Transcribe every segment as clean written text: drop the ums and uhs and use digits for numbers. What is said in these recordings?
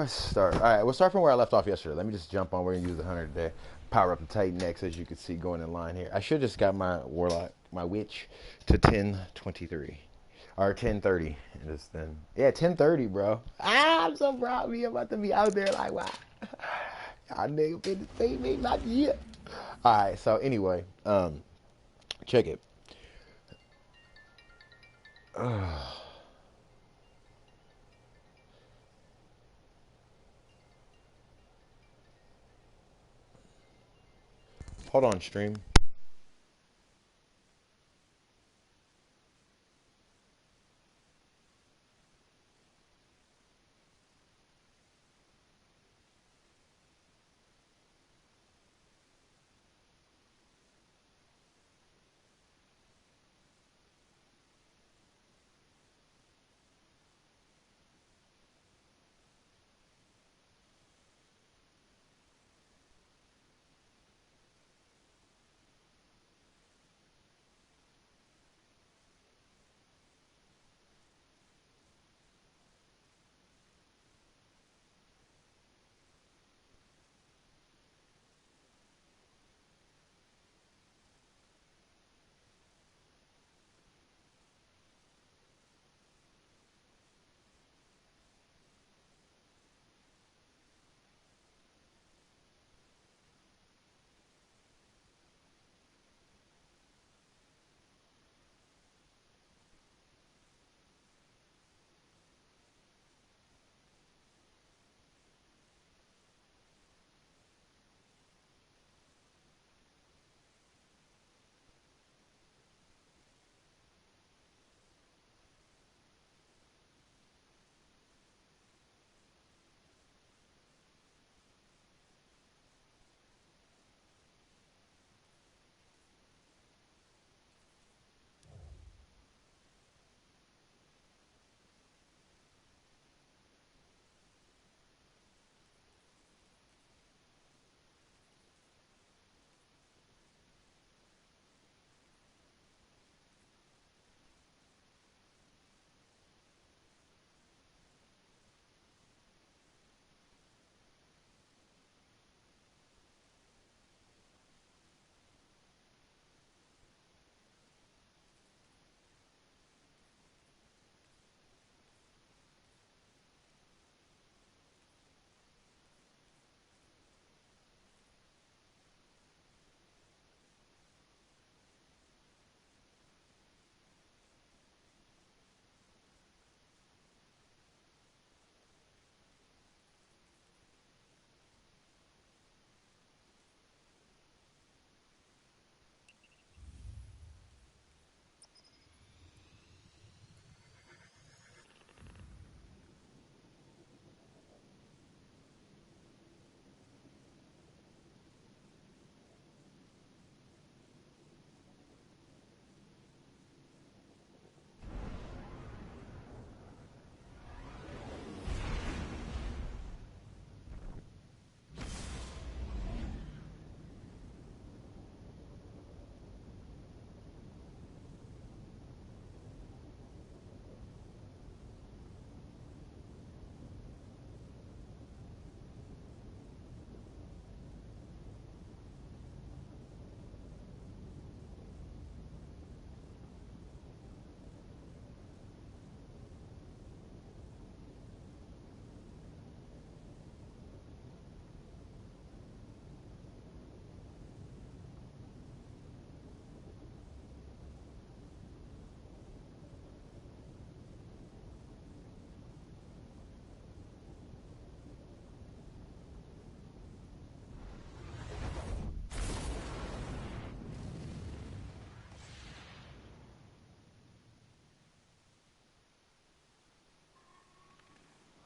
I start? All right, we'll start from where I left off yesterday. Let me just jump on. We're gonna use the 100 today. Power up the Titan X, as you can see going in line here. I should just got my warlock, my witch, to 1023 or 1030, and just then, yeah, 1030, bro. I'm so proud of me. I'm about to be out there like, wow, y'all nigga finna see me, not yet. All right, so anyway, check it. Hold on, stream.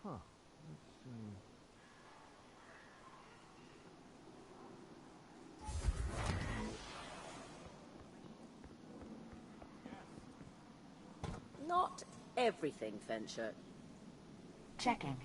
Huh. Let's see. Not everything, Fenchurch. Checking.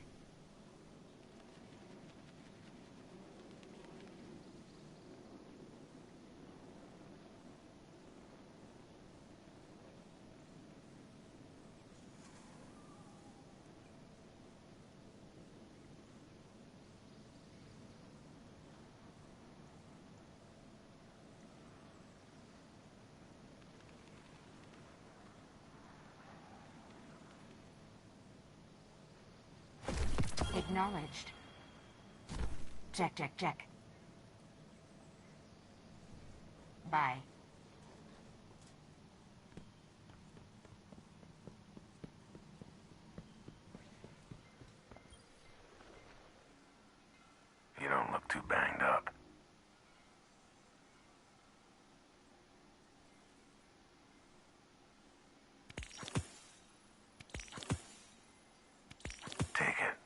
Acknowledged. Check, check, check. Bye. You don't look too banged up. Take it.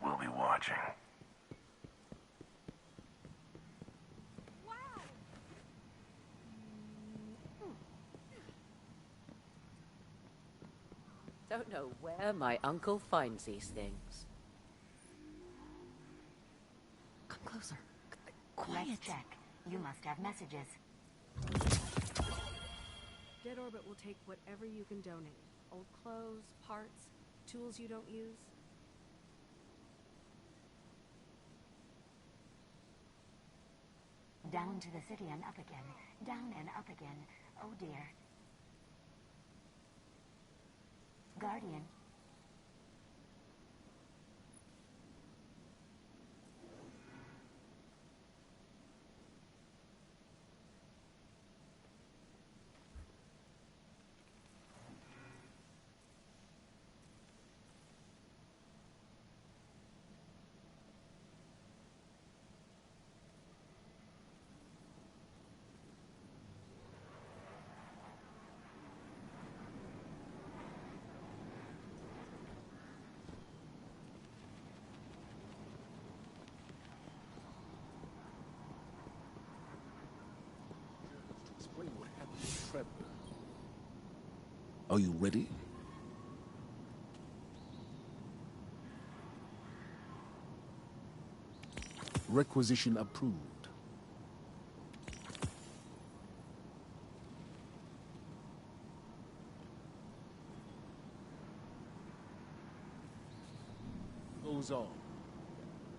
We'll be watching. Don't know where my uncle finds these things. Come closer. Let's check. You must have messages. Dead Orbit will take whatever you can donate. Old clothes, parts, tools you don't use. Down to the city and up again. Down and up again. Oh dear. Guardian. Explain what happened to Trevor. Are you ready? Requisition approved. Goes on,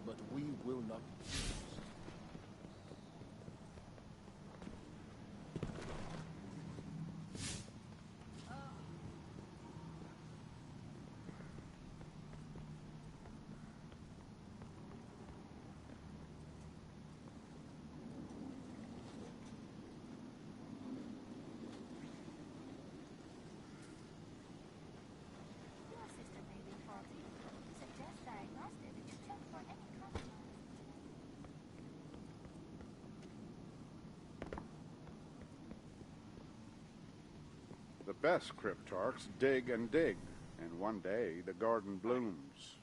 but we will not. Your system may be faulty. Suggest diagnostic to check for any compromise. The best cryptarchs dig and dig, and one day the garden blooms.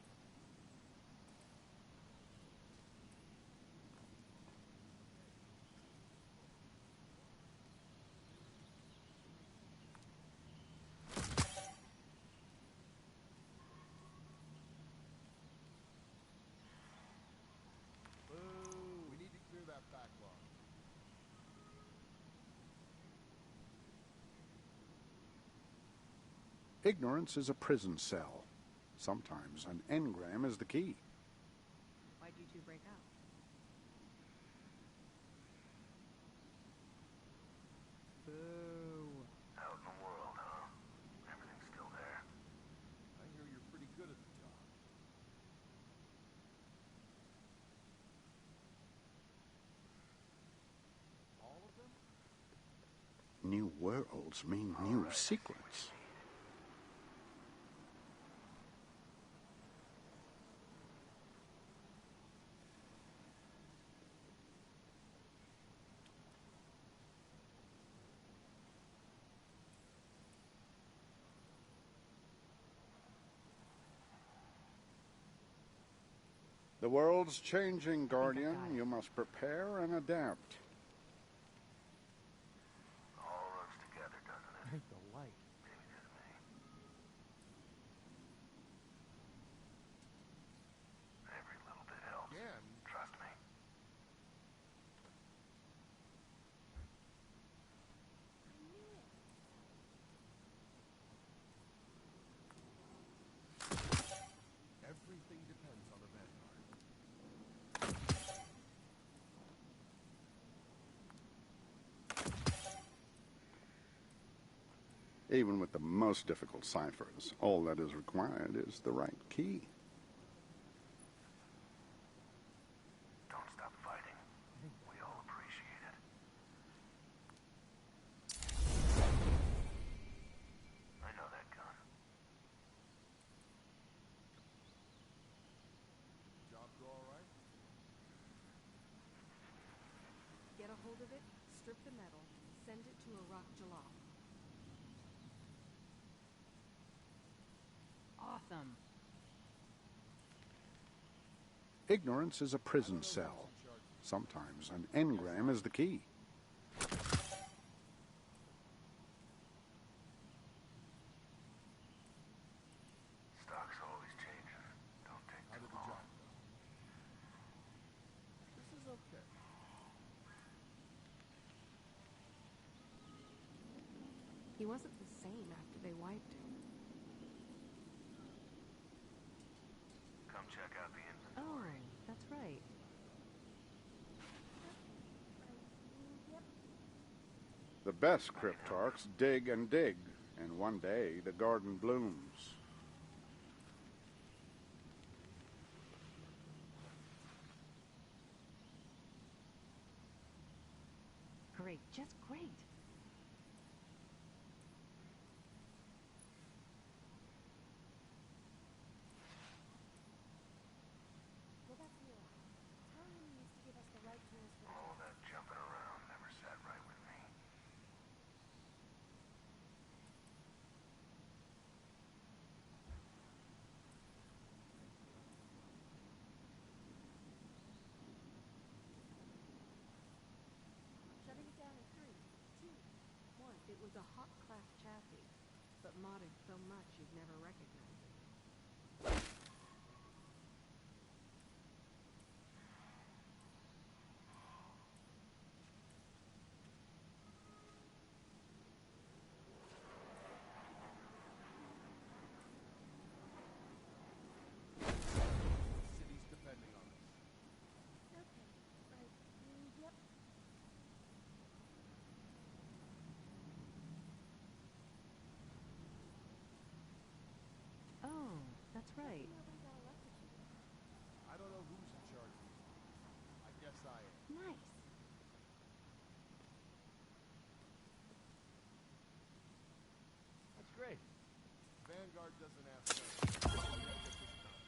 We need to clear that backlog. Ignorance is a prison cell. Sometimes an engram is the key. Why'd you two break up? Boo. Out in the world, huh? Everything's still there. I hear you're pretty good at the job. All of them? New worlds mean new secrets. The world's changing, Guardian. You must prepare and adapt. All runs together, doesn't it? The light. Maybe just me. Every little bit helps. Again? Trust me. Everything depends on the Vanguard. Even with the most difficult ciphers, all that is required is the right key. Don't stop fighting. We all appreciate it. I know that gun. Job go all right? Get a hold of it, strip the metal, send it to Iraq Jalal. Awesome. Ignorance is a prison cell. Sometimes an engram is the key. Stock's always changing. Don't take How too did the long. job go? This is okay. He wasn't the same after they wiped him. Come check out the Oh, inventory. that's right. The best cryptarchs dig and dig, and one day the garden blooms. Great, just great. Go back to Iraq. Tell him he needs to give us the right tools for the All job. that jumping around never sat right with me. Shutting it down in 3, 2, 1. It was a hot class chassis, but modded so much you'd never recognize it. City's depending on us. Okay. Right. Yep. Oh, that's right. Nobody got electrocuted. I don't know who's in charge of this. I guess I am. Nice. That's great. Vanguard doesn't ask questions. We gotta get this done.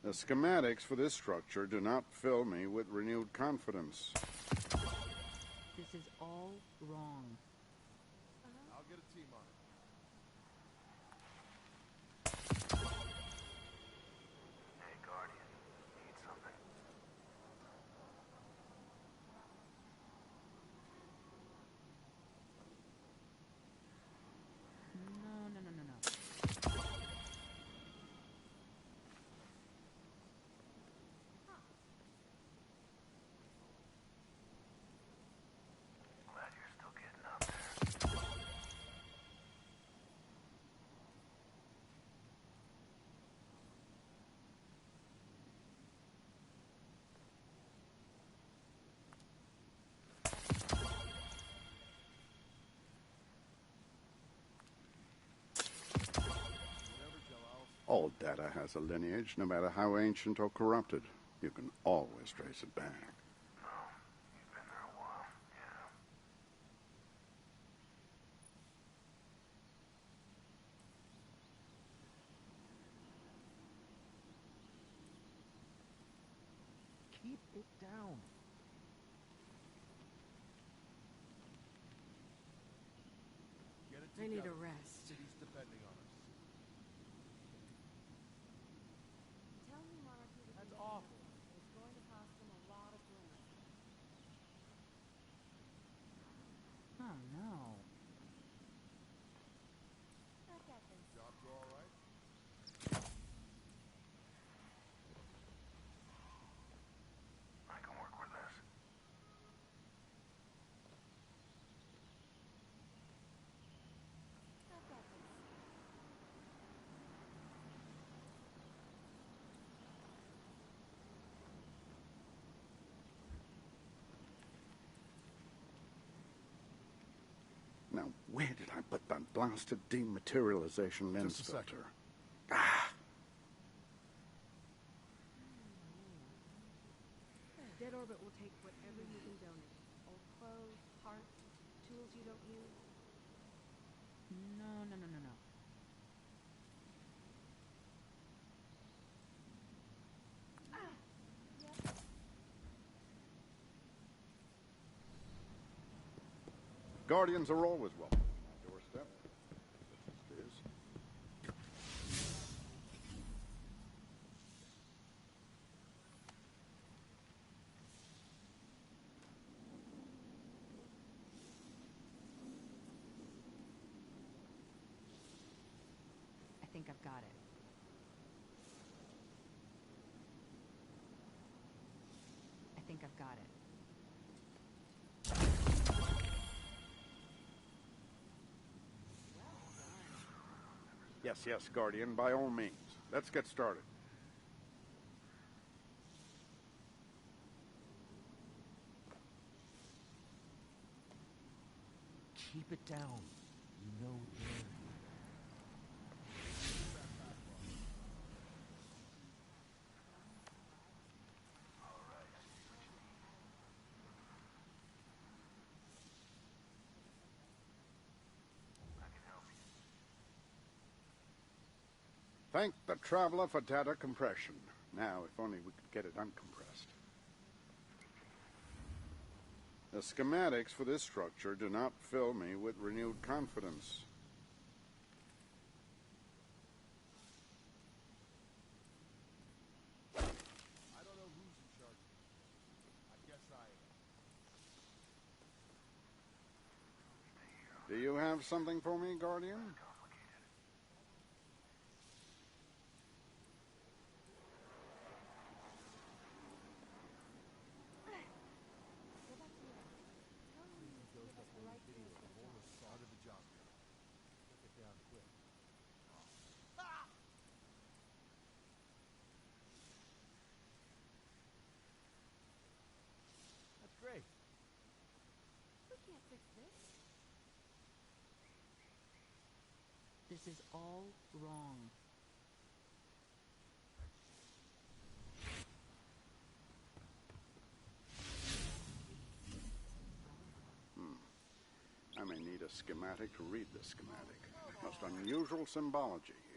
The schematics for this structure do not fill me with renewed confidence. This is all wrong. I'll get a team on it. Hey, Guardian. Need something? No. Glad you're still getting up there. Whatever Jalal's. All data has a lineage, no matter how ancient or corrupted. You can always trace it back. No, you've been there a while. Yeah. Keep it down. Get it I together. need a rest. City's depending on us. Tell me Monarchy would That's do awful. anything. It's going to cost them a lot of blood. Oh no. I got this. Job go all right? I can work with this. I got this. Now, where did I put that blasted dematerialization lens Just a second. filter? Ah! Dead Orbit will take whatever you can donate. Old clothes, parts, tools you don't use. No, no, no, no, no. Guardians are always welcome to my doorstep. Such as this. I think I've got it. I think I've got it. Yes, yes, Guardian, by all means. Let's get started. Keep it down. You know they're... Thank the Traveler for data compression. Now, if only we could get it uncompressed. The schematics for this structure do not fill me with renewed confidence. I don't know who's in charge. I guess I am. Do you have something for me, Guardian? Start of the job. Get it down quick. That's great. We can't fix this. This is all wrong. I may need a schematic to read this schematic. Most unusual symbology here.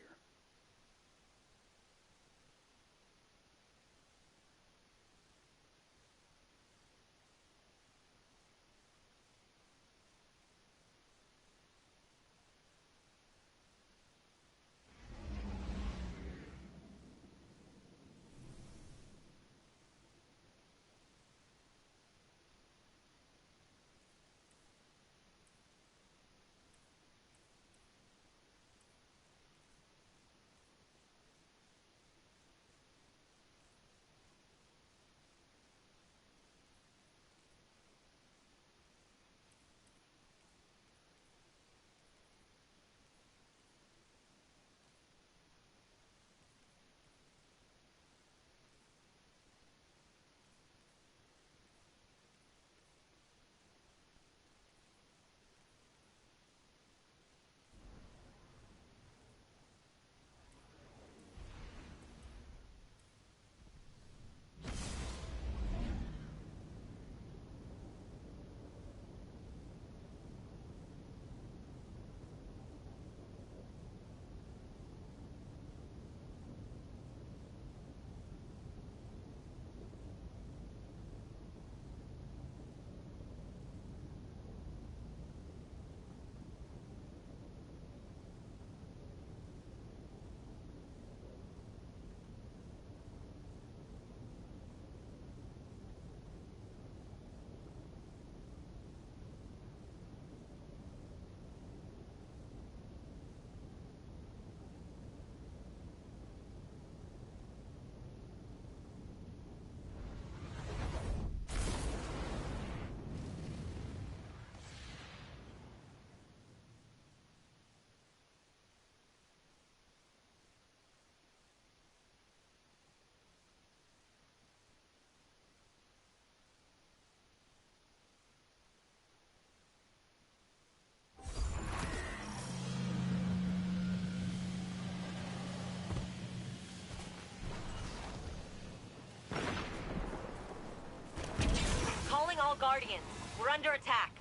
Guardians. We're under attack.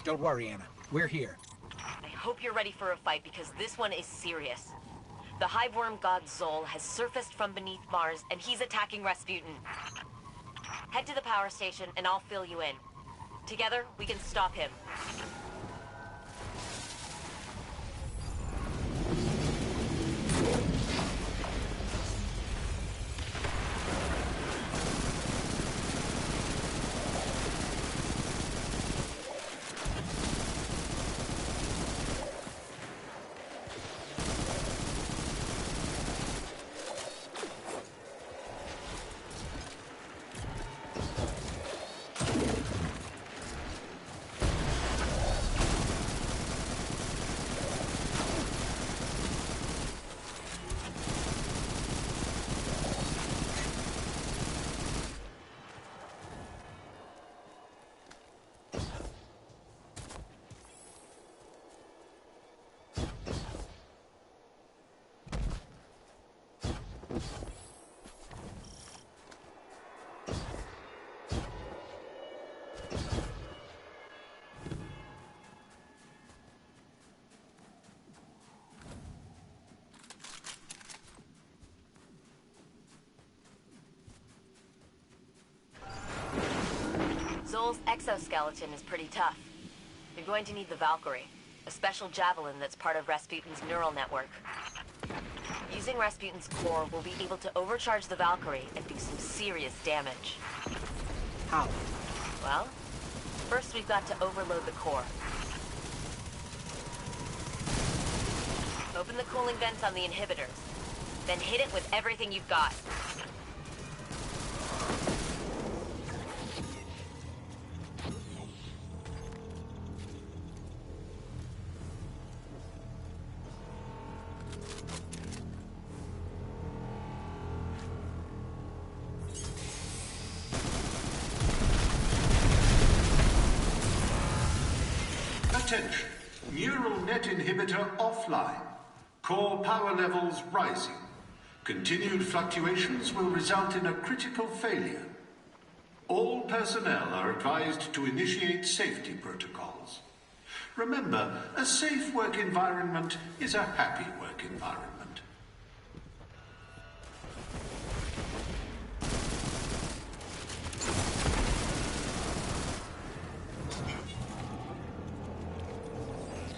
Don't worry, Anna. We're here. I hope you're ready for a fight because this one is serious. The hiveworm god Zol has surfaced from beneath Mars and he's attacking Rasputin. Head to the power station and I'll fill you in. Together, we can stop him. Zol's exoskeleton is pretty tough. You're going to need the Valkyrie, a special javelin that's part of Rasputin's neural network. Using Rasputin's core, we'll be able to overcharge the Valkyrie and do some serious damage. How? Well, first we've got to overload the core. Open the cooling vents on the inhibitors, then hit it with everything you've got. Attention. Neural net inhibitor offline. Core power levels rising. Continued fluctuations will result in a critical failure. All personnel are advised to initiate safety protocols. Remember, a safe work environment is a happy work environment.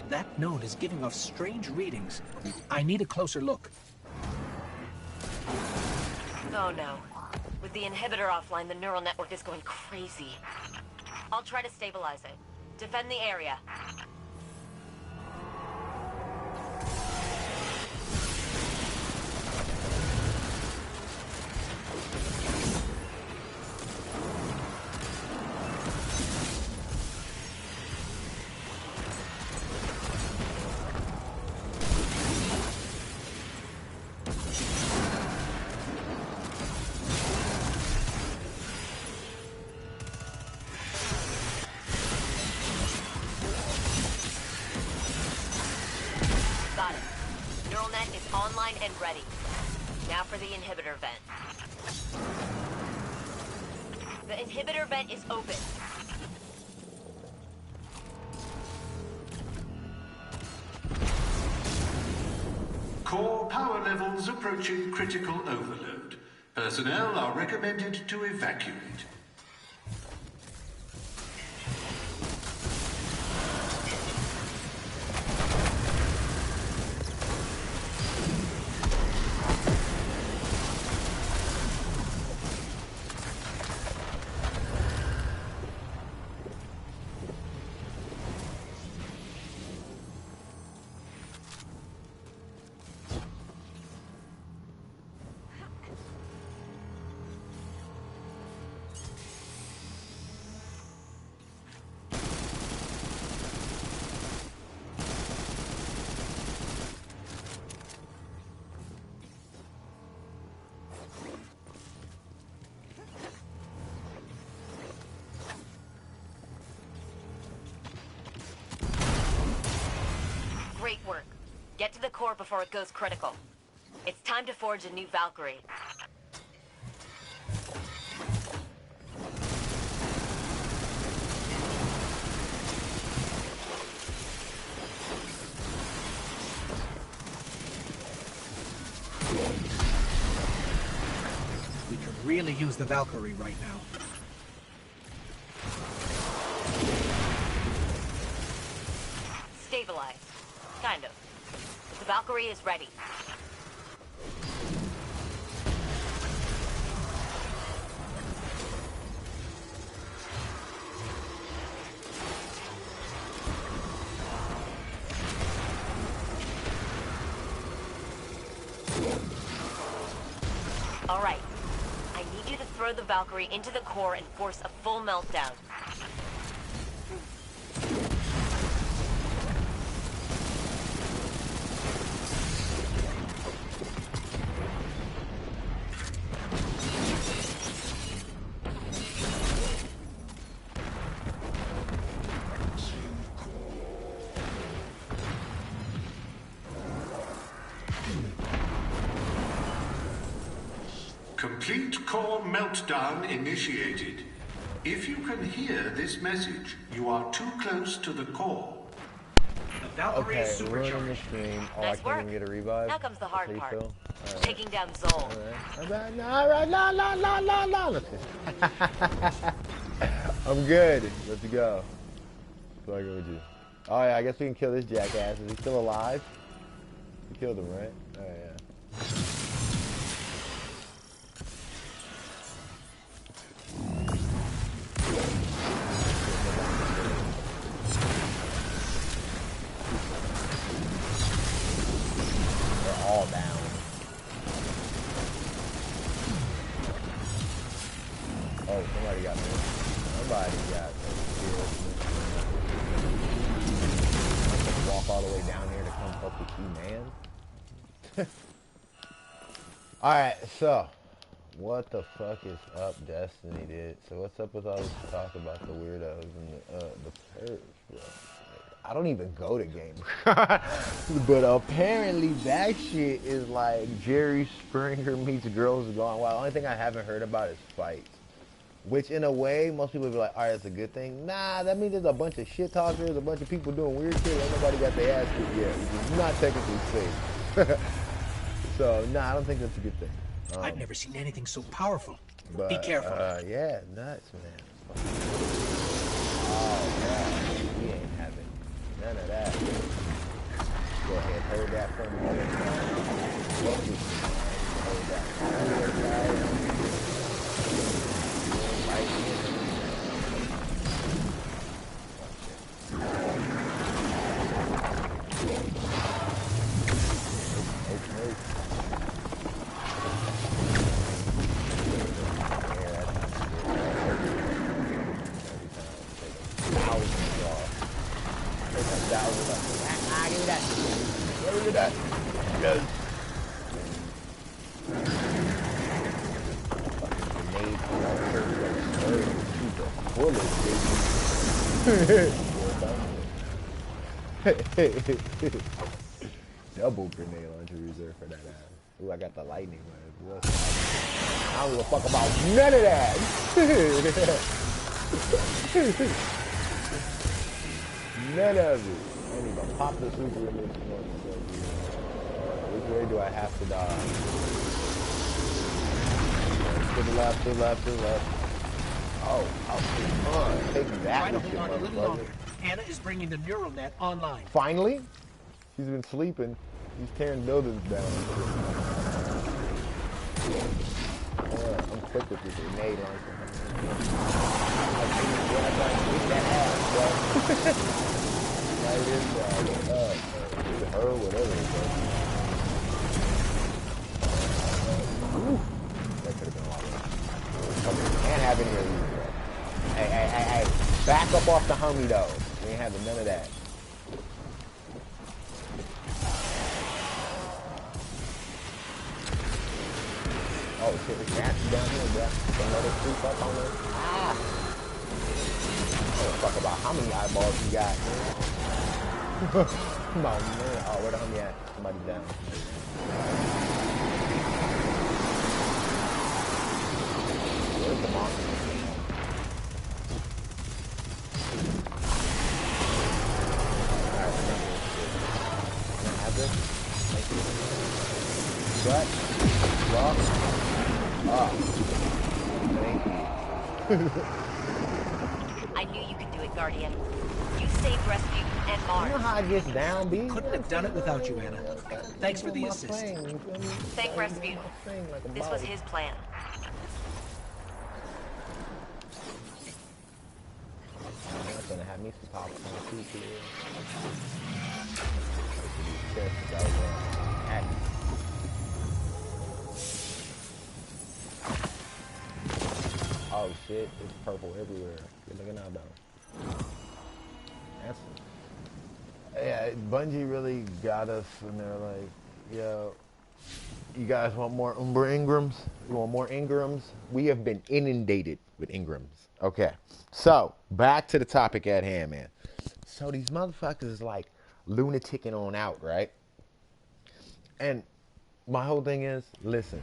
That node is giving off strange readings. I need a closer look. Oh no. With the inhibitor offline, the neural network is going crazy. I'll try to stabilize it. Defend the area. Got it. Neural net is online and ready. Now for the inhibitor vent. The inhibitor vent is open. Core power levels approaching critical overload. Personnel are recommended to evacuate. Great work. Get to the core before it goes critical. It's time to forge a new Valkyrie. really use the Valkyrie right now. Stabilized. Kind of. The Valkyrie is ready. All right. I need you to throw the Valkyrie into the core and force a full meltdown. Complete core meltdown initiated. If you can hear this message, you are too close to the core. The Valkyrie Okay, is ruining the supercharged. stream. Oh, Nice I can't work. even get a revive. Now comes the That's hard how you part. feel? Alright. Taking down Zol. Alright. Alright, la. I'm good. Let's go. So I go with you. Oh yeah, I guess we can kill this jackass. Is he still alive? We killed him, right? Oh yeah. They're all down. Oh, somebody got me. Somebody got me. I have to walk all the way down here to come help the key man. Alright, so what the fuck is up, Destiny, dude? So what's up with all this talk about the weirdos and the pervs, bro? I don't even go to games. But apparently that shit is like Jerry Springer meets Girls Gone Wild. The only thing I haven't heard about is fights. Which in a way, most people be like, alright, that's a good thing. Nah, that means there's a bunch of shit talkers, a bunch of people doing weird shit. Ain't nobody got their ass kicked yet. Which is not technically safe. So, nah, I don't think that's a good thing. I've never seen anything so powerful. But, Be careful. Yeah, nuts, man. Oh, God. We ain't having none of that. Go ahead, hold that for me. Hold that. Double grenade launcher reserved for that ass. Ooh, I got the lightning one. I don't give a fuck about none of that. None of it. I ain't even pop the super in this one. Which way do I have to dodge? To the left, to the left, to the left. Oh, come on. Take that. Try to hold on a little longer. Anna is bringing the neural net online. Finally? She's been sleeping. He's tearing buildings down. I'm quick with this grenade launcher. That ass, bro. Right inside. It's her, whatever it is. That could have been a lot worse. Can't have any of these, bro. Hey. Back up off the homie, though. We ain't having none of that. Oh shit, it's nasty down here, bro. Don't let it creep up on us. Ah! Oh, fuck about how many eyeballs you got, man. Come on, man. Oh, where the homie at? Somebody's down. Where's the monster? Alright, remember this shit. Can I have this? Thank you. Shut. Lock. Up. I knew you could do it, Guardian. You saved Rasputin and You Mars. know how I get down, B? Couldn't have done it without you, Anna. Thanks for the assist. Thank Rasputin. This was his plan. I'm gonna have me some popcorn too, kid. Oh shit, it's purple everywhere. Good looking out though. That's, yeah, Bungie really got us and they're like, yo, you guys want more Umbra Ingrams? You want more Ingrams? We have been inundated with Ingrams. Okay, so back to the topic at hand, man. So these motherfuckers is like lunaticking on out, right? And my whole thing is, listen,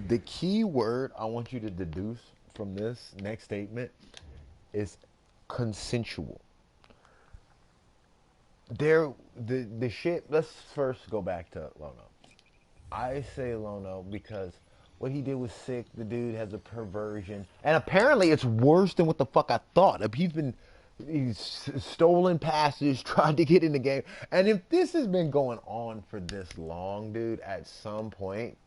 the key word I want you to deduce from this next statement is consensual. The shit, let's first go back to Lono. I say Lono because what he did was sick. The dude has a perversion. And apparently it's worse than what the fuck I thought. He's stolen passes, tried to get in the game. And if this has been going on for this long, dude, at some point,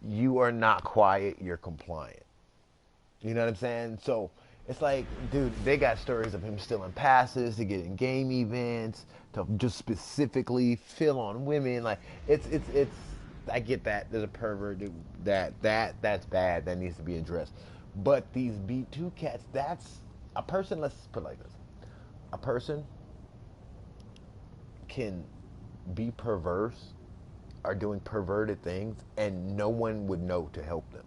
you are not quiet, you're compliant. You know what I'm saying? So it's like, dude, they got stories of him stealing passes to get in game events, to just specifically fill on women. Like, it's I get that. There's a pervert, dude, that's bad. That needs to be addressed. But these B2 cats, that's a person, let's put it like this. A person can be perverse or doing perverted things and no one would know to help them.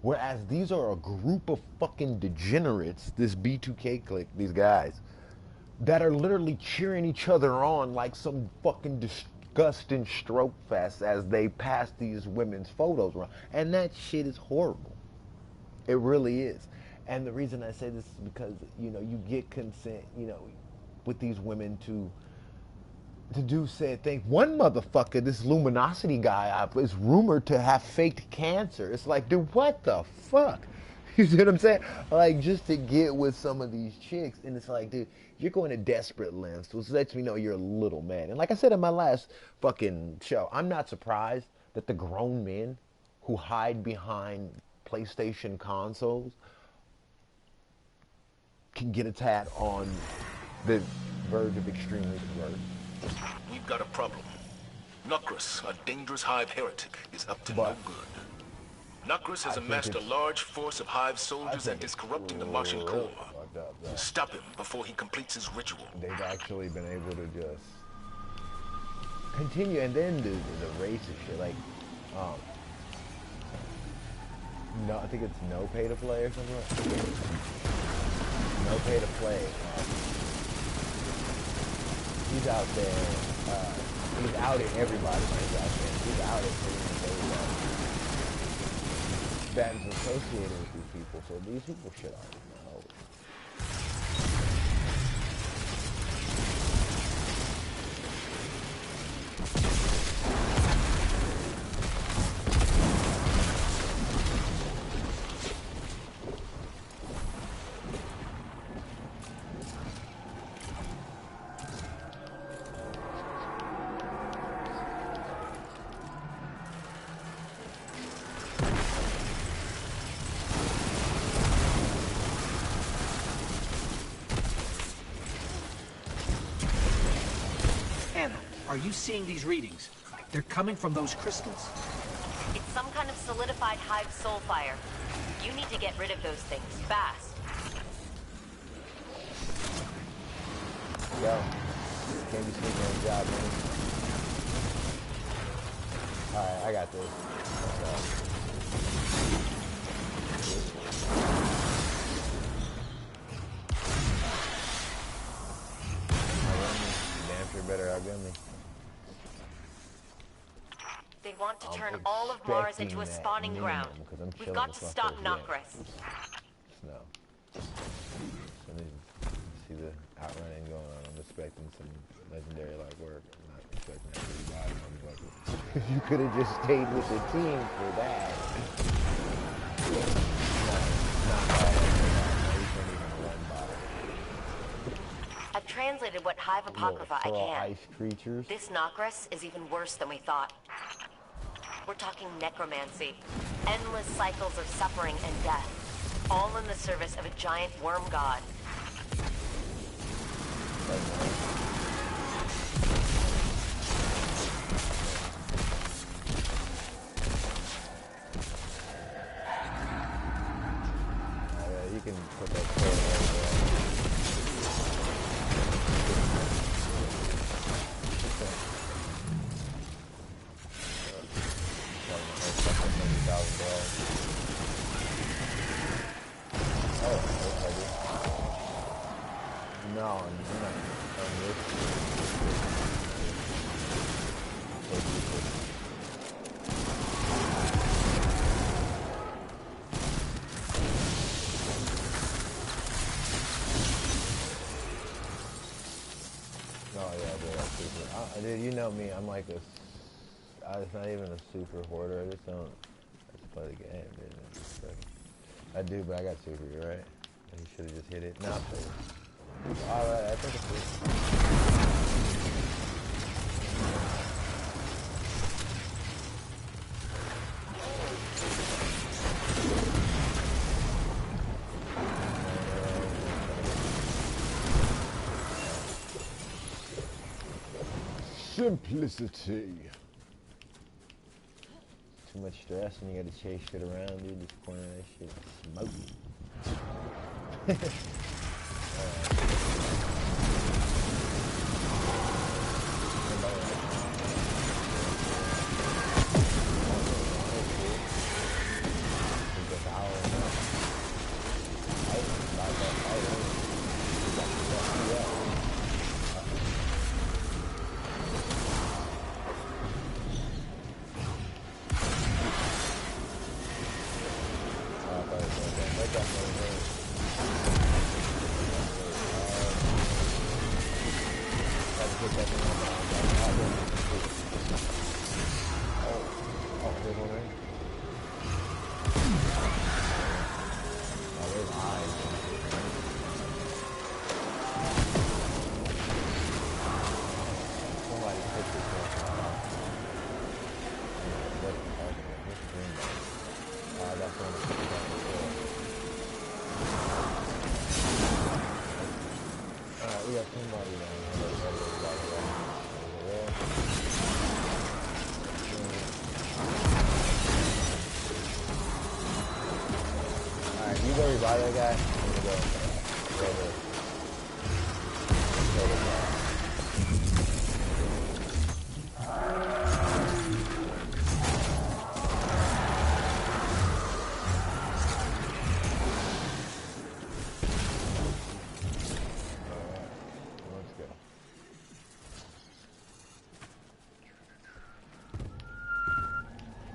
Whereas these are a group of fucking degenerates, this B2K clique, these guys, that are literally cheering each other on like some fucking disgusting stroke fest as they pass these women's photos around. And that shit is horrible. It really is. And the reason I say this is because, you know, you get consent, you know, with these women to do said thing. One motherfucker, this luminosity guy, is rumored to have faked cancer. It's like, dude, what the fuck? You see what I'm saying? Like, just to get with some of these chicks. And it's like, dude, you're going to desperate lengths, which lets me know you're a little man. And like I said in my last fucking show, I'm not surprised that the grown men who hide behind PlayStation consoles can get a tad on the verge of extremely perverted. We've got a problem. Nukris, a dangerous Hive heretic, is up to no good. Nukris has amassed a large force of Hive soldiers and is corrupting the Martian core. Stop him before he completes his ritual. They've actually been able to just continue, and then the racist shit, like, no, I think it's no pay to play or something like that. No pay to play. He's out there, he's outed everybody he's out there. He's outed everybody that is associated with these people, so these people should already know. Are you seeing these readings? They're coming from those crystals? It's some kind of solidified Hive soul fire. You need to get rid of those things, fast. Yo, can't be sleeping on the job, man. Alright, I got this. Damn sure better outgun me. They want to turn all of Mars into a spawning ground. We've got to stop Nukris. No. So see the outrunning going on. I'm expecting some legendary like work. I'm not expecting that to be bad. You could have just stayed with the team for that. No, not bad. translated what Hive Apocrypha I little can. ice creatures. This Nokris is even worse than we thought. We're talking necromancy. Endless cycles of suffering and death. All in the service of a giant worm god. You can put that sword right there. No, you're not. Oh yeah, dude, that's super. Dude, you know me. I'm like this. It's not even a super hoarder. I just don't. I just play the game, dude. I do, but I got super. You're right. You should have just hit it. Nah, please. All right, I think it's. Simplicity. Too much stress and you gotta chase shit around, dude. Just corner that shit. Smoke. Buy that guy. I'm gonna go over. Let's go.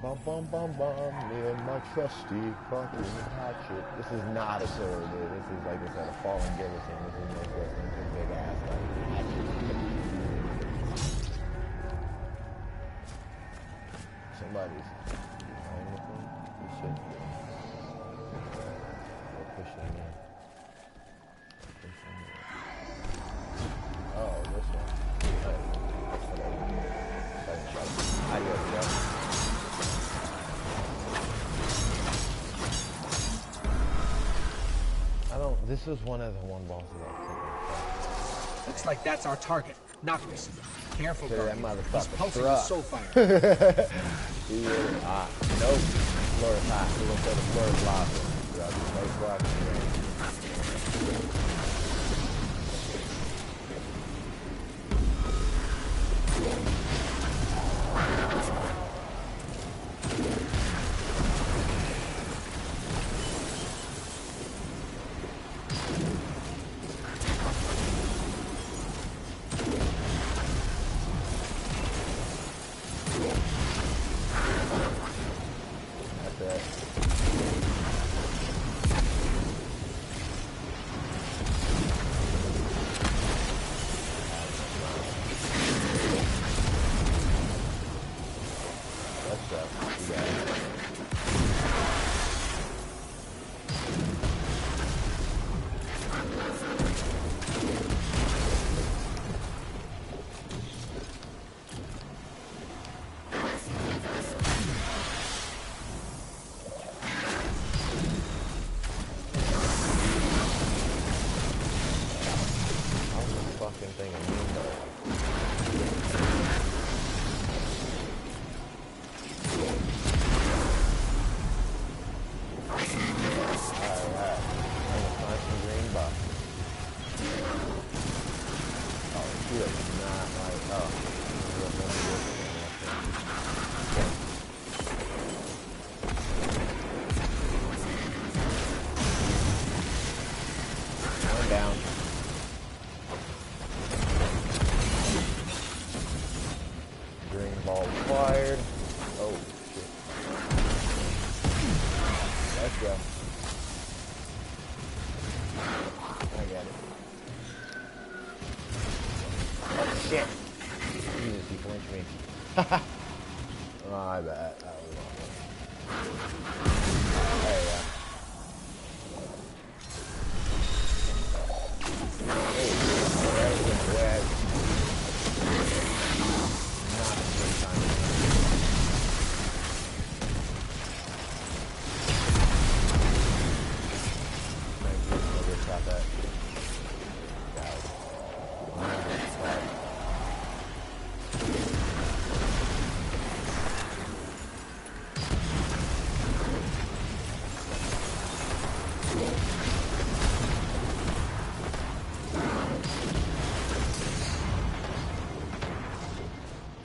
Bum bum bum bum, me and my trusty fucking hatchet. This is not a sword, dude. This is like this, a fallen guillotine. This is like a big ass like hatchet. Somebody's behind the thing. We should we're pushing in. Oh, this one. Adios, Joe. This was one of the boss that I Looks like that's our target. Noctis. Careful, that Guardian. He's motherfucker pulsing struck. with soul fire. Nope. Floor is hot. We're gonna say the floor is locked. No squad. thing a mean though. Alright. I'm gonna find some green box. Oh, she does not like, oh. One down. Green ball acquired. Oh, shit. Let's go. I got it. Oh, shit. Jesus, he flinched me. Oh, I bet. That was awful. There you go.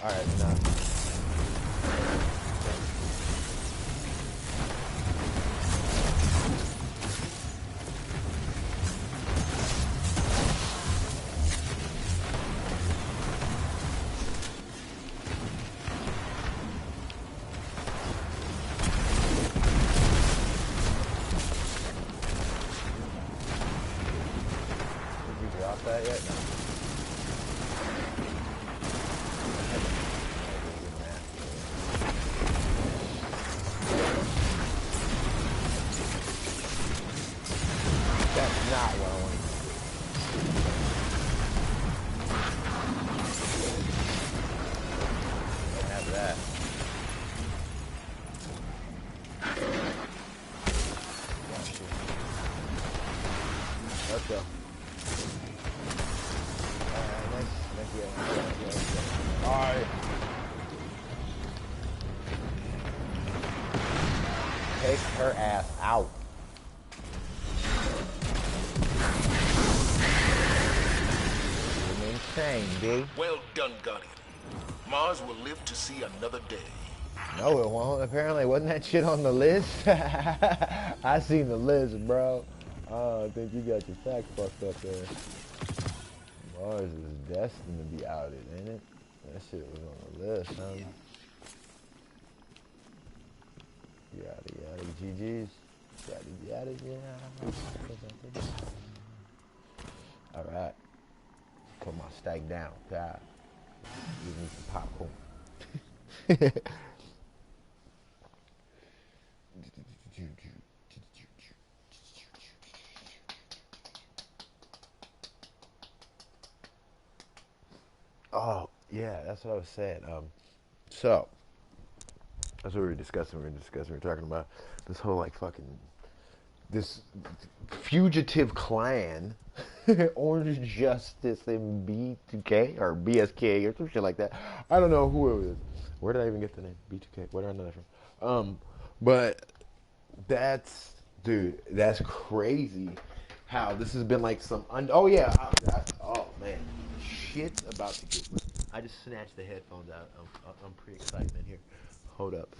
Alright, enough. Did you drop that yet? No. That's not what I want. Don't have that. Let's go. Alright, next year. Alright. Take her ass out. Insane, B. Well done, Guardian. Mars will live to see another day. No, it won't. Apparently, wasn't that shit on the list? I seen the list, bro. I think you got your facts fucked up there. Mars is destined to be outed, ain't it? That shit was on the list, huh? Yada yada, GG's. Yada yada, yeah. Alright. Put my steak down. God. Give me some popcorn. Oh, yeah, that's what I was saying. So, that's what we were discussing. We were talking about this whole, like, fucking, this fugitive clan, Orange Justice in B2K, or BSK, or some shit like that. I don't know who it is. Where did I even get the name? B2K. Where did I know that from? But that's, dude, that's crazy how this has been like some, oh yeah, oh man, shit about to get, I just snatched the headphones out. I'm pretty excited in here. Hold up.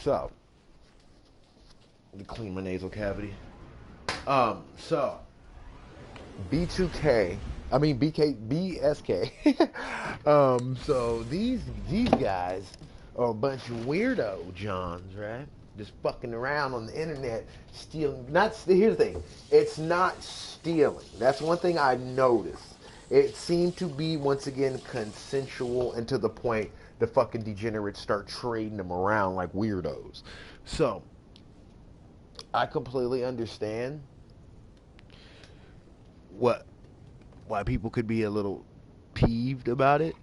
So, let me clean my nasal cavity. So, B2K, I mean BSK. So these guys are a bunch of weirdo Johns, right? Just fucking around on the internet, stealing. Here's the thing, it's not stealing. That's one thing I noticed. It seemed to be once again consensual, and to the point the fucking degenerates start trading them around like weirdos. So I completely understand why people could be a little peeved about it.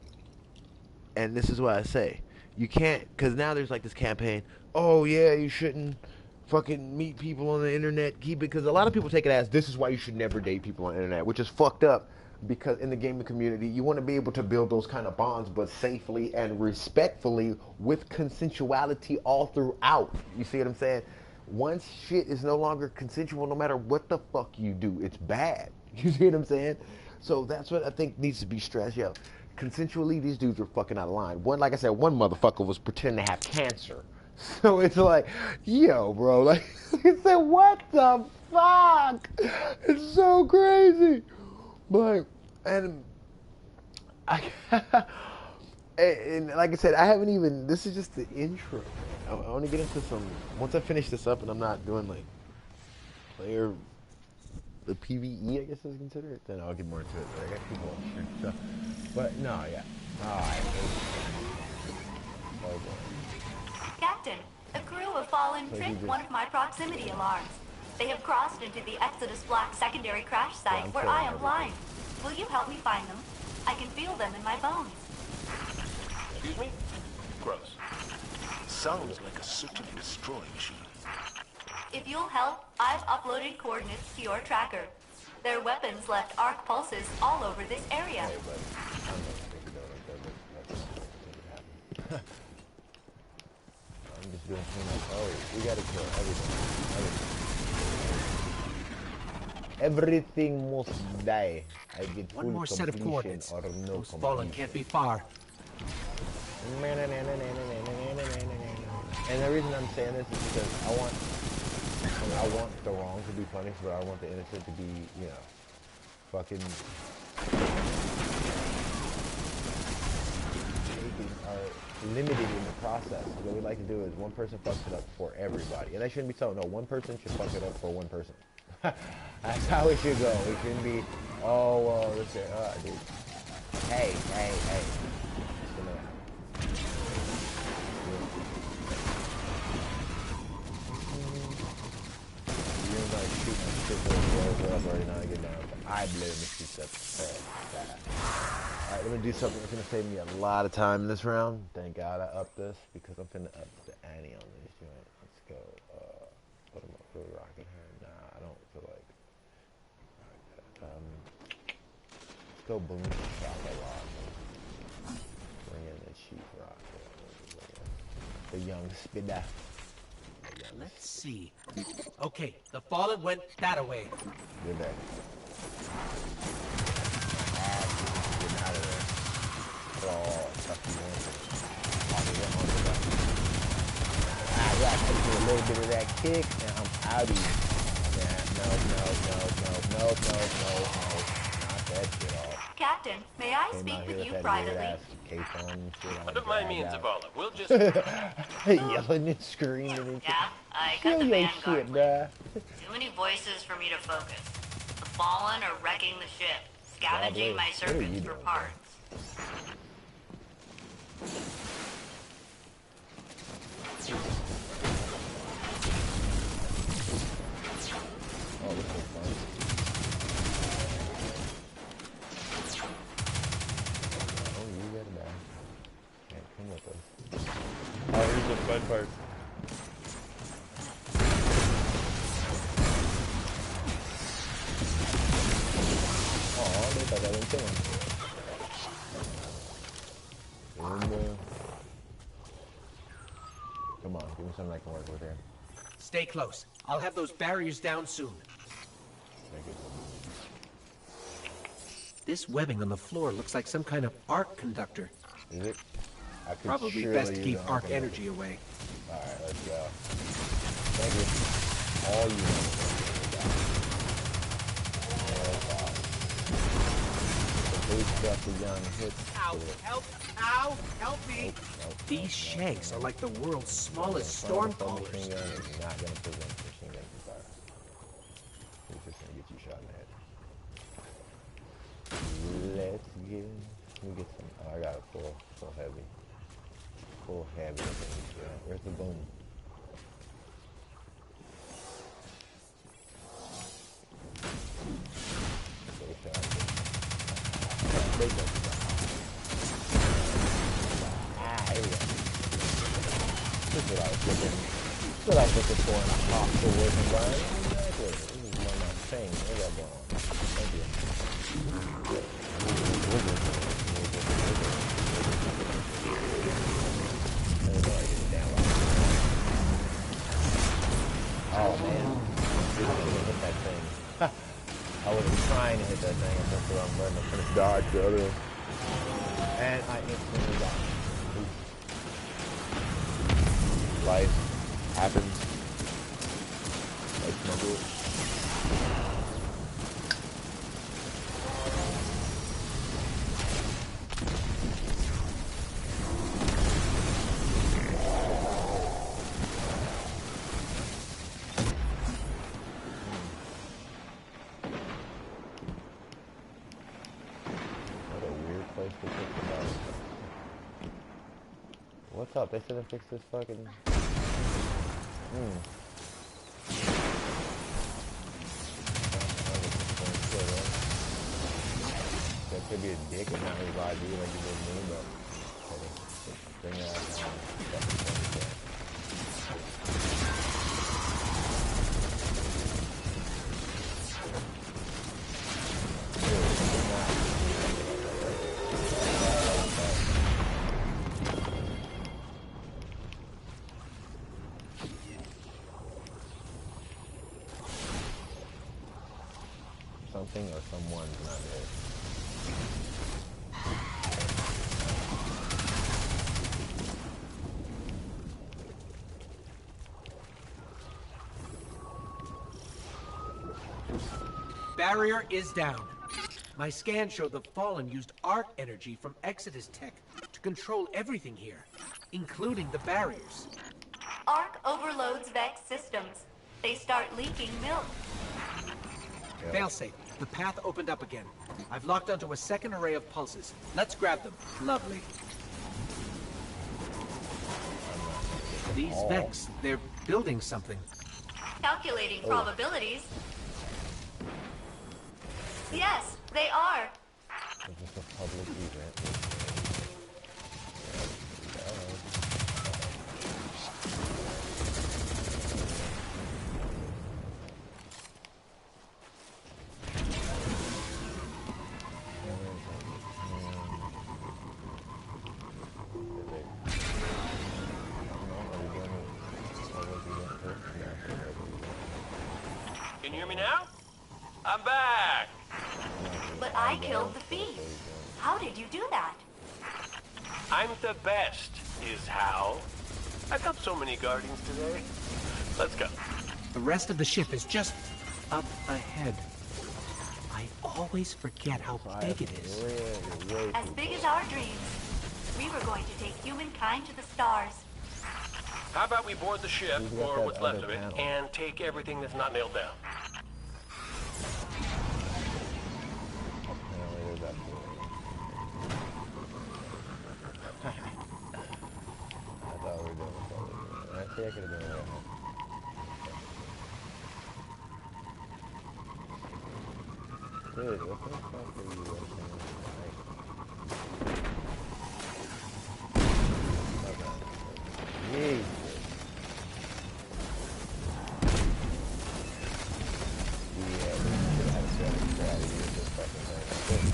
And this is why I say you can't, because now there's like this campaign, oh yeah, you shouldn't fucking meet people on the internet, keep it, because a lot of people take it as this is why you should never date people on the internet, which is fucked up. Because in the gaming community, you want to be able to build those kind of bonds, but safely and respectfully with consensuality all throughout. You see what I'm saying? Once shit is no longer consensual, no matter what the fuck you do, it's bad. You see what I'm saying? So that's what I think needs to be stressed. Yo, consensually, these dudes were fucking out of line. One, like I said, one motherfucker was pretending to have cancer. So it's like, yo, bro, like, I said, what the fuck? It's so crazy. But, and and like I said, I haven't even, this is just the intro. I want to get into some, once I finish this up and I'm not doing like player, the PvE, I guess is considered, then I'll get more into it. But I got people on here, so, but no, yeah. Alright. Oh boy. Captain, a crew of fallen tripped one of my proximity alarms. They have crossed into the Exodus Black secondary crash site where I am blind. Will you help me find them? I can feel them in my bones. Excuse me? Gross. Sounds like a search and destroy machine. If you'll help, I've uploaded coordinates to your tracker. Their weapons left arc pulses all over this area. Hey, buddy. I'm not thinking that. I'm just doing cleanup. Oh, we gotta kill everything. Everything must die. I get One more set of coordinates. Or no Those fallen can't be far. And the reason I'm saying this is because I want the wrong to be punished, but I want the innocent to be, you know, fucking taken or limited in the process. What we like to do is one person fucks it up for everybody, and that shouldn't be so. No, one person should fuck it up for one person. That's how it should go. It shouldn't be, oh well, this is, dude. Hey. I blame Mr. Alright, let me do something that's gonna save me a lot of time in this round. Thank God I upped this because I'm finna up the ante on this joint. Let's go. What am I really rocking here? Nah, I don't feel like. Let's go boom shock a lot. Bring in the chief rocket. The young spinner. Let's see. Okay, the fallen went that way. Good day. Getting out of there. Oh, tough to I took a little bit of that kick, and I'm outie. Yeah, no. Knock that shit off. Captain, may I speak with you privately? Don't mind me and Zavala. We'll just... Yelling and screaming and shit. Yeah, I Kill got the your Vanguard. shit, bruh. Too many voices for me to focus. The Fallen are wrecking the ship, scavenging my servants for parts. Oh, this is fun. Oh, you got it back. Can't come with us. Oh, here's the fun part. Oh, they thought that didn't kill him. Come on, give me something I can work with here. Stay close. I'll have those barriers down soon. Thank you. This webbing on the floor looks like some kind of arc conductor. Is it? I could Probably best to keep arc energy away. Alright, let's go. Thank you. All you know. The young hits. Ow, help me! These shanks are like the world's smallest storm callers. Machine gun is not going to prevent machine gun from fire. He's just going to get you shot in the head. Let me get some. Oh, I got a full heavy. Full heavy. Where's the boom? Here we go. This is what I was thinking. feel like looking for in a hostile work environment. Exactly. This is one of my things. What got going on? Thank you. Oh man. I didn't hit that thing. I wasn't trying to hit that thing. I pressed the wrong button. I pressed dodge the other one. And I instantly got it. Life happens. Life's no good. What a weird place to fix the body. What's up? They said to fix this fucking... That could be a dick and not his ID like you did me, but bring it out now. Something or someone's not there. Barrier is down. My scan showed the Fallen used arc energy from Exodus tech to control everything here, including the barriers. Arc overloads Vex systems. They start leaking milk. Failsafe, the path opened up again. I've locked onto a second array of pulses. Let's grab them. Lovely. These Vex, they're building something. Calculating probabilities. Yes, they are. It's just a public event. Can you hear me now? I'm back. But I killed the thief. How did you do that? I'm the best, is how. I got so many guardians today. Let's go. The rest of the ship is just up ahead. I always forget how big it is. As big as our dreams. We were going to take humankind to the stars. How about we board the ship, or what's left of it, and take everything that's not nailed down? I could have been a little Dude, what the fuck are you looking at? Jesus. Yeah, we should have a certain strategy with this fucking thing.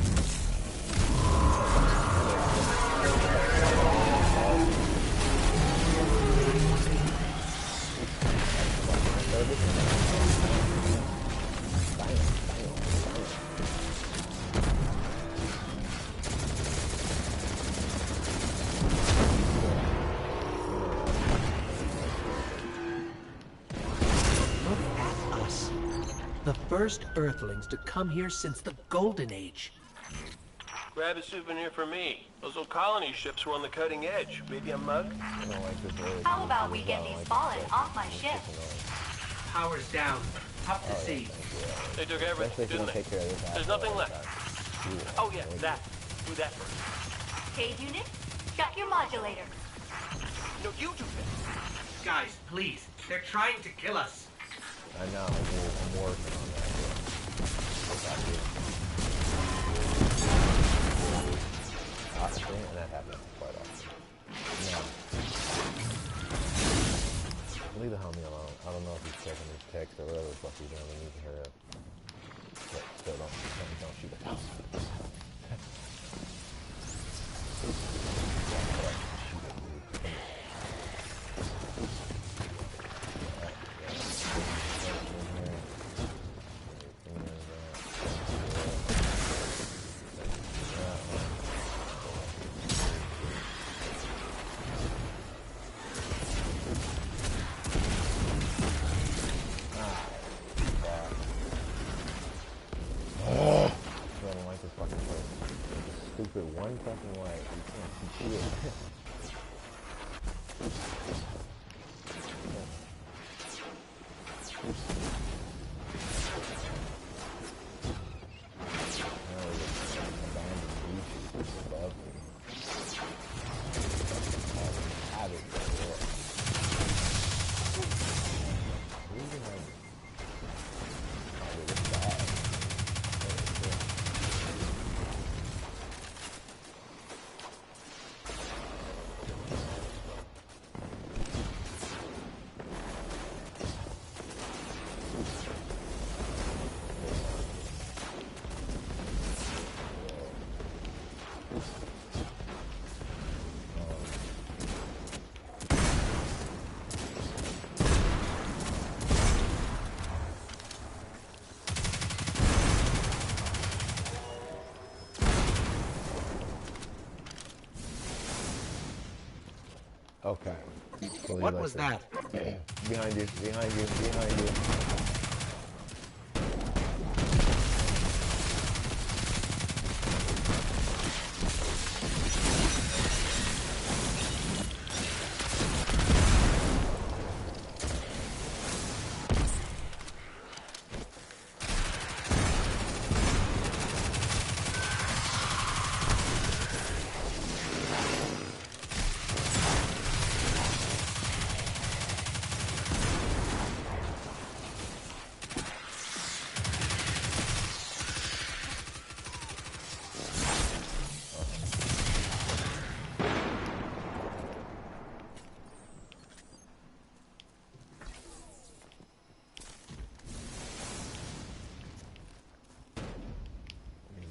First Earthlings to come here since the Golden Age. Grab a souvenir for me. Those old colony ships were on the cutting edge. Maybe a mug? How about we get these Fallen off my ship? Power's down. Tough to see. They took everything, didn't they? There's nothing left. Oh yeah, that. Do that first. Cade unit, shut your modulator. No, you do that. Guys, please. They're trying to kill us. I know, I'm working on that. Honestly, and that happens quite often. No. Leave the homie alone. I don't know if he's checking his text or whatever the fuck he's doing. We need to hurry up. But still, don't shoot at us. One fucking light, you can't see shit. Okay. What was that? Behind you, behind you, behind you.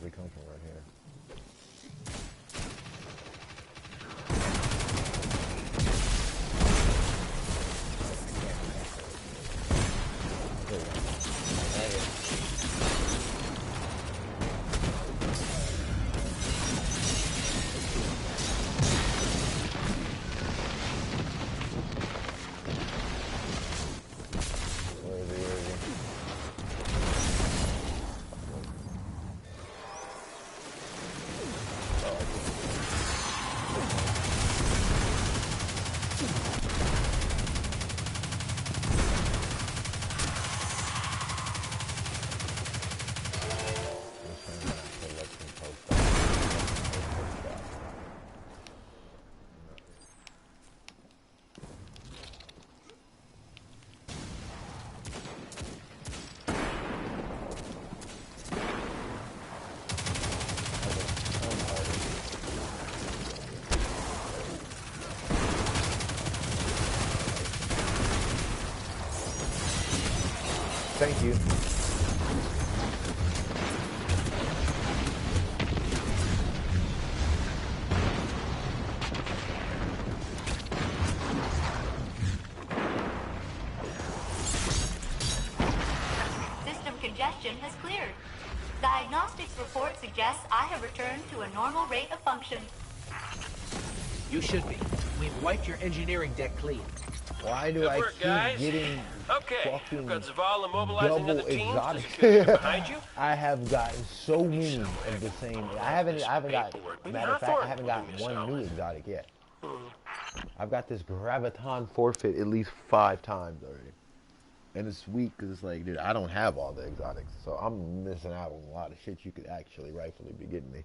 They come from right here. There we go. Right here. Where is he? Where is he? Thank you. System congestion has cleared. Diagnostics report suggests I have returned to a normal rate of function. You should be. We've wiped your engineering deck clean. Why do Good I work, keep guys. getting Okay, fucking got Zavala mobilizing double other teams to exotics? secure the behind you. I have gotten so many of the same. I haven't got. Matter of fact, I haven't got one new exotic yet. I've got this graviton forfeit at least 5 times already, and it's weak because it's like, dude, I don't have all the exotics, so I'm missing out on a lot of shit you could actually rightfully be getting me.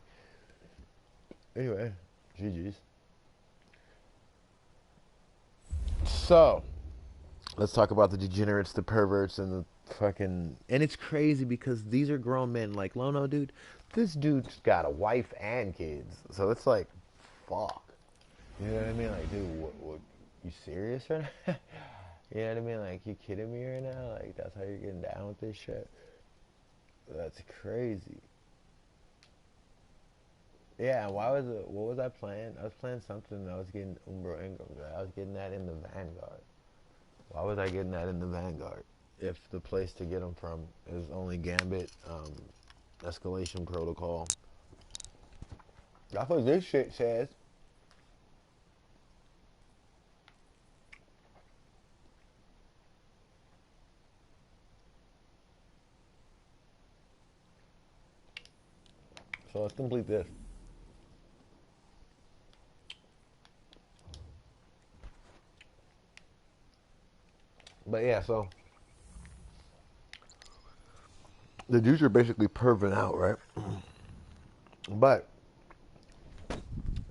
Anyway, GG's. So, let's talk about the degenerates, the perverts, and the fucking... And it's crazy because these are grown men. Like, Lono, dude, this dude's got a wife and kids. So it's like, fuck. You know what I mean? Like, dude, what you serious right now? You know what I mean? Like, you kidding me right now? Like, that's how you're getting down with this shit? That's crazy. Yeah, why was it? What was I playing? I was playing something. I was getting Umbro Ingram. I was getting that in the Vanguard. Why was I getting that in the Vanguard? If the place to get them from is only Gambit, Escalation Protocol. That's what this shit says. So let's complete this. But yeah, so the dudes are basically perving out, right? But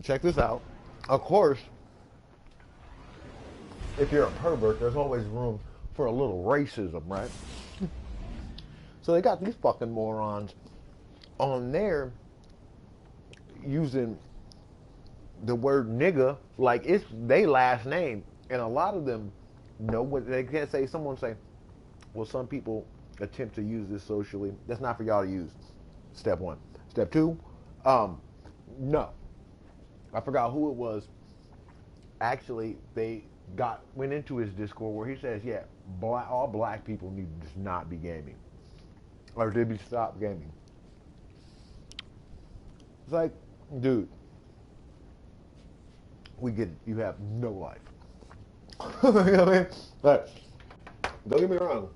check this out. Of course, if you're a pervert, there's always room for a little racism, right? So they got these fucking morons on there using the word nigga like it's their last name. And a lot of them know what they can't say. Someone say, well, some people attempt to use this socially. That's not for y'all to use. Step one. Step two, no. I forgot who it was. Actually, they went into his Discord where he says, yeah, all black people need to just not be gaming. Or did be stop gaming. It's like, dude, we get it. You have no life. You know what I mean? But don't get me wrong.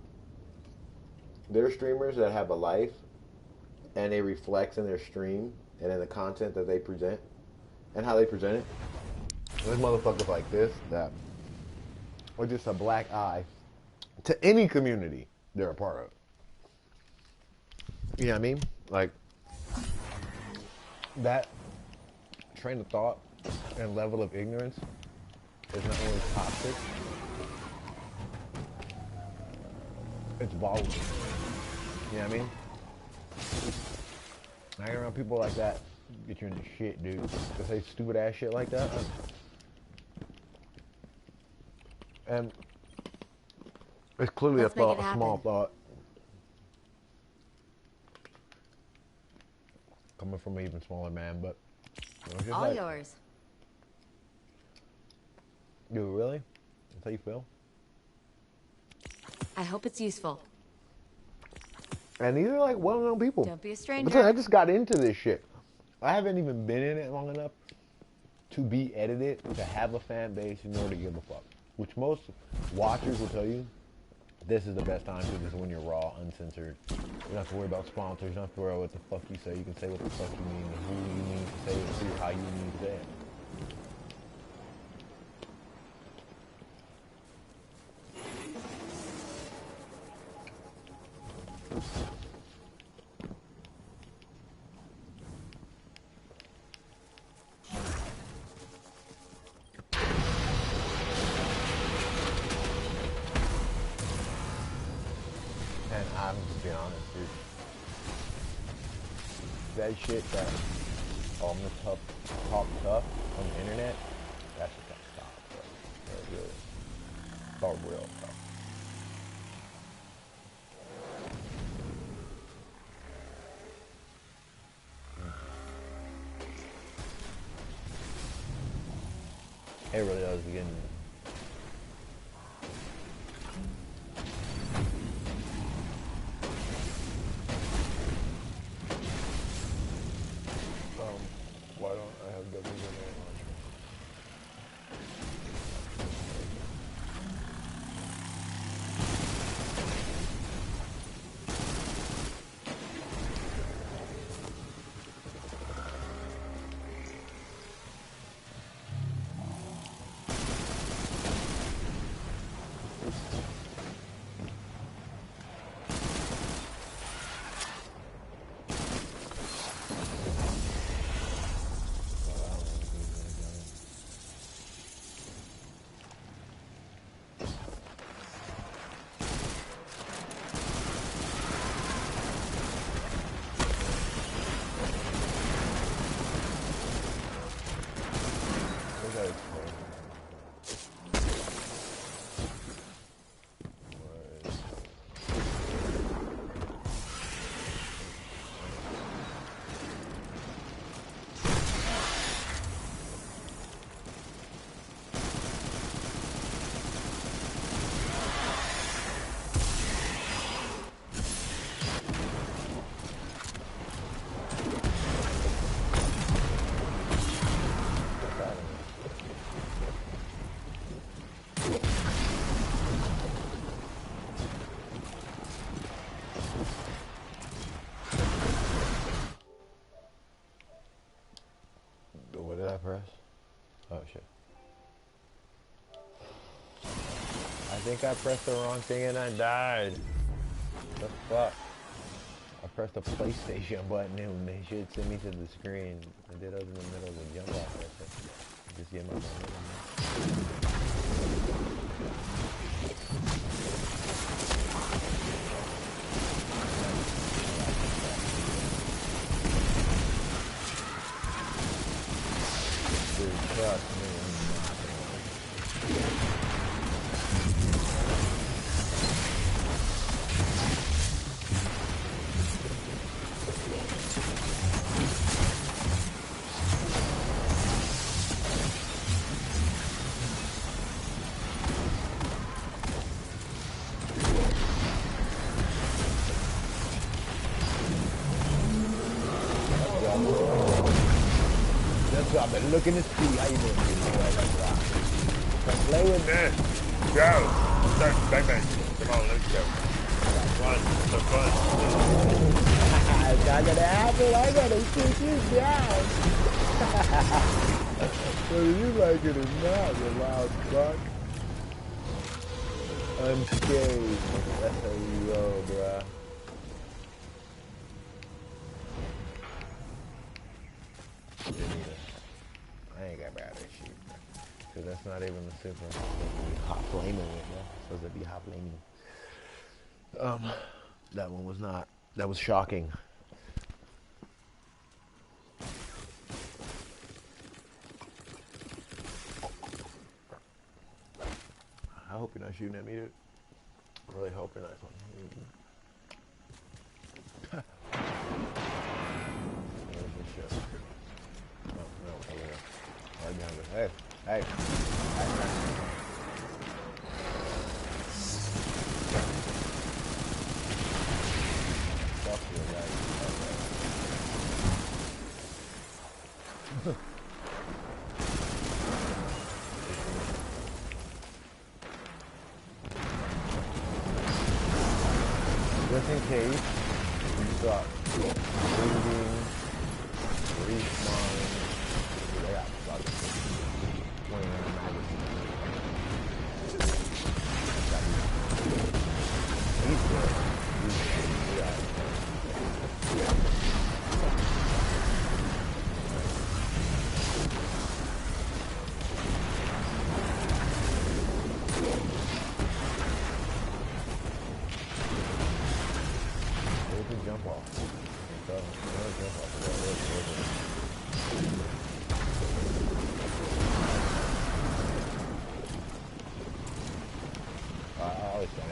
There are streamers that have a life and it reflects in their stream and in the content that they present and how they present it. There's motherfuckers like this that are just a black eye to any community they're a part of. You know what I mean? Like, that train of thought and level of ignorance is not only toxic, it's volatile. You know what I mean? Hanging around people like that get you into shit, dude. To say stupid ass shit like that. And it's clearly a small thought. Coming from an even smaller man, but All like, yours. Dude, really? That's how you feel? I hope it's useful. And these are like well-known people. Don't be a stranger. I just got into this shit. I haven't even been in it long enough to be edited, to have a fan base, in order to give a fuck. Which most watchers will tell you, this is the best time to just when you're raw, uncensored. You don't have to worry about sponsors. You don't have to worry about what the fuck you say. You can say what the fuck you mean, and who you mean to say it to, how you mean to say it. And I'm just being honest, dude. That shit that on the talk tough on the internet, that's just gotta stop, bro. That's really start real tough. It really does begin. Why don't I have the launcher? think I pressed the wrong thing and I died. What the fuck? I pressed the PlayStation button and they should send me to the screen. I did. I was in the middle of a jump off right there. Just get my Dude, trust me. I've been looking to see how you doing. Come play with me. Go. Start bang. Come on, let's go. Run. So fun. It's not gonna happen. I'm gonna shoot you down. Whether you like it or not, you loud fuck. Unscathed. That's how you roll, bruh. I ain't got bad at shit, cause that's not even the super. It's supposed to be hot flaming right now. It's supposed to be hot flaming. That one was not. That was shocking. I hope you're not shooting at me, dude. I really hope you're not. Where's this shit? Oh, no, over there. Right behind us. Hey. Fuck you, guys. Just in case you got bleeding, respawn. I got fucking 20 magazines. He's good. Jump off. So, jump off. I always say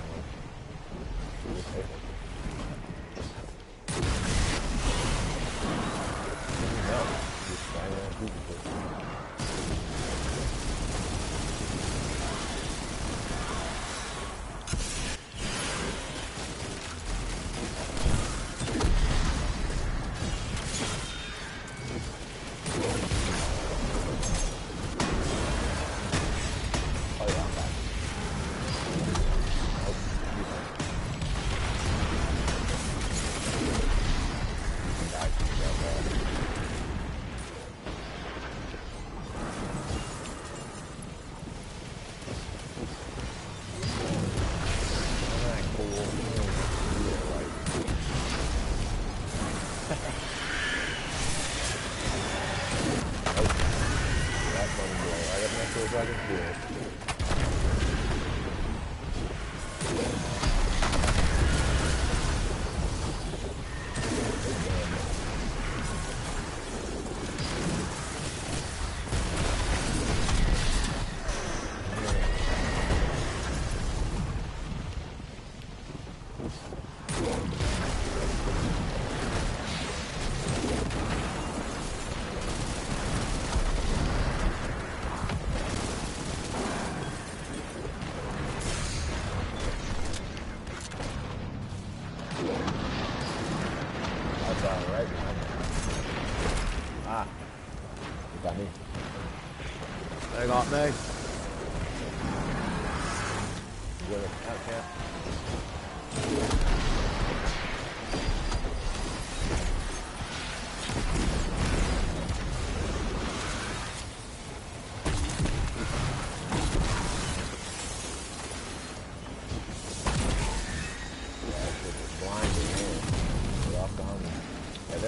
They got me.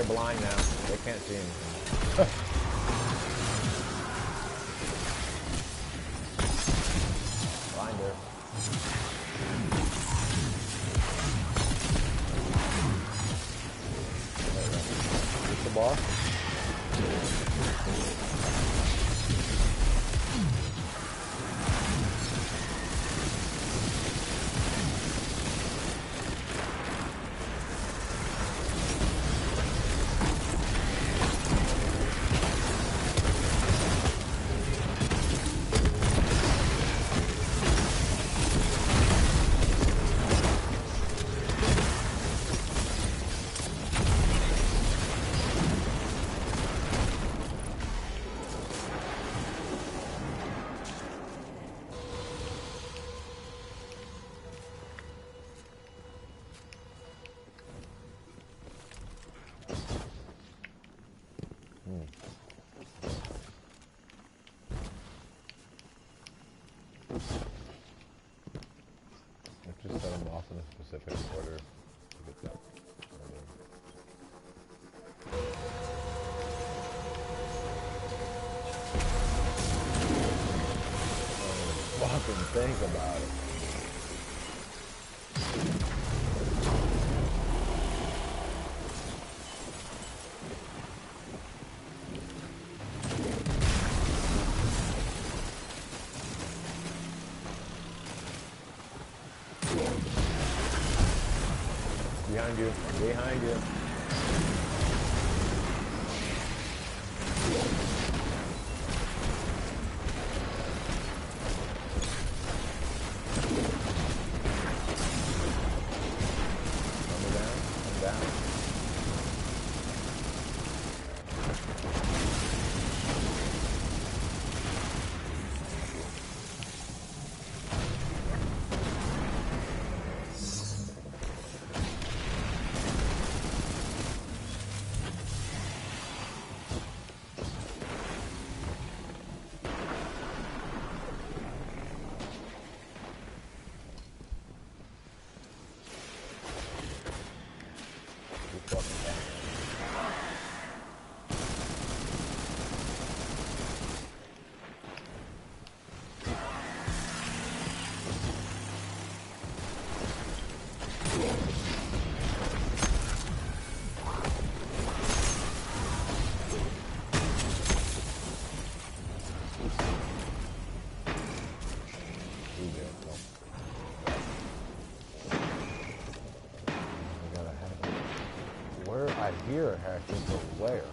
blind now. They can't see anything. Blinder. Hit the bar. Just set them off in a specific order to get that. Fucking think about it. Behind you, behind you. Come down, come down. I hear a hacking, but where?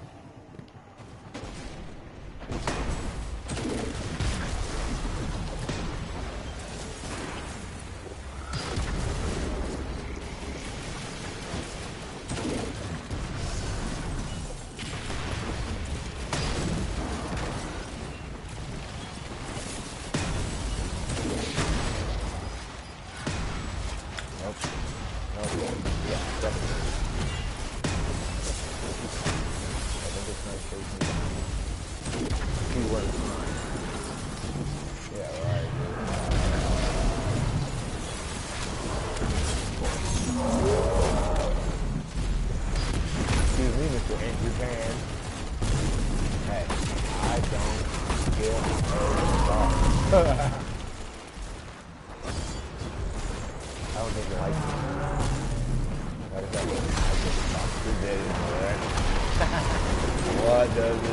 What does it mean?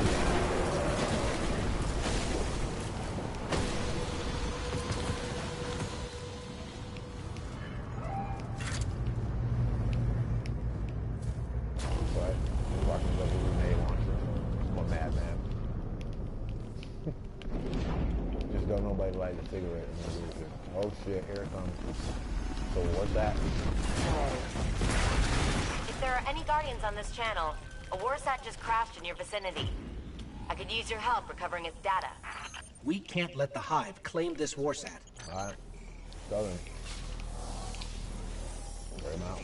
What? Walking up with a grenade launcher. I'm a madman. Just don't nobody light a cigarette and then do it. Oh shit, here it comes. So what's that? If there are any Guardians on this channel, a warsat just crashed in your vicinity. I could use your help recovering its data. We can't let the Hive claim this warsat. Alright. Southern. Bring him out.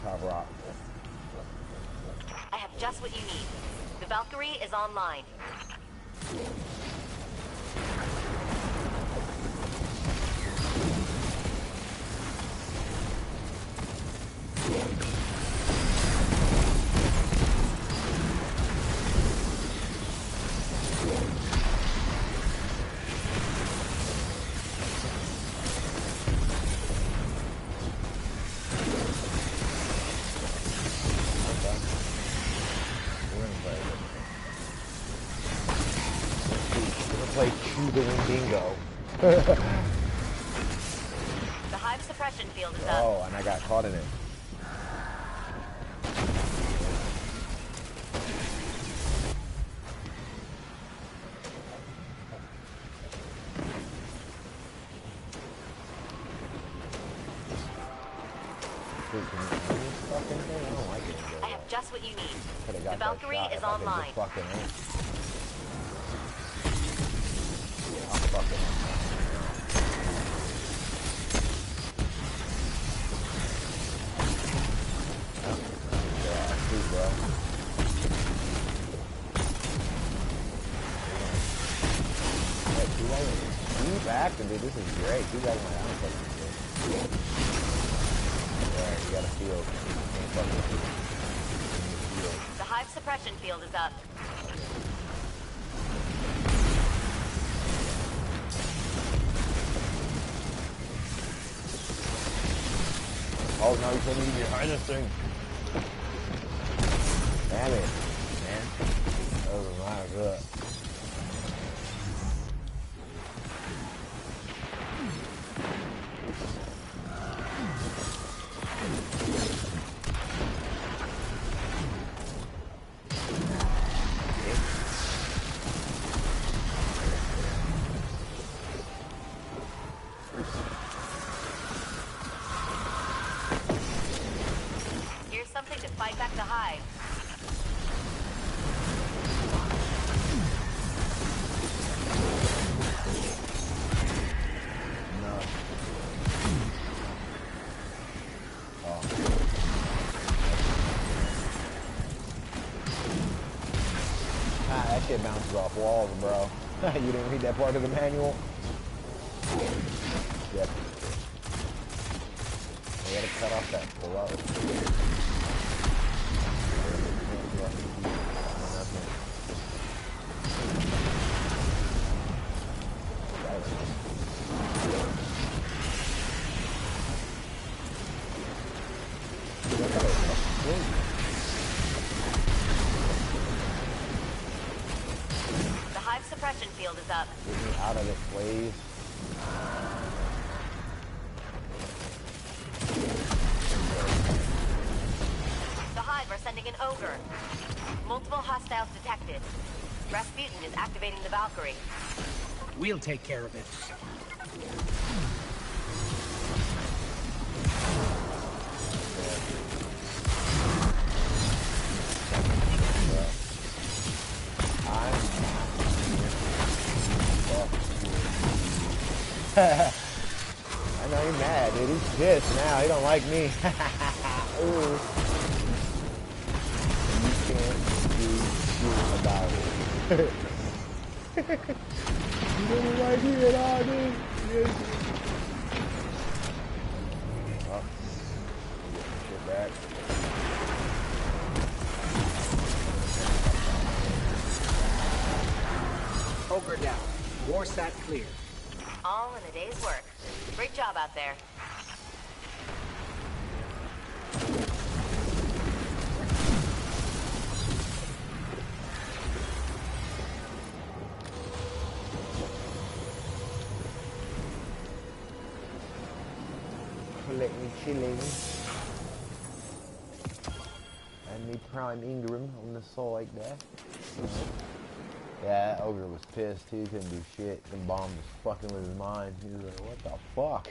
Top rock. I have just what you need. The Valkyrie is online. doing bingo. The hive suppression field is up. Oh, and I got caught in it. I have just what you need. The Valkyrie is online. Keep acting, dude. This is great. Keep acting like I'm fucking good. Alright, you got a field. The hive suppression field is up. Oh, no, you told me to be behind this thing. Damn it, man. That was not good. Here's something to fight back the hive. No. Oh. Ah, that shit bounces off walls, bro. You didn't read that part of the manual? Yep. You gotta cut off that flow. The hive suppression field is up. Get me out of it, please. The hive are sending an ogre. Multiple hostiles detected. Rasputin is activating the Valkyrie. We'll take care of it. I know he's mad, dude. He's pissed now. He don't like me. Ooh. You can't do shit about it. You don't like me at all, dude. Oh. Get some shit back. Ogre down. Warsat clear. All in a day's work. Great job out there. Let me chilling. And me Prime Ingram on the side there. Yeah, that ogre was pissed too, couldn't do shit. The bomb was fucking with his mind. He was like, what the fuck?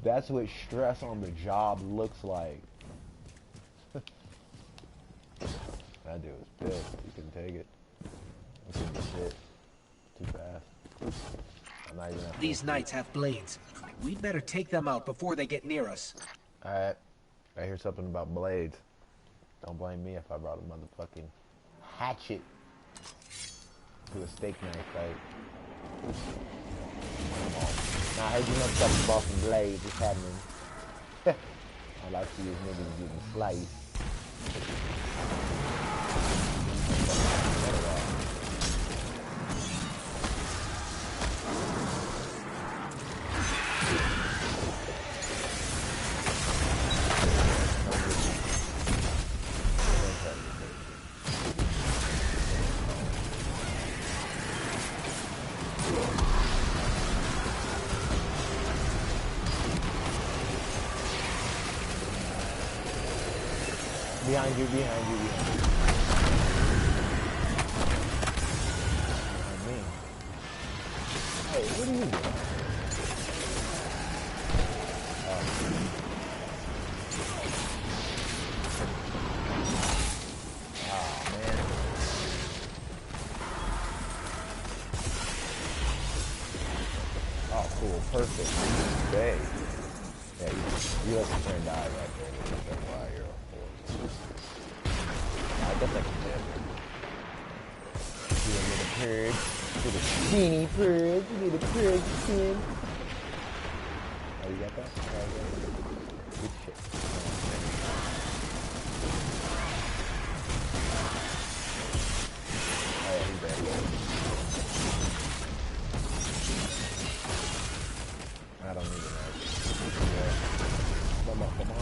That's what stress on the job looks like. That dude was pissed. He couldn't take it. He couldn't do shit. Too fast. I'm not even These knights have blades. We'd better take them out before they get near us. Alright. I hear something about blades. Don't blame me if I brought a motherfucking hatchet to a steak knife fight. Now I heard you motherfuckers bought some blades. What's happening? I like to use niggas getting sliced. Behind you, behind you, behind you. Behind me. Hey, what are you doing? Oh, man. Oh, cool. Perfect. Hey. Yeah, you let the turn die right there. That's why you're a horse. I guess I can live. You need a purge. You need a skinny purge. You need a purge skin. Oh, you got that? Good shit. Oh, yeah, he's ready. I don't need it now. Come on, come on.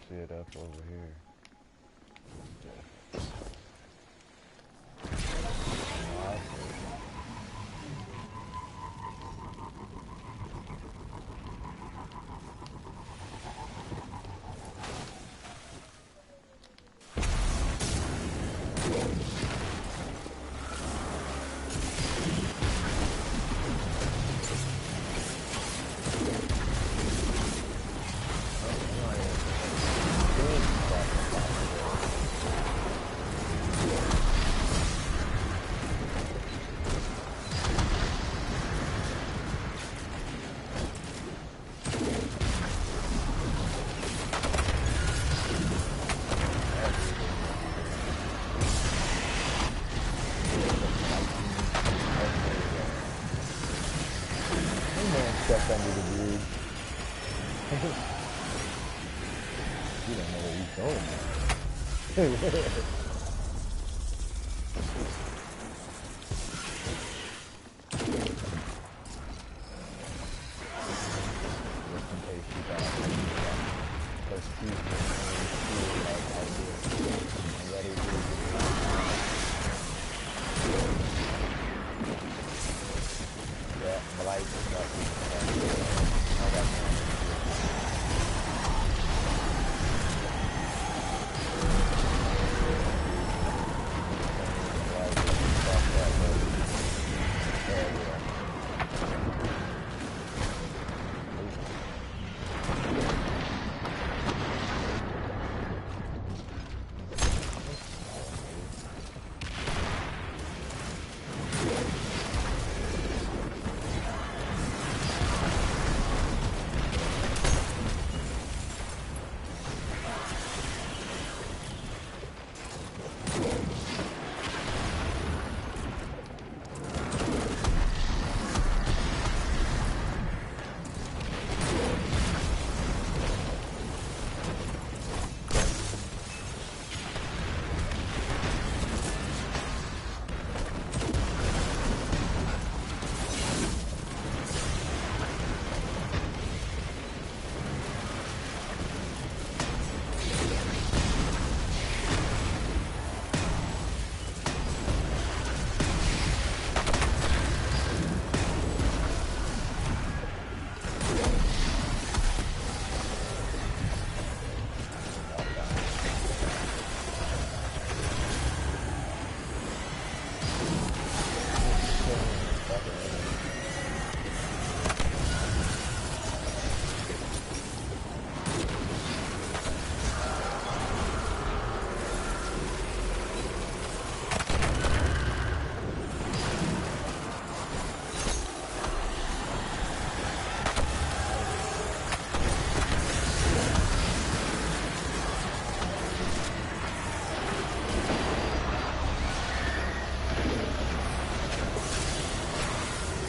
Shit up over here. Stuff under the bridge. You don't know where he's going now. Just in case you thought persecution like I did. I'm ready to do yeah, blight and stuff. All that kind of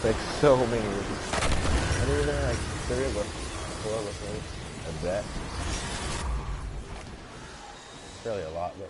Like so many of these. I think there like 3 of us, 4 of us, maybe. Of that. Fairly a lot, but.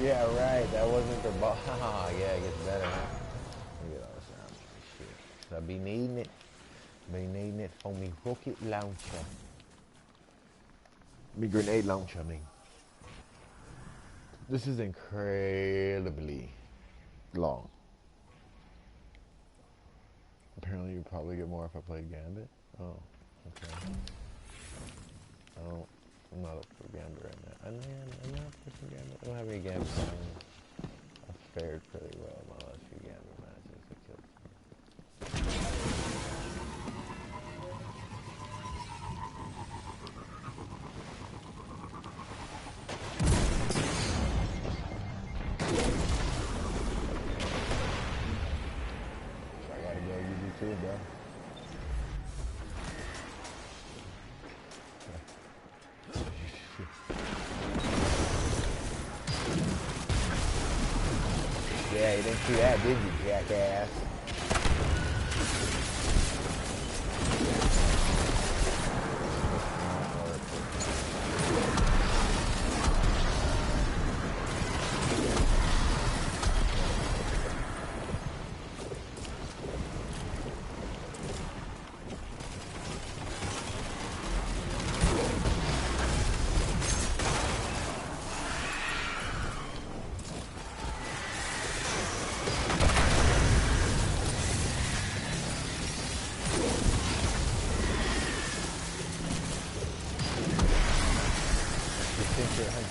Yeah, right. That wasn't the ball. Yeah, it gets better. Look at all this shit. So I be needing it. Be needing it for me rocket launcher. Me grenade launcher, I mean. This is incredibly long. Apparently you'd probably get more if I played Gambit. Oh, okay. I'm not up for Gambit right now. I'm not up for Gambit. I don't have any Gambit songs. I fared pretty well in my last few Gambit matches. I killed so I gotta go use YouTube, bro. Yeah, you didn't see that, did you, jackass?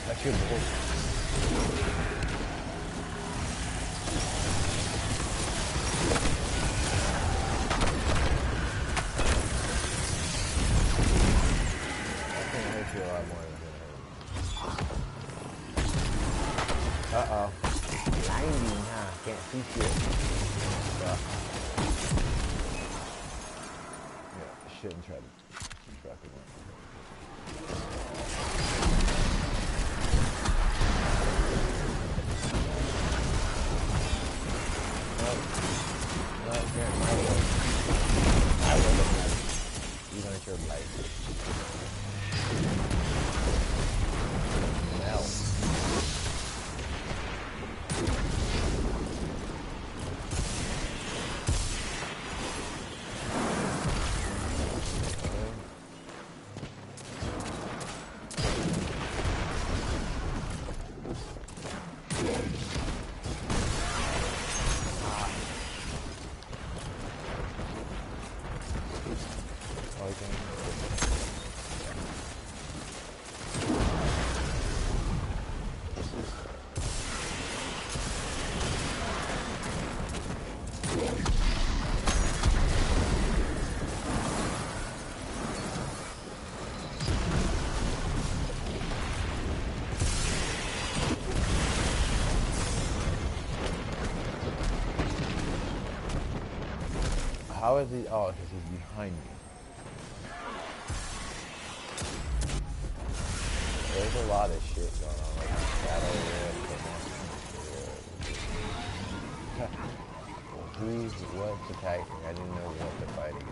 That's your bull. Uh-oh. Blinding, huh? Can't see shit. Yeah, shouldn't try to track him. Your life. How is he? Oh, because he's behind me. a lot of shit going on, like Shadow Rift. What's attacking? I didn't know what to fight against.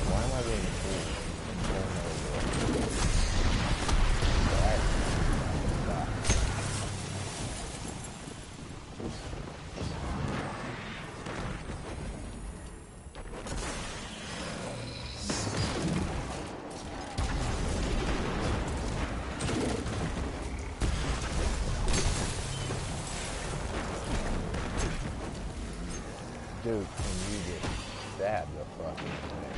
Why am I being fooled? Dude, can you get stabbed the fucking thing?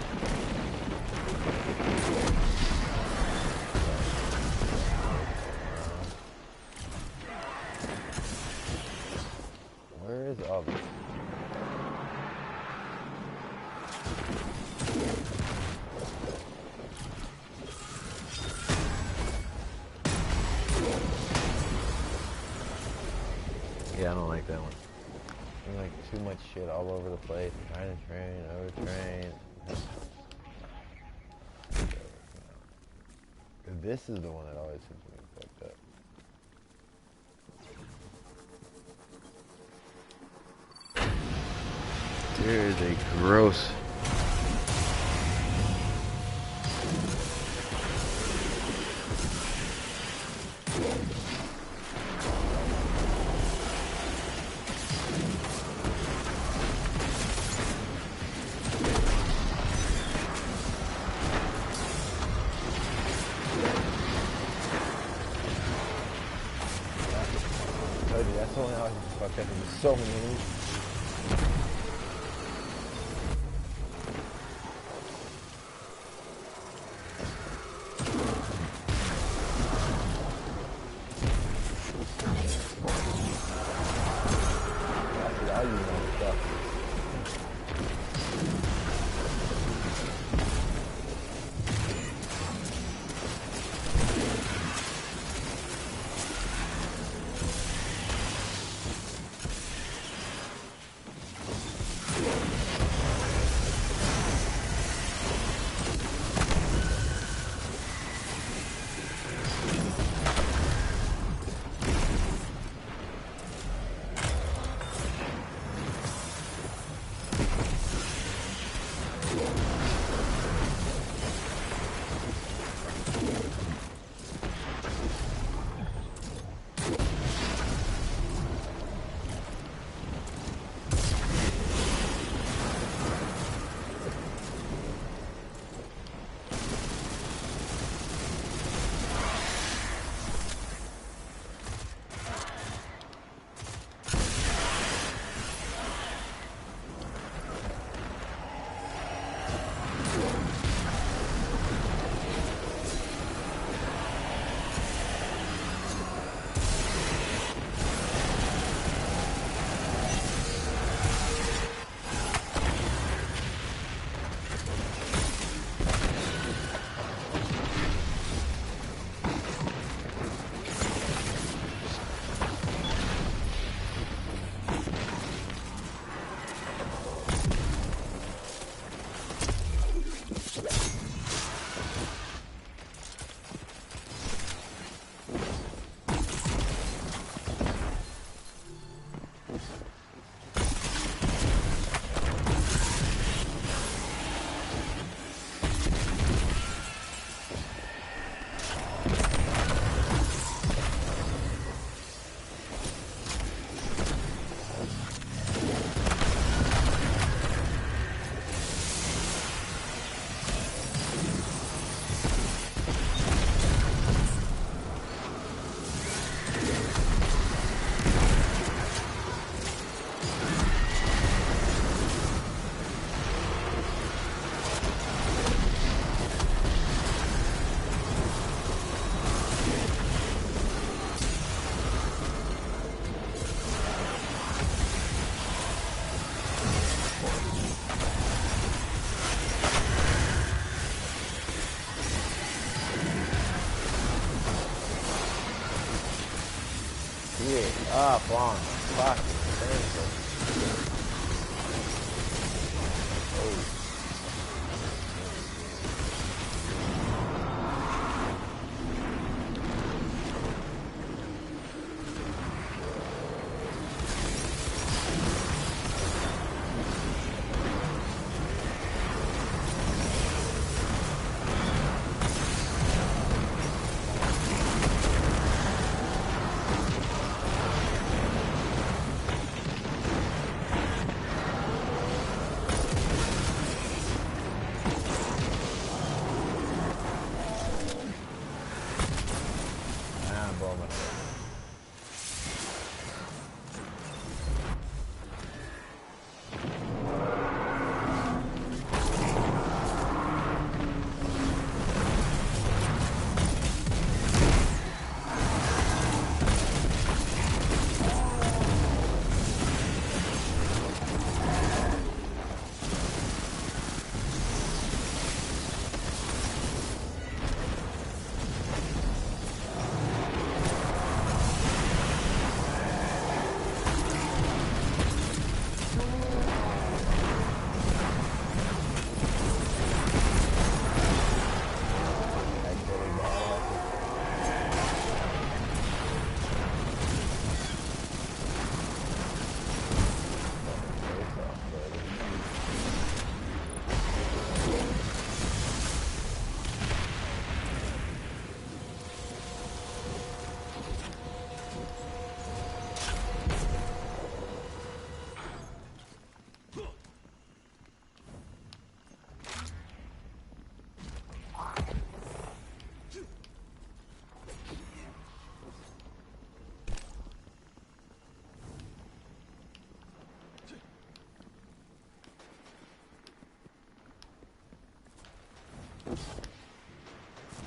Where is others? Yeah, I don't like that one. Like too much shit all over the place. Trying to train, overtrain. This is the one that always seems to be fucked up. There's a gross. That's the one I always fucked up in so many movies. I use all the stuff. Ah, Fawn. Fuck. Oh.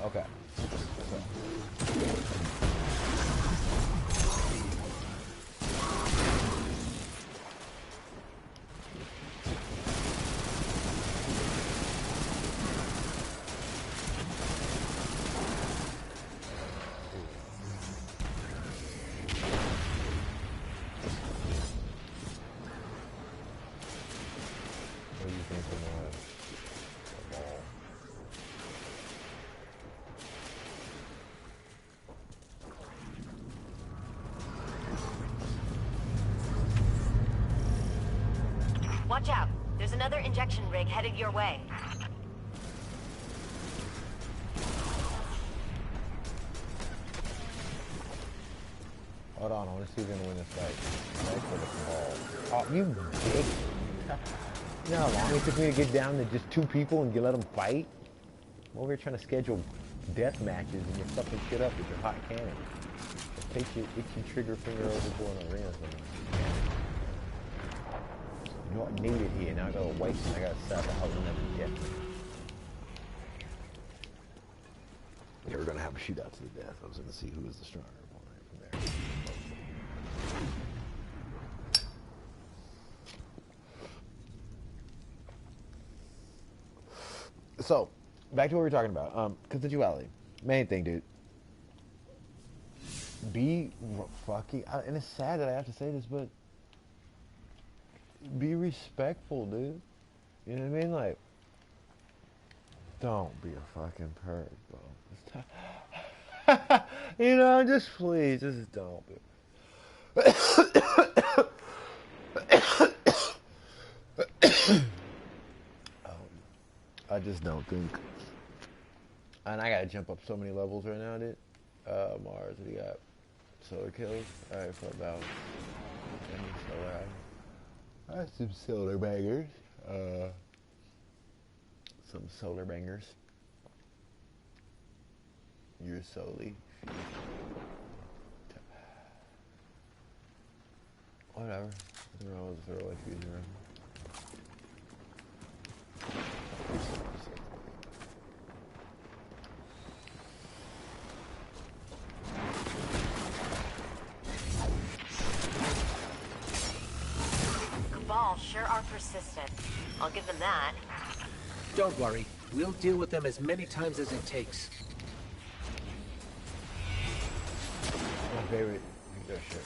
Okay. What do you think of the ball? Watch out. There's another injection rig headed your way. Hold on, I want to see if we're going to win this fight. Right for the ball. Oh, you dick. You know how long it took me to get down to just 2 people and you let them fight? I'm over here trying to schedule death matches and you're fucking shit up with your hot cannon. Just take your itchy trigger finger over to an arena. You don't need it here. Now I gotta wait and I gotta set the house another death. They were gonna have a shootout to the death. I was gonna see who was the stronger one right from there. So, back to what we were talking about. Consensuality. Main thing, dude. Be fucking... And it's sad that I have to say this, but... Be respectful, dude. You know what I mean? Like... Don't be a fucking perv, bro. You know, just please, just don't be... I just don't think. And I gotta jump up so many levels right now, dude. Mars, what do you got? Solar kills? Alright, for about solar. I have some solar bangers. Some solar bangers. You're solely. Whatever. Throw like fusion around. Cabal sure are persistent. I'll give them that. Don't worry. We'll deal with them as many times as it takes. My favorite Yeah, shit.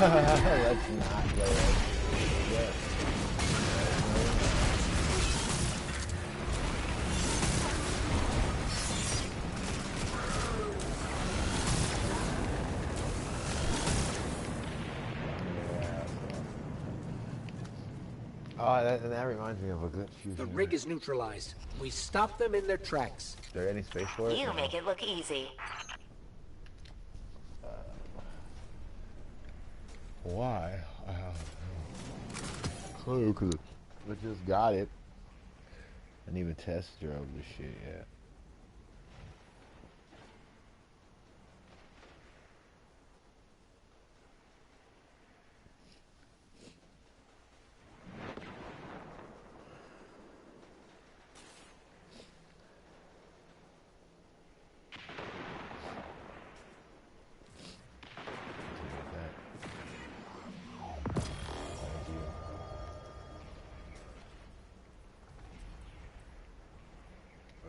Let's not play that. Oh, that reminds me of a good fusion. The rig is neutralized. We stop them in their tracks. Is there any space for it? You make it look easy. Why? Clue, because I just got it. I didn't even test drove this shit yet.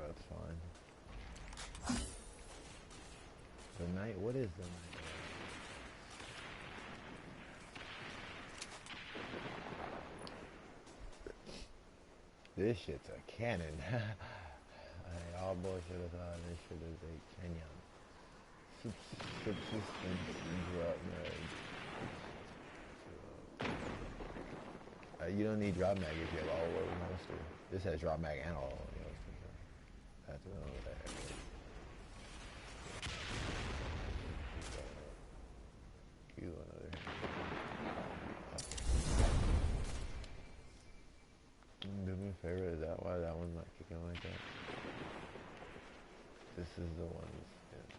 That's fine. The night? What is the night? This shit's a cannon. I all bullshit aside, this shit is a canyon. Subsistence drop mag. You don't need drop mag if you have all loading holster. This has drop mag and all loading holster. That's what that. You another. Do me a favor, is that why that one's not kicking like that? This is the one. Yeah.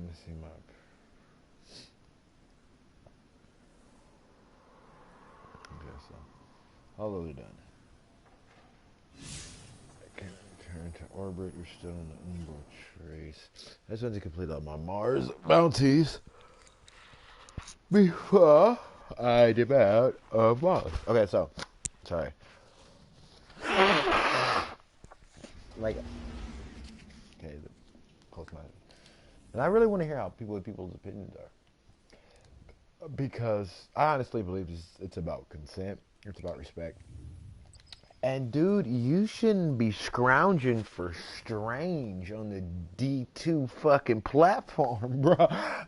Missing map. Okay, so all those are done. I can return to orbit. You're still in the Umbral trace. I just want to complete all my Mars bounties before I dip out of Mars. Okay, so sorry. Like, okay, close my. And I really want to hear how people's opinions are. Because I honestly believe it's about consent. It's about respect. And dude, you shouldn't be scrounging for Strange on the D2 fucking platform, bro.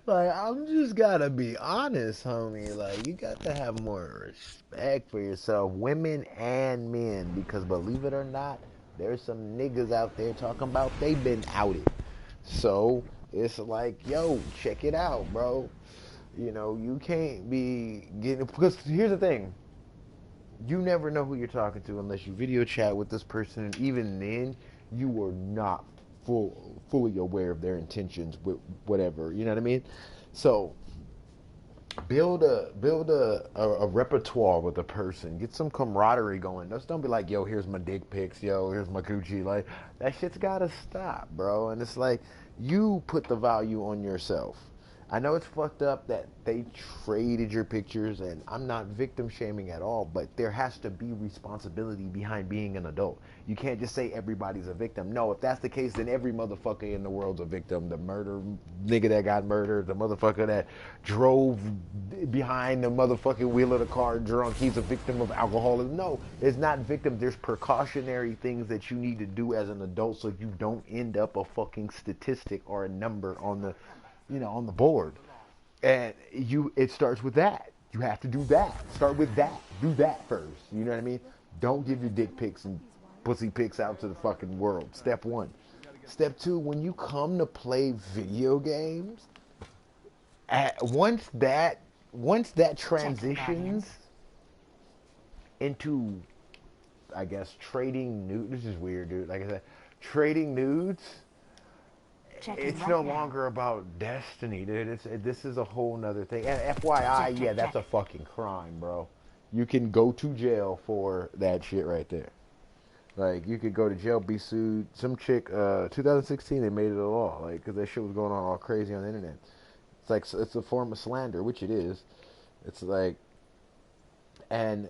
Like, I'm just gotta be honest, homie. Like, you got to have more respect for yourself, women and men. Because believe it or not, there's some niggas out there talking about they been outed. So it's like, yo, check it out, bro. You know, you can't be getting, because here's the thing. You never know who you're talking to unless you video chat with this person, and even then, you are not fully aware of their intentions with whatever. You know what I mean? So build a repertoire with a person. Get some camaraderie going. Just don't be like, yo, here's my dick pics, yo, here's my Gucci. Like, that shit's gotta stop, bro. And it's like, you put the value on yourself. I know it's fucked up that they traded your pictures, and I'm not victim shaming at all, but there has to be responsibility behind being an adult. You can't just say everybody's a victim. No, if that's the case, then every motherfucker in the world's a victim. The murder nigga that got murdered, the motherfucker that drove behind the motherfucking wheel of the car drunk, he's a victim of alcoholism. No, it's not victim. There's precautionary things that you need to do as an adult so you don't end up a fucking statistic or a number on the on the board. And it starts with that. You have to do that. Start with that. Do that first. You know what I mean? Don't give your dick pics and pussy pics out to the fucking world. Step one. Step two, when you come to play video games, once that transitions into, I guess, trading nudes. This is weird, dude. Like I said, trading nudes. It's no longer about Destiny, dude. This is a whole nother thing. And FYI, yeah, that's a fucking crime, bro. You can go to jail for that shit right there. Like, you could go to jail, be sued. Some chick, 2016, they made it a law, like, because that shit was going on all crazy on the internet. It's like, it's a form of slander, which it is. It's like, and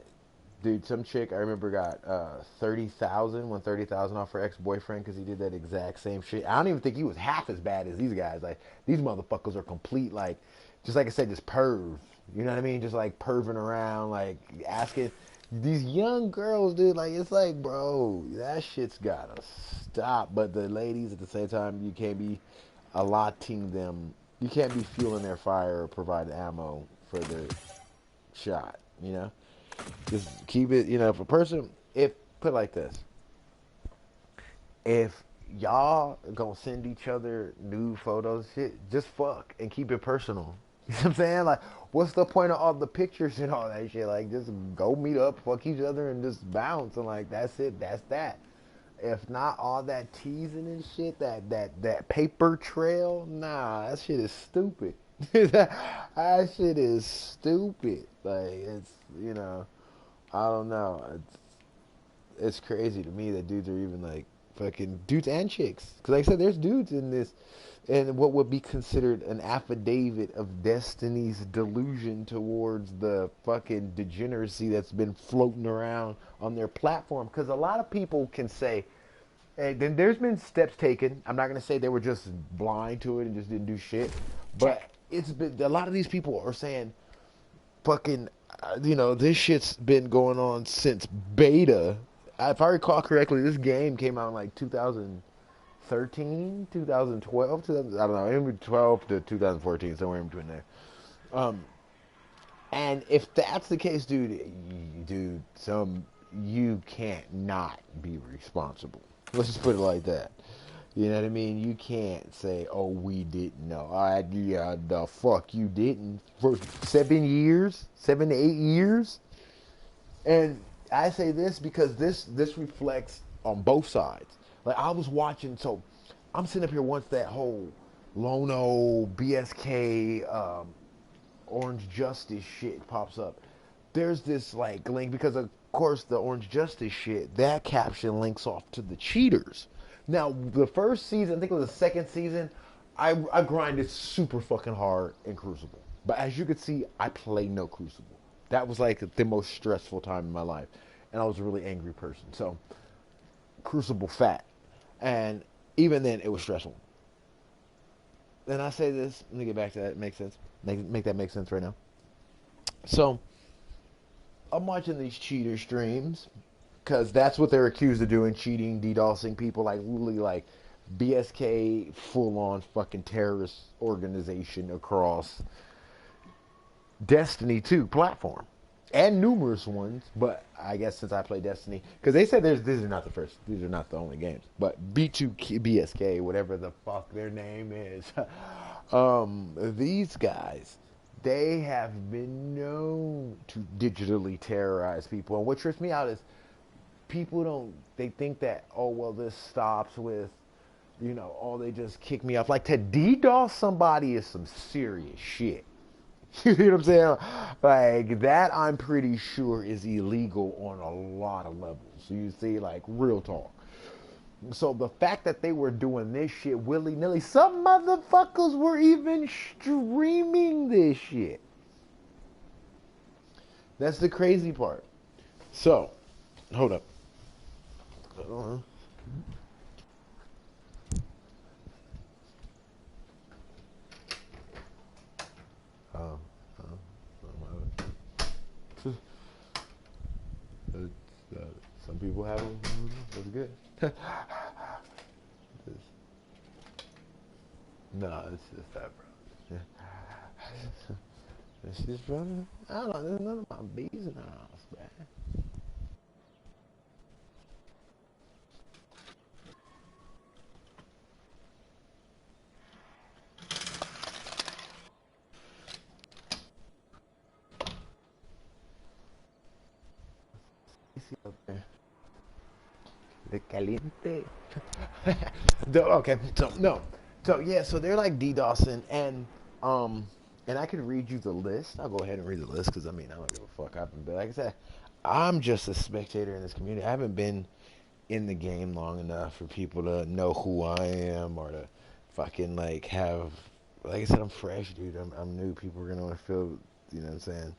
dude, some chick I remember got 30,000, won 30,000 off her ex-boyfriend because he did that exact same shit. I don't even think he was half as bad as these guys. Like, these motherfuckers are complete, like, just like I said, just perv. You know what I mean? Just like perving around, like asking these young girls, dude. Like, it's like, bro, that shit's gotta stop. But the ladies at the same time, you can't be allotting them. You can't be fueling their fire or providing ammo for their shot. You know. Just keep it, if a person, put it like this, if y'all gonna send each other nude photos, shit, just fuck and keep it personal. You know what I'm saying? Like, what's the point of all the pictures and all that shit? Like, just go meet up, fuck each other, and just bounce, and like, that's it, that's that. If not all that teasing and shit, that paper trail, nah, that shit is stupid. That shit is stupid. Like, it's, I don't know. It's crazy to me that dudes are even like fucking dudes and chicks. Because like I said, there's dudes in this, and what would be considered an affidavit of Destiny's delusion towards the fucking degeneracy that's been floating around on their platform. Because a lot of people can say, hey, then there's been steps taken. I'm not going to say they were just blind to it and just didn't do shit. But it's been, a lot of these people are saying, fucking, this shit's been going on since beta. If I recall correctly, this game came out in like 2013, 2012, I don't know, in 12 to 2014, somewhere in between there. And if that's the case, dude, you can't not be responsible. Let's just put it like that. You know what I mean? You can't say, oh, we didn't know. Yeah, the fuck you didn't. For 7 years, 7 to 8 years. And I say this because this reflects on both sides. Like, I was watching, so I'm sitting up here once that whole Lono, BSK, Orange Justice shit pops up. There's this, like, link, because of course the Orange Justice shit, that caption links off to the cheaters. Now, the first season, I think it was the second season, I grinded super fucking hard in Crucible. But as you can see, I play no Crucible. That was like the most stressful time in my life. And I was a really angry person. So, Crucible fat. And even then, it was stressful. Then I say this, let me get back to that, make sense. Make that make sense right now. So, I'm watching these cheater streams. Because that's what they're accused of doing, cheating, DDoSing people, like literally like BSK full-on fucking terrorist organization across Destiny 2 platform. And numerous ones, but I guess since I play Destiny, because they said these are not the first, these are not the only games, but BSK, whatever the fuck their name is, these guys, they have been known to digitally terrorize people. And what trips me out is people don't, they think that, oh, well, this stops with, you know, oh, they just kick me off. Like, to DDoS somebody is some serious shit. You know what I'm saying? Like, that I'm pretty sure is illegal on a lot of levels. So you see, like, real talk. So the fact that they were doing this shit willy-nilly, some motherfuckers were even streaming this shit. That's the crazy part. So, hold up. Some people have them. That's good. No, it's just that, bro. It's just, brother. I don't know. There's none of my bees in the house, man. Up there. The caliente. Okay, so no. So yeah, so they're like DDoSing and I can read you the list. I'll go ahead and read the list because I mean I don't give a fuck. But like I said, I'm just a spectator in this community. I haven't been in the game long enough for people to know who I am or to fucking like have. Like I said, I'm fresh, dude. I'm new. People are gonna want to feel. You know what I'm saying?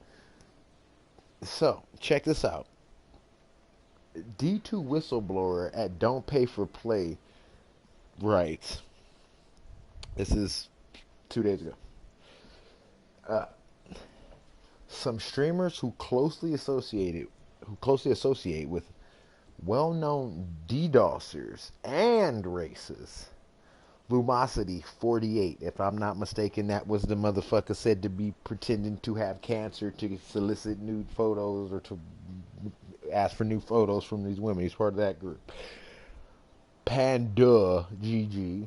So check this out. D2 whistleblower at Don't Pay for Play writes. This is 2 days ago. Some streamers who closely associate with well-known DDoSers and racists. Lumosity 48, if I'm not mistaken, that was the motherfucker said to be pretending to have cancer to solicit nude photos or to ask for new photos from these women. He's part of that group. Panda GG,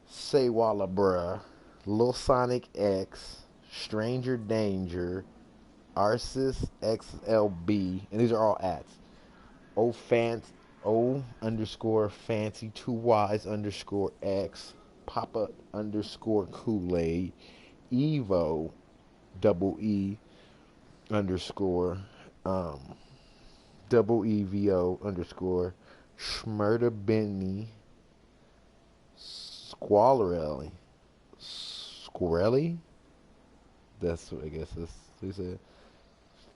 Say Walla Bruh, Lil Sonic X, Stranger Danger, Arsis XLB, and these are all ads. O_fancy 2Ys_X, Papa _Kool-Aid, Evo double E underscore double EVO underscore Schmurda Benny Squalrelli. That's what I guess that's what he said.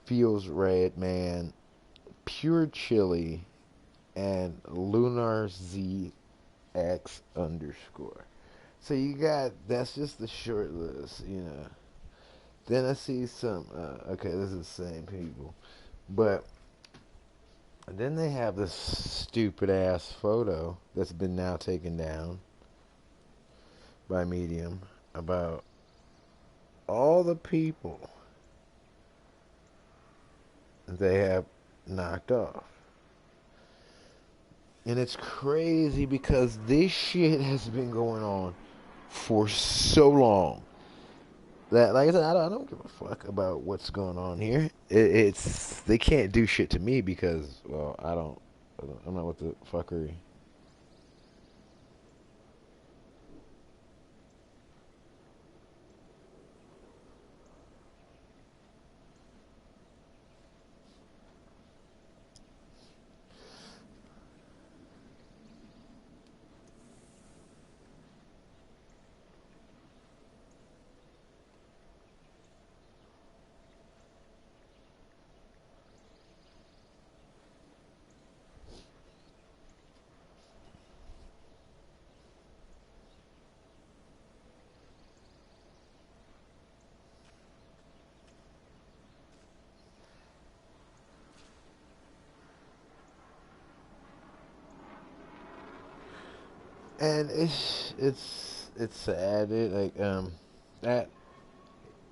Feels Red Man, Pure Chili, and Lunar ZX underscore. So you got, that's just the short list, you know. Then I see some, okay, this is the same people. But then they have this stupid ass photo that's been now taken down by Medium about all the people they have knocked off. And it's crazy because this shit has been going on for so long that, like I said, I don't give a fuck about what's going on here. It's they can't do shit to me because, well, I'm not with the fuckery. And it's sad, dude. Like that,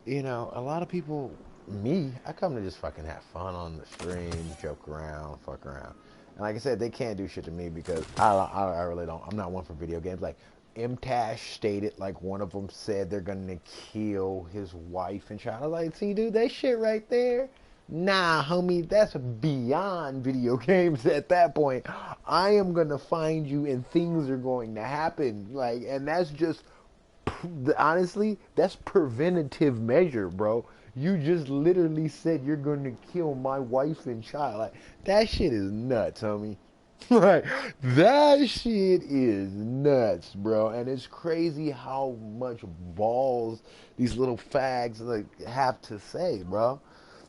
you know, a lot of people, me, I come to just fucking have fun on the stream, joke around, fuck around. And like I said, they can't do shit to me because I really don't. I'm not one for video games. Like MTash stated, like, one of them said they're gonna kill his wife and child. I was like, see, dude, that shit right there, nah, homie, that's beyond video games at that point. I am gonna find you and things are going to happen. Like, and that's just, honestly, that's preventative measure, bro. You just literally said you're gonna kill my wife and child. Like, that shit is nuts, homie. Like, that shit is nuts, bro. And it's crazy how much balls these little fags like have to say, bro.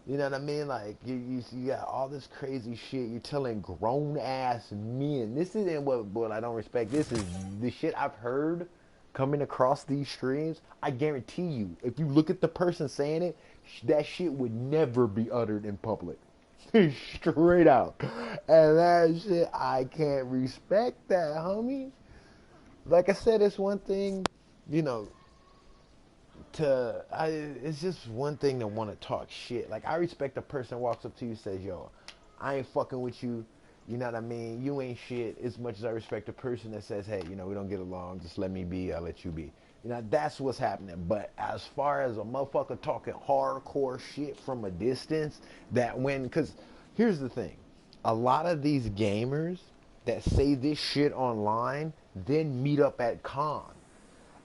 You know what I mean? Like, you got all this crazy shit. You're telling grown ass men. This isn't what I don't respect. This is the shit I've heard coming across these streams. I guarantee you, if you look at the person saying it, that shit would never be uttered in public. Straight out. And that shit, I can't respect that, homie. Like I said, it's one thing, you know, it's just one thing to want to talk shit. Like, I respect a person who walks up to you and says, yo, I ain't fucking with you. You know what I mean? You ain't shit, as much as I respect a person that says, hey, you know, we don't get along. Just let me be. I'll let you be. You know, that's what's happening. But as far as a motherfucker talking hardcore shit from a distance, because here's the thing. A lot of these gamers that say this shit online then meet up at cons.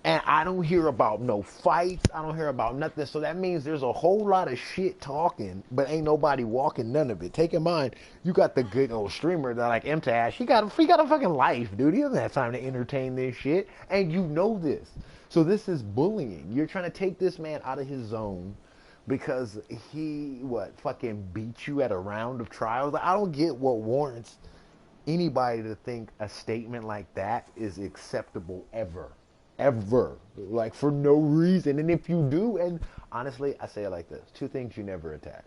And I don't hear about no fights. I don't hear about nothing. So that means there's a whole lot of shit talking, but ain't nobody walking none of it. Take in mind, you got the good old streamer that like Mtash. He got a fucking life, dude. He doesn't have time to entertain this shit. And you know this. So this is bullying. You're trying to take this man out of his zone because he, fucking beat you at a round of trials. I don't get what warrants anybody to think a statement like that is acceptable ever. Ever. Like, for no reason. And if you do, and honestly, I say it like this. 2 things you never attack.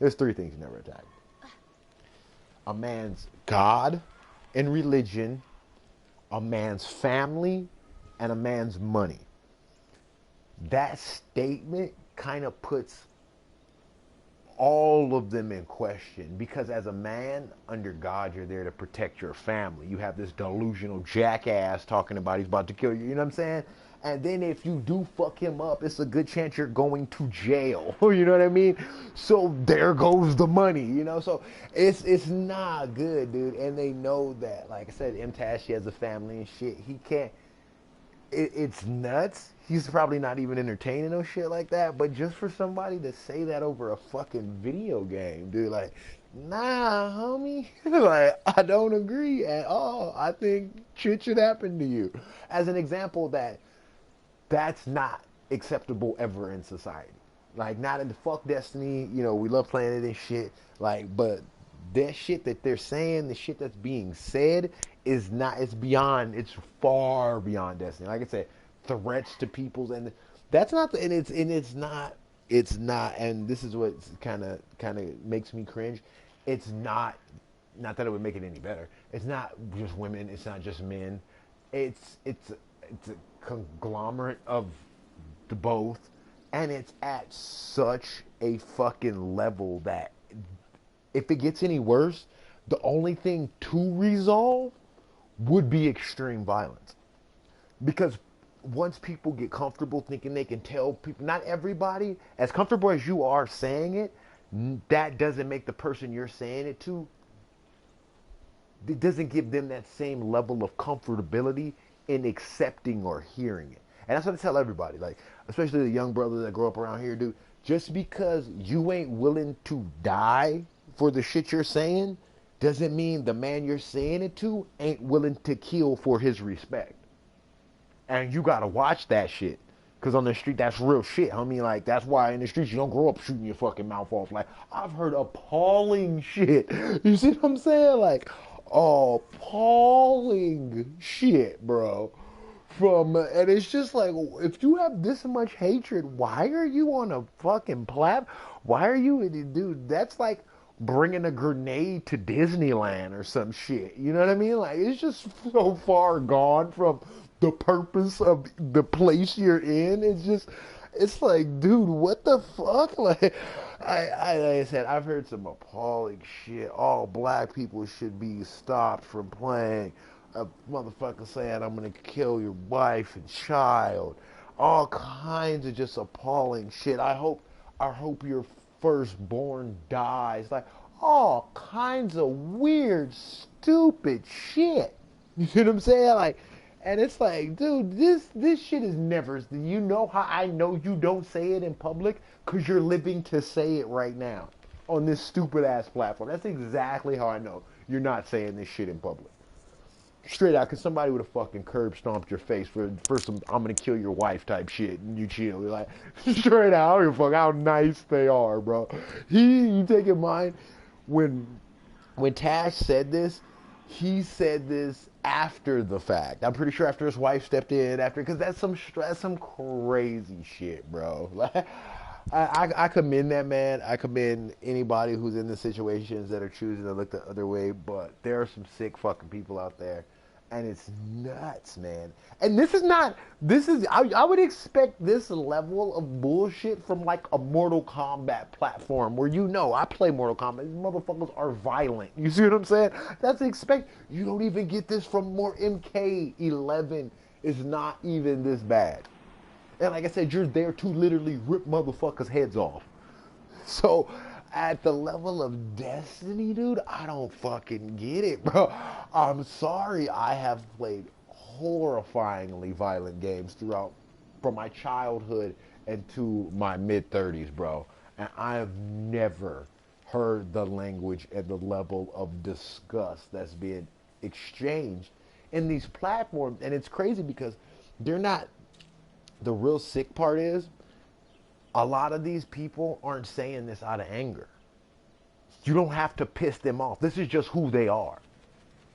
There's 3 things you never attack. A man's God and religion, a man's family, and a man's money. That statement kind of puts all of them in question, because as a man under God, you're there to protect your family. You have this delusional jackass talking about he's about to kill you, you know what I'm saying? And then if you do fuck him up, it's a good chance you're going to jail. You know what I mean? So there goes the money, you know? So it's not good, dude. And they know that. Like I said, MTash, he has a family and shit. He can't, it's nuts. He's probably not even entertaining no shit like that. But just for somebody to say that over a fucking video game, dude, like, nah, homie. Like, I don't agree at all. I think shit should happen to you. As an example, that's not acceptable ever in society. Like, not in the fuck Destiny. You know, we love playing it and shit. Like, but that shit that they're saying, the shit that's being said, is not. It's beyond. It's far beyond Destiny. Like I said, threats to people's, and that's not. And it's not. It's not. And this is what kind of makes me cringe. It's not. Not that it would make it any better. It's not just women. It's not just men. It's a conglomerate of the both, and it's at such a fucking level that if it gets any worse, the only thing to resolve would be extreme violence. Because once people get comfortable thinking they can tell people, not everybody, as comfortable as you are saying it, that doesn't make the person you're saying it to, it doesn't give them that same level of comfortability in accepting or hearing it. And that's what I tell everybody, like, especially the young brothers that grow up around here, dude. Just because you ain't willing to die for the shit you're saying doesn't mean the man you're saying it to ain't willing to kill for his respect. And you gotta watch that shit. Because on the street, that's real shit, homie. Like, that's why in the streets, you don't grow up shooting your fucking mouth off. Like, I've heard appalling shit. You see what I'm saying? Like, appalling shit, bro. And it's just like, if you have this much hatred, why are you on a fucking platform? Why are you, dude, that's like bringing a grenade to Disneyland or some shit. You know what I mean? Like, it's just so far gone from the purpose of the place you're in. It's like, dude, what the fuck? Like, like I said, I've heard some appalling shit. All black people should be stopped from playing. a motherfucker saying I'm gonna kill your wife and child, all kinds of just appalling shit. I hope your firstborn dies. Like all kinds of weird, stupid shit. You see what I'm saying? Like, and it's like, dude, this shit is never. You know how I know you don't say it in public? Cause you're living to say it right now on this stupid ass platform. That's exactly how I know you're not saying this shit in public. Straight out, cause somebody would have fucking curb stomped your face for some I'm gonna kill your wife type shit, and you chill. You're like, straight out, I don't give a fuck how nice they are, bro. You take in mind when Tash said this, he said this after the fact. I'm pretty sure after his wife stepped in, because that's some crazy shit, bro. Like, I commend that man. I commend anybody who's in the situations that are choosing to look the other way. But there are some sick fucking people out there, and it's nuts, man. And this is not. This is. I would expect this level of bullshit from like a Mortal Kombat platform where I play Mortal Kombat. These motherfuckers are violent. You see what I'm saying? That's expect. You don't even get this from more MK11. Is not even this bad. And like I said, you're there to literally rip motherfuckers' heads off. So, at the level of Destiny, dude, I don't fucking get it, bro. I'm sorry, I have played horrifyingly violent games throughout, from my childhood and to my mid-30s, bro. And I have never heard the language and the level of disgust that's being exchanged in these platforms. And it's crazy because they're not. The real sick part is a lot of these people aren't saying this out of anger. You don't have to piss them off. This is just who they are.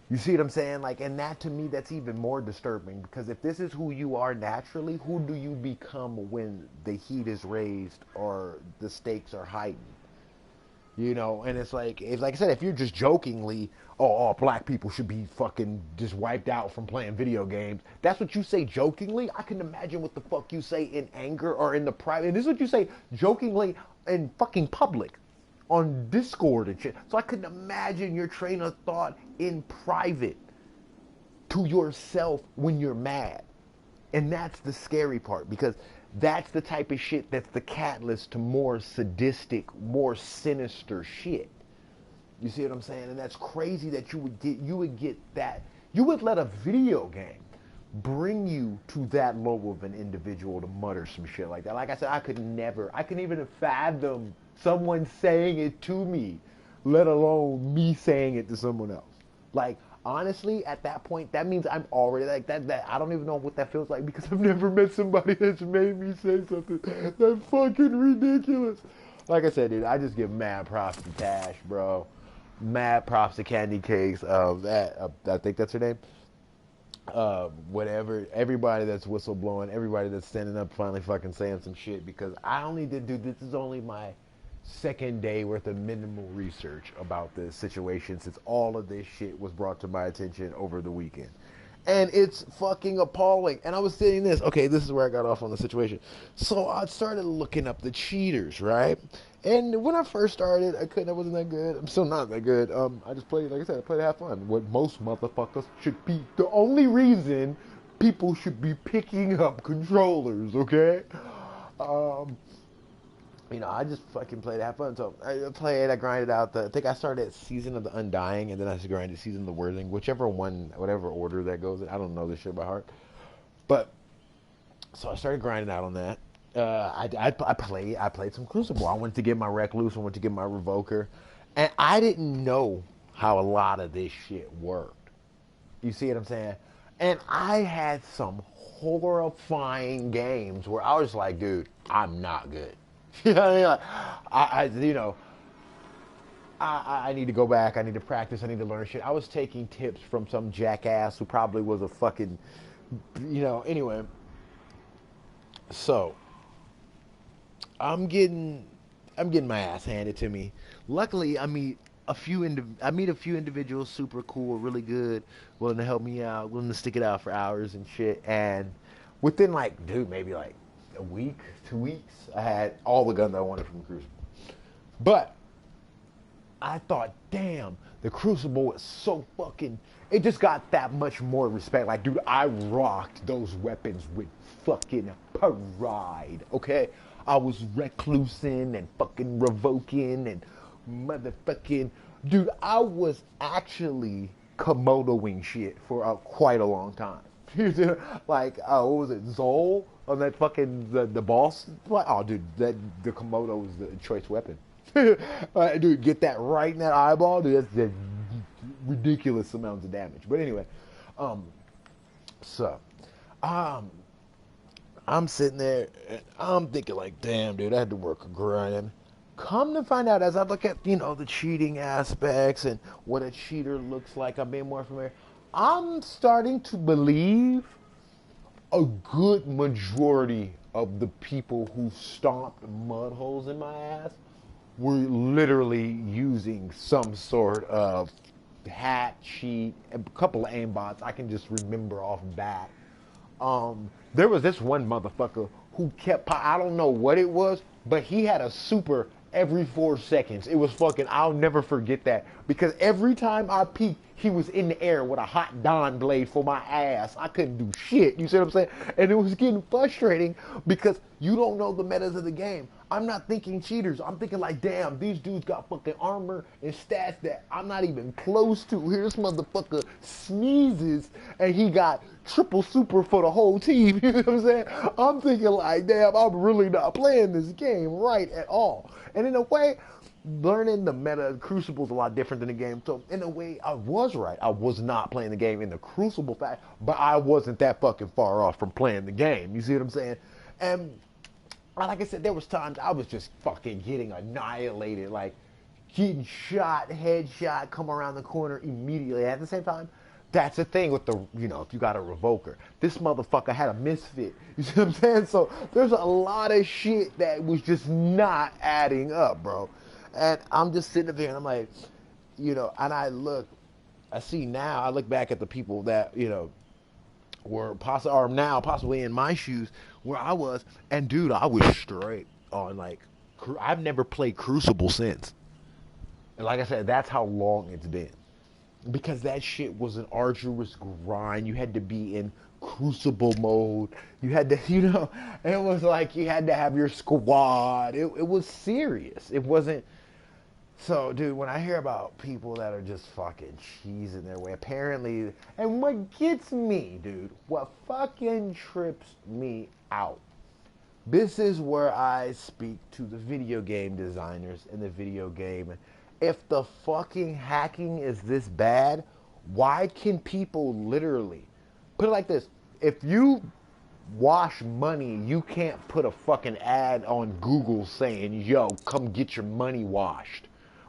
You see what I'm saying? Like, and that to me, that's even more disturbing because if this is who you are naturally, who do you become when the heat is raised or the stakes are heightened? And it's like I said, if you're just jokingly, all black people should be fucking just wiped out from playing video games. That's what you say jokingly. I can imagine what the fuck you say in anger or in the private. And this is what you say jokingly in fucking public on Discord and shit. So I couldn't imagine your train of thought in private to yourself when you're mad. And that's the scary part because that's the type of shit that's the catalyst to more sadistic, more sinister shit. You see what I'm saying? And that's crazy that you would get that. You would let a video game bring you to that low of an individual to mutter some shit like that. Like I said, I couldn't even fathom someone saying it to me, let alone me saying it to someone else. Like, honestly, at that point, that means I'm already like that. I don't even know what that feels like because I've never met somebody that's made me say something that fucking ridiculous. Like I said, dude, I just give mad props to Tash, bro. Mad props to Candy Cakes. I think that's her name. Whatever. Everybody that's whistleblowing, everybody that's standing up, finally fucking saying some shit because I only did, dude. This is only my second day worth of minimal research about this situation since all of this shit was brought to my attention over the weekend. And it's fucking appalling. And I was saying this. Okay, this is where I got off on the situation. So I started looking up the cheaters, right? And when I first started, I wasn't that good. I'm still not that good. I just played, like I said, I played to have fun. What most motherfuckers should be. The only reason people should be picking up controllers, okay? I just fucking played to have fun. So I played, I grinded out I think I started at Season of the Undying, and then I just grinded Season of the Worthing, whatever order that goes in. I don't know this shit by heart. But, so I started grinding out on that. I played some Crucible. I went to get my Recluse, I went to get my Revoker, and I didn't know how a lot of this shit worked. You see what I'm saying? And I had some horrifying games where I was like, dude, I'm not good. You know what I mean? Like, I need to go back. I need to practice. I need to learn shit. I was taking tips from some jackass who probably was a fucking, anyway. So, I'm getting my ass handed to me. Luckily, I meet a few individuals super cool, really good, willing to help me out, willing to stick it out for hours and shit. And within maybe a week, 2 weeks, I had all the guns I wanted from Crucible. But I thought, damn, the Crucible is so fucking. It just got that much more respect. Like, dude, I rocked those weapons with fucking pride. Okay, I was reclusing and fucking revoking and motherfucking. Dude, I was actually Komodoing shit for quite a long time. Like, what was it, Zol on that fucking the boss? Like, oh, dude, the Komodo was the choice weapon. Dude, get that right in that eyeball, dude. That's ridiculous amounts of damage. But anyway, so, I'm sitting there and I'm thinking like, damn, dude, I had to work a grind. Come to find out, as I look at, the cheating aspects and what a cheater looks like, I'm being more familiar. I'm starting to believe a good majority of the people who stomped mud holes in my ass were literally using some sort of hat, cheat, a couple of aimbots I can just remember off bat. There was this one motherfucker who kept, I don't know what it was, but he had a super every 4 seconds. It was fucking, I'll never forget that, because every time I peeked, he was in the air with a hot Don blade for my ass. I couldn't do shit, you see what I'm saying? And it was getting frustrating because you don't know the metas of the game. I'm not thinking cheaters. I'm thinking like, damn, these dudes got fucking armor and stats that I'm not even close to. Here this motherfucker sneezes and he got triple super for the whole team. You know what I'm saying? I'm thinking like, damn, I'm really not playing this game right at all. And in a way, learning the meta Crucible is a lot different than the game. So in a way, I was right. I was not playing the game in the Crucible fact, but I wasn't that fucking far off from playing the game. You see what I'm saying? And like I said, there was times I was just fucking getting annihilated, like getting shot, headshot, come around the corner immediately. At the same time, that's the thing with the, if you got a revoker. This motherfucker had a misfit. You see what I'm saying? So there's a lot of shit that was just not adding up, bro. And I'm just sitting there and I'm like, and I look back at the people that, were possibly in my shoes where I was, and dude, I was straight on like, I've never played Crucible since. And like I said, that's how long it's been. Because that shit was an arduous grind. You had to be in Crucible mode. You had to, it was like you had to have your squad. It was serious. It wasn't. So, dude, when I hear about people that are just fucking cheesing their way, apparently, and what gets me, dude, what fucking trips me out, this is where I speak to the video game designers and the video game. If the fucking hacking is this bad, why can people literally, put it like this, if you wash money, you can't put a fucking ad on Google saying, yo, come get your money washed.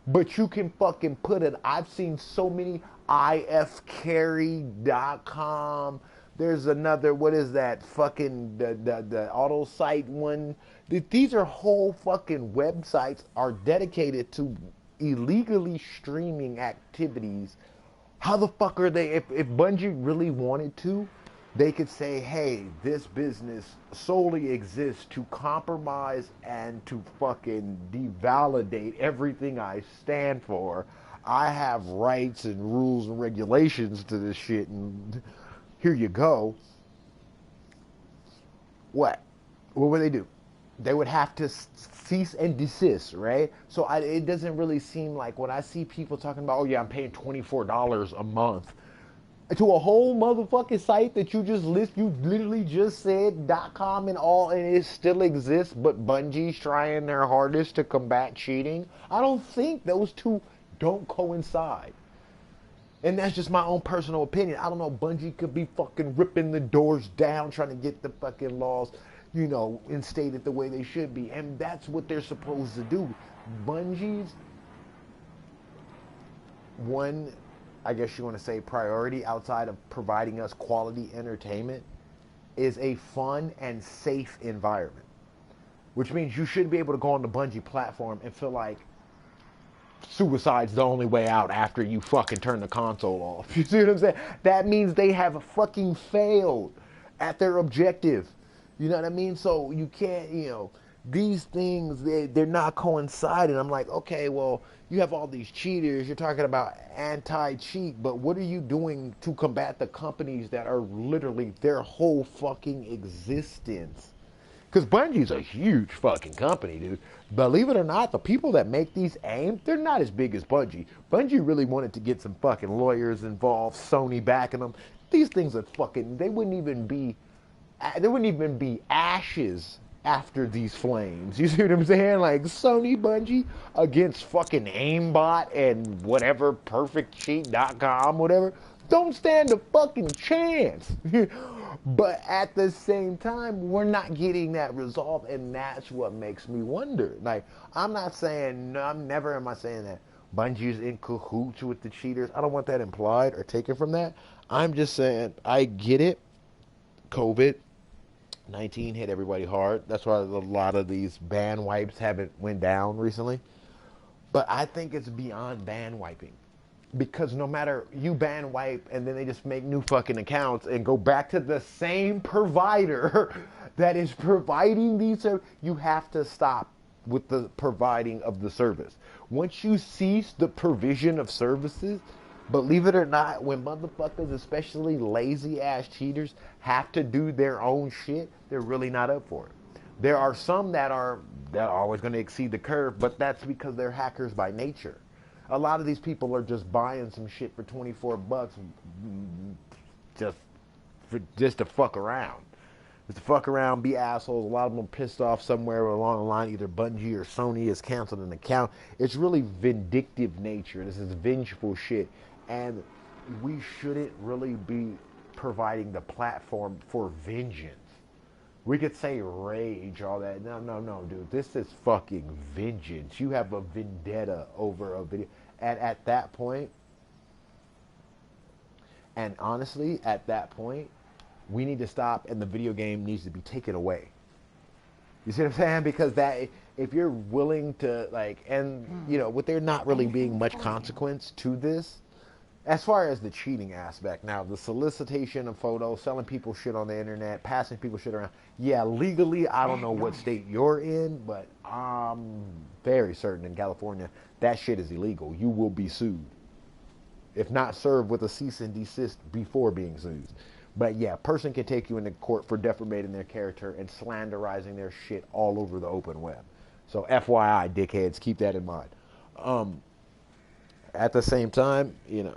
But you can fucking put it. I've seen so many ifcarry.com. There's another, what is that? Fucking the auto site one. These are whole fucking websites are dedicated to illegally streaming activities. How the fuck are they, if Bungie really wanted to, they could say, hey, this business solely exists to compromise and to fucking devalidate everything I stand for. I have rights and rules and regulations to this shit, and here you go. What would they do? They would have to cease and desist, right? So it doesn't really seem like, when I see people talking about, oh yeah, I'm paying $24 a month to a whole motherfucking site that you literally just said .com and all, and it still exists, but Bungie's trying their hardest to combat cheating. I don't think those two don't coincide. And that's just my own personal opinion. I don't know, Bungie could be fucking ripping the doors down, trying to get the fucking laws, instated the way they should be. And that's what they're supposed to do. Bungie's one, I guess you want to say, priority outside of providing us quality entertainment is a fun and safe environment. Which means you should be able to go on the Bungie platform and feel like suicide's the only way out after you fucking turn the console off. You see what I'm saying? That means they have fucking failed at their objective. You know what I mean? So you can't, these things, they're not coinciding. I'm like, okay, well, you have all these cheaters. You're talking about anti-cheat, but what are you doing to combat the companies that are literally their whole fucking existence? Because Bungie's a huge fucking company, dude. Believe it or not, the people that make these aims, they're not as big as Bungie. Bungie really wanted to get some fucking lawyers involved, Sony backing them. These things are fucking, they wouldn't even be ashes after these flames. You see what I'm saying? Like Sony Bungie against fucking aimbot and whatever, perfectcheat.com, whatever. Don't stand a fucking chance. But at the same time, we're not getting that resolve, and that's what makes me wonder. Like, I'm not saying, no, I'm never am I saying that Bungie's in cahoots with the cheaters. I don't want that implied or taken from that. I'm just saying, I get it. COVID-19 hit everybody hard. That's why a lot of these ban wipes haven't went down recently. But I think it's beyond ban wiping. Because no matter you ban wipe and then they just make new fucking accounts and go back to the same provider that is providing these services, you have to stop with the providing of the service. Once you cease the provision of services, believe it or not, when motherfuckers, especially lazy ass cheaters, have to do their own shit, they're really not up for it. There are some that are always going to exceed the curve, but that's because they're hackers by nature. A lot of these people are just buying some shit for $24 just to fuck around. Just to fuck around, be assholes. A lot of them are pissed off somewhere along the line. Either Bungie or Sony has canceled an account. It's really vindictive nature. This is vengeful shit. And we shouldn't really be providing the platform for vengeance. We could say rage, all that. No, dude. This is fucking vengeance. You have a vendetta over a video. And at that point, and honestly, at that point, we need to stop and the video game needs to be taken away. You see what I'm saying? Because that, if you're willing to, like, and, you know, with there not really being much consequence to this, as far as the cheating aspect, now the solicitation of photos, selling people shit on the internet, passing people shit around, yeah, legally, I don't know what state you're in, but I'm very certain in California that shit is illegal. You will be sued, if not served with a cease and desist before being sued. But yeah, a person can take you into court for defamating their character and slanderizing their shit all over the open web. So FYI, dickheads, keep that in mind. At the same time, you know,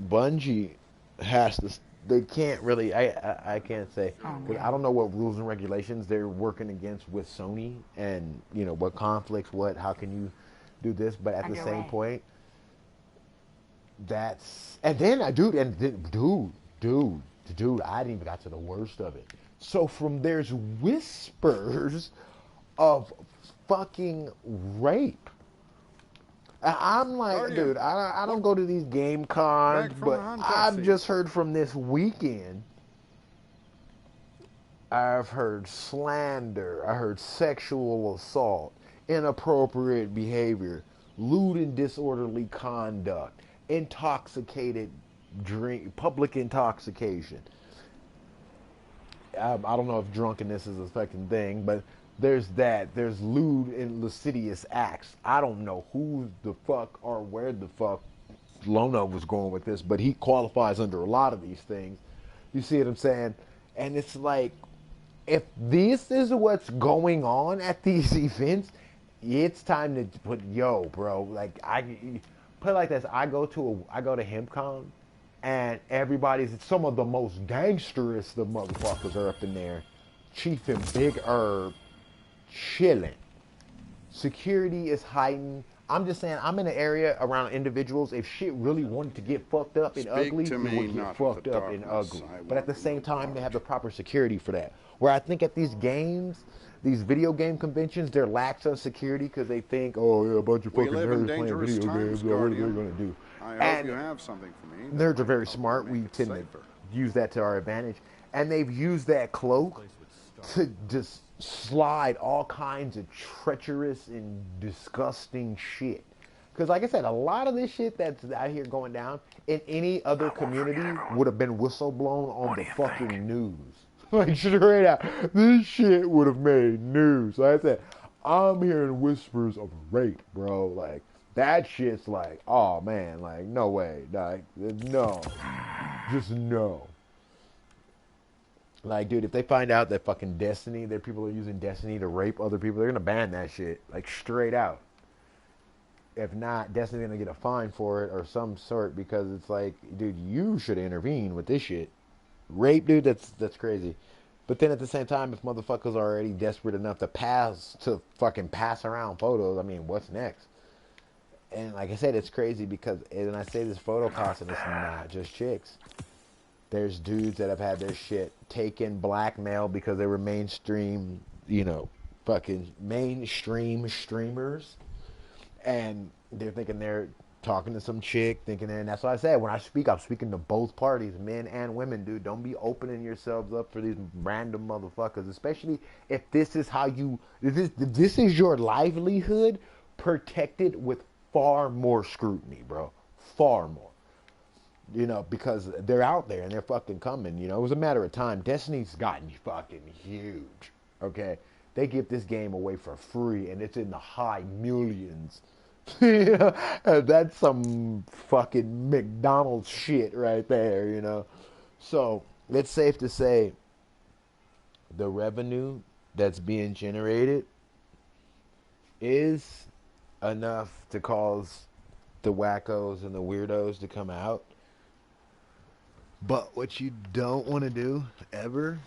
Bungie has to, they can't really, I can't say, I don't know what rules and regulations they're working against with Sony and, you know, what conflicts, how can you do this, but at the same point, that's, and then, dude, I didn't even got to the worst of it. So there's whispers of fucking rape. I'm like, Guardian, dude, I don't go to these game cons, but I've just heard from this weekend. I've heard slander. I heard sexual assault, inappropriate behavior, lewd and disorderly conduct, intoxicated drink, public intoxication. I don't know if drunkenness is a fucking thing, but there's that. There's lewd and lascivious acts. I don't know who the fuck or where the fuck Lona was going with this, but he qualifies under a lot of these things. You see what I'm saying? And it's like, if this is what's going on at these events, it's time to put, bro, like, I put it like this. I go to HempCon, and some of the most gangsterous the motherfuckers are up in there. Chief and Big Herb chilling. Security is heightened. I'm just saying, I'm in an area around individuals. If shit really wanted to get fucked up and ugly, it would get fucked up and ugly. But at the same time, they have the proper security for that. Where I think at these games, these video game conventions, they're lax on security because they think, oh, yeah, a bunch of fucking nerds playing video games. What are they going to do? I hope you have something for me. Nerds are very smart. We tend to use that to our advantage. And they've used that cloak to just slide all kinds of treacherous and disgusting shit. Because like I said, a lot of this shit that's out here going down in any other community would have been whistleblown on the fucking news. Like straight out, this shit would have made news. Like I said, I'm hearing whispers of rape, bro. Like that shit's like, oh man, like no way, like no, just no. Like, dude, if they find out that fucking Destiny, that people are using Destiny to rape other people, they're gonna ban that shit, like straight out. If not, Destiny's gonna get a fine for it or some sort because it's like, dude, you should intervene with this shit. Rape, dude, that's crazy. But then at the same time, if motherfuckers are already desperate enough to fucking pass around photos, I mean, what's next? And like I said, it's crazy because, and I say this photo passing, it's not just chicks. There's dudes that have had their shit taken, blackmailed because they were mainstream, fucking mainstream streamers. And they're thinking they're talking to some chick, and that's what I said. When I speak, I'm speaking to both parties, men and women, dude. Don't be opening yourselves up for these random motherfuckers, especially if this is if this is your livelihood, protected with far more scrutiny, bro. Far more. Because they're out there and they're fucking coming. It was a matter of time. Destiny's gotten fucking huge. Okay, they give this game away for free, and it's in the high millions. That's some fucking McDonald's shit right there. So it's safe to say the revenue that's being generated is enough to cause the wackos and the weirdos to come out. But what you don't want to do ever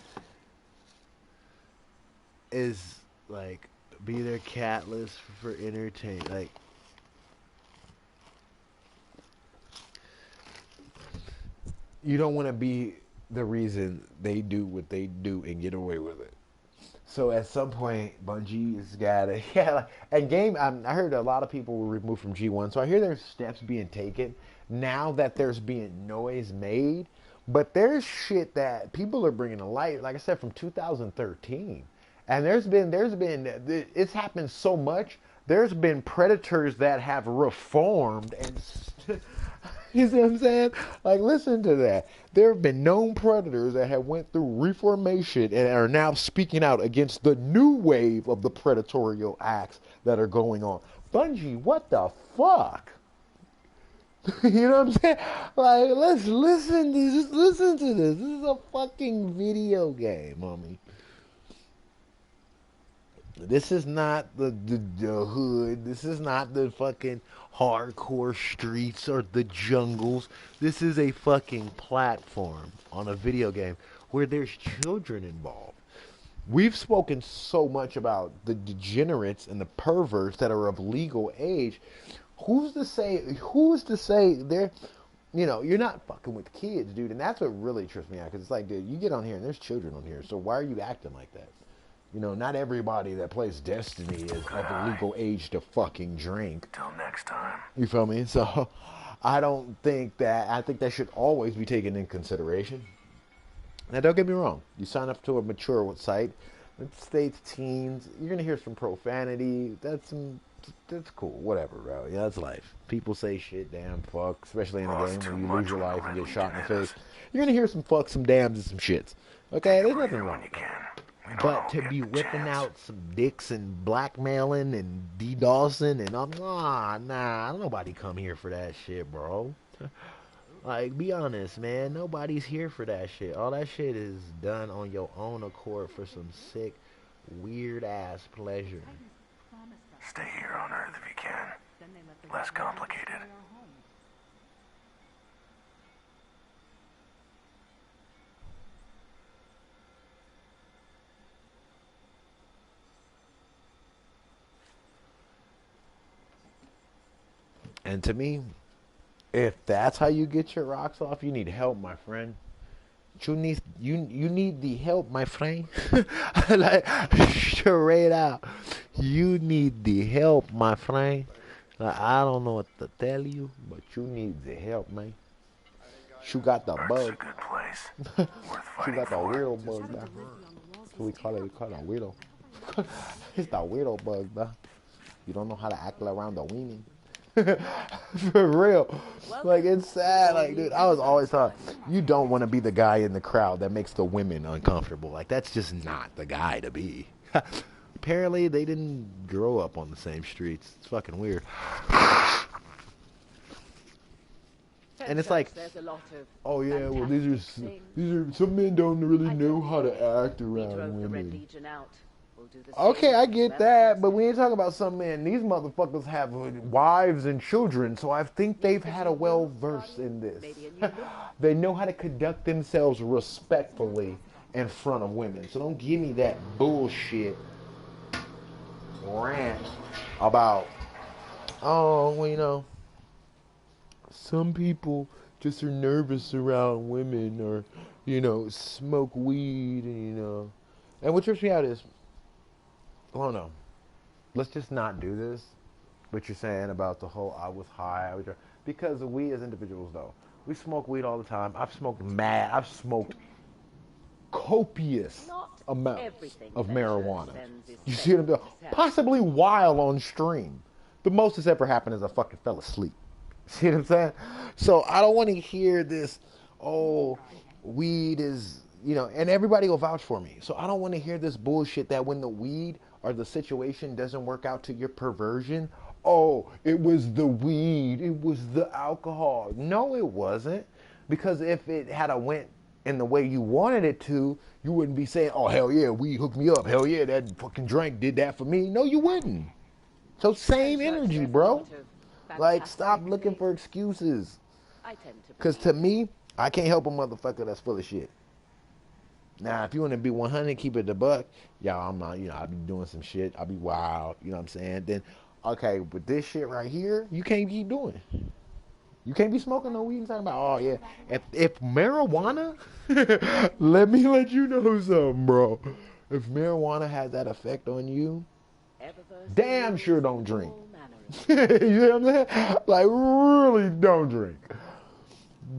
is like be their catalyst for entertainment. Like, you don't want to be the reason they do what they do and get away with it. So at some point, Bungie's got to, and game. I heard a lot of people were removed from G1, so I hear there's steps being taken now that there's being noise made. But there's shit that people are bringing to light, like I said, from 2013, and there's been it's happened so much. There's been predators that have reformed and. You see what I'm saying? Like, listen to that. There have been known predators that have went through reformation and are now speaking out against the new wave of the predatorial acts that are going on. Bungie, what the fuck? You know what I'm saying? Like, let's listen to this. Listen to this. This is a fucking video game, homie. This is not the hood. This is not the fucking hardcore streets or the jungles. This is a fucking platform on a video game where there's children involved. We've spoken so much about the degenerates and the perverts that are of legal age. Who's to say they're, you're not fucking with kids, dude. And that's what really trips me out. Because it's like, dude, you get on here and there's children on here. So why are you acting like that? Not everybody that plays Destiny is of a legal age to fucking drink. Till next time. You feel me? So, I think that should always be taken in consideration. Now, don't get me wrong. You sign up to a mature site, it states teens. You're going to hear some profanity. That's cool. Whatever, bro. Yeah, that's life. People say shit, damn, fuck, especially in a game when you lose your life and get shot in the face. You're going to hear some fucks, some dams, and some shits. Okay? There's nothing wrong with that. But to be whipping out some dicks and blackmailing and DDoSing and nah, nobody come here for that shit, bro. Like, be honest, man. Nobody's here for that shit. All that shit is done on your own accord for some sick, weird ass pleasure. Stay here on Earth if you can. Less complicated. And to me, if that's how you get your rocks off, you need help, my friend. You need the help, my friend. Like, straight out. You need the help, my friend. Like, I don't know what to tell you, but you need the help, man. You got the bug. It's a good place. Worth You got the for. weirdo bug, man. That's what we call it. We call it a weirdo. It's the weirdo bug, bro. You don't know how to act around the weenie. For real. Like, it's sad. Like, dude, I was always taught, you don't want to be the guy in the crowd that makes the women uncomfortable. Like, that's just not the guy to be. Apparently, they didn't grow up on the same streets. It's fucking weird. And it's like, oh yeah, well these are some men don't really know how to act around women. Okay, I get that, but we ain't talking about some men. These motherfuckers have wives and children, so I think they've had a well-versed in this. They know how to conduct themselves respectfully in front of women. So don't give me that bullshit rant about, oh, well, you know, some people just are nervous around women, or, you know, smoke weed, and, you know. And what trips me out is, oh no, let's just not do this. What you're saying about the whole I was high, because we as individuals, though, we smoke weed all the time. I've smoked copious amounts of marijuana. You see what I'm doing? Possibly while on stream. The most that's ever happened is I fucking fell asleep. See what I'm saying? So I don't want to hear this, oh, weed is, you know, and everybody will vouch for me. So I don't want to hear this bullshit that when the weed or the situation doesn't work out to your perversion, oh, it was the weed, it was the alcohol. No, it wasn't. Because if it had a went in the way you wanted it to, you wouldn't be saying, oh, hell yeah, weed hooked me up. Hell yeah, that fucking drink did that for me. No, you wouldn't. So same energy, bro. Like, stop looking for excuses. Because to me, I can't help a motherfucker that's full of shit. Now, if you want to be 100, keep it the buck, y'all, I'm not, you know, I'll be doing some shit. I'll be wild, you know what I'm saying? Then, okay, with this shit right here, you can't keep doing it. You can't be smoking no weed and talking about, oh, yeah. If marijuana, let me let you know something, bro. If marijuana has that effect on you, damn sure don't drink. You know what I'm saying? Like, really don't drink.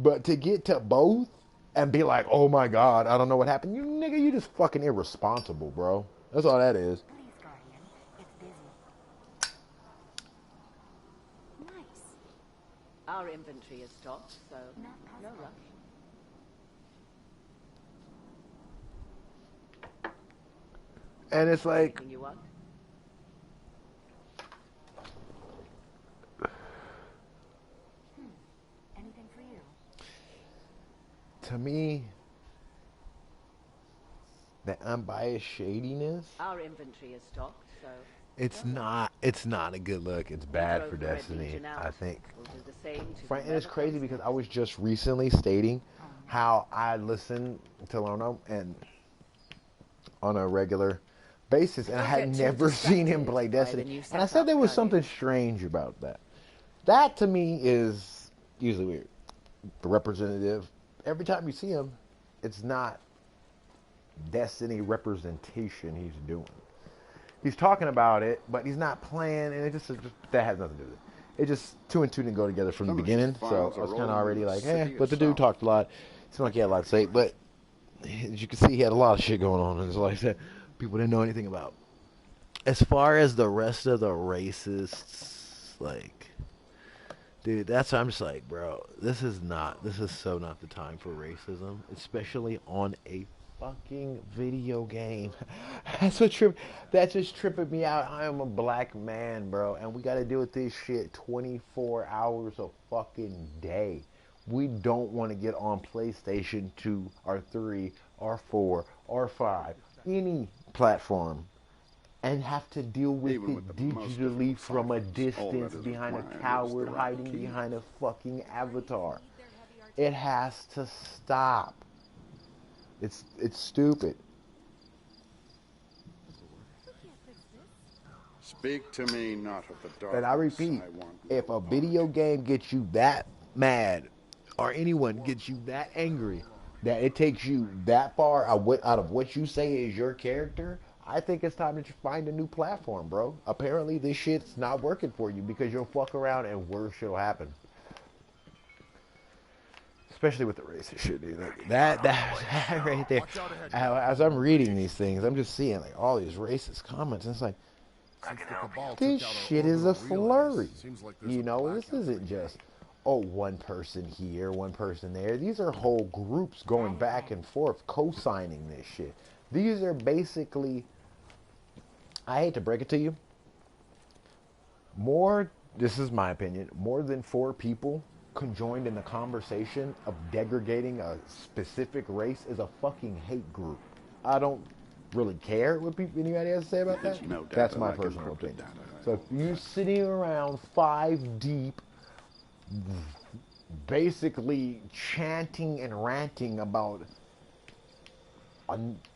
But to get to both and be like, oh my God, I don't know what happened. You nigga, you just fucking irresponsible, bro. That's all that is. Our inventory is stocked, so no rush. And it's like, Anything for you? to me, the unbiased shadiness, our inventory is stocked, so it's not a good look. It's bad for Destiny, I think. And it's crazy because I was just recently stating how I listen to Lono and on a regular basis, and I had never seen him play Destiny. And I said there was something strange about that. That to me is usually weird. The representative, every time you see him, it's not Destiny representation he's doing. He's talking about it, but he's not playing, and it just that has nothing to do with it. It just two and two didn't go together from the beginning, so I was kind of already like, but the dude talked a lot. It seemed like he had a lot to say, but as you can see, he had a lot of shit going on in his life that people didn't know anything about. As far as the rest of the racists, like, dude, that's why I'm just like, bro, this is so not the time for racism, especially on a fucking video game. That's just tripping me out. I am a black man, bro, and we got to deal with this shit 24 hours a fucking day. We don't want to get on PlayStation 2 or 3 or 4 or 5, any platform, and have to deal with it digitally from a distance behind a coward hiding behind a fucking avatar. It has to stop. It's stupid. Speak to me not of the darkness. And I repeat, if a video game gets you that mad, or anyone gets you that angry, that it takes you that far out of what you say is your character, I think it's time to find a new platform, bro. Apparently this shit's not working for you because you'll fuck around and worse shit'll happen. Especially with the racist shit, dude. Like, that right there. As I'm reading these things, I'm just seeing like all these racist comments, and it's like, Since the Cabal This took out our shit is a orbital relays, flurry. seems like there's You a know, this blackout isn't right just, oh, one person here, one person there. These are whole groups going back and forth, co-signing this shit. These are basically, I hate to break it to you, this is my opinion, more than 4 people conjoined in the conversation of degrading a specific race is a fucking hate group. I don't really care what anybody has to say about that. No data That's my like personal encrypted opinion. data. So if you're sitting around 5 deep, basically chanting and ranting about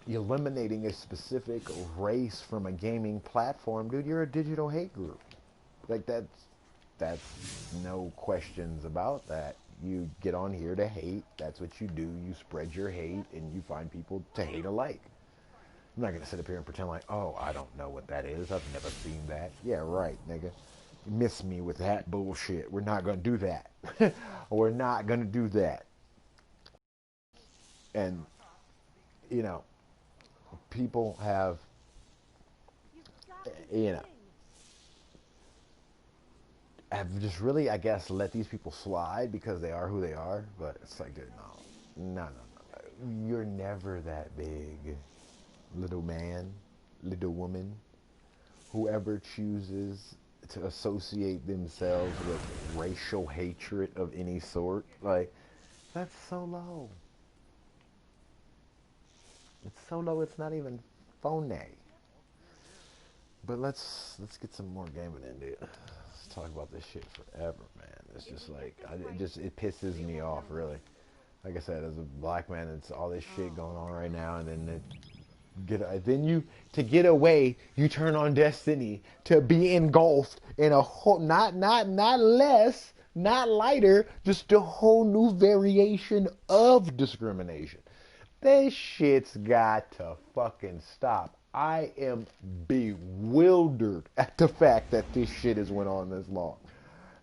eliminating a specific race from a gaming platform, dude, you're a digital hate group. Like that's no questions about that. You get on here to hate. That's what you do. You spread your hate and you find people to hate alike. I'm not going to sit up here and pretend like, oh, I don't know what that is. I've never seen that. Yeah, right, nigga. You miss me with that bullshit. We're not going to do that. We're not going to do that. And, you know, people have, you know, have just really, I guess, let these people slide because they are who they are. But it's like, dude, no. You're never that big, little man, little woman. Whoever chooses to associate themselves with racial hatred of any sort, like, that's so low. It's so low, it's not even phony. But let's get some more gaming in, dude. Let's talk about this shit forever, man. It's just like, it pisses me off, really. Like I said, as a black man, it's all this shit going on right now, and then to get away, you turn on Destiny to be engulfed in a whole, not less, not lighter, just a whole new variation of discrimination. This shit's got to fucking stop. I am bewildered at the fact that this shit has went on this long.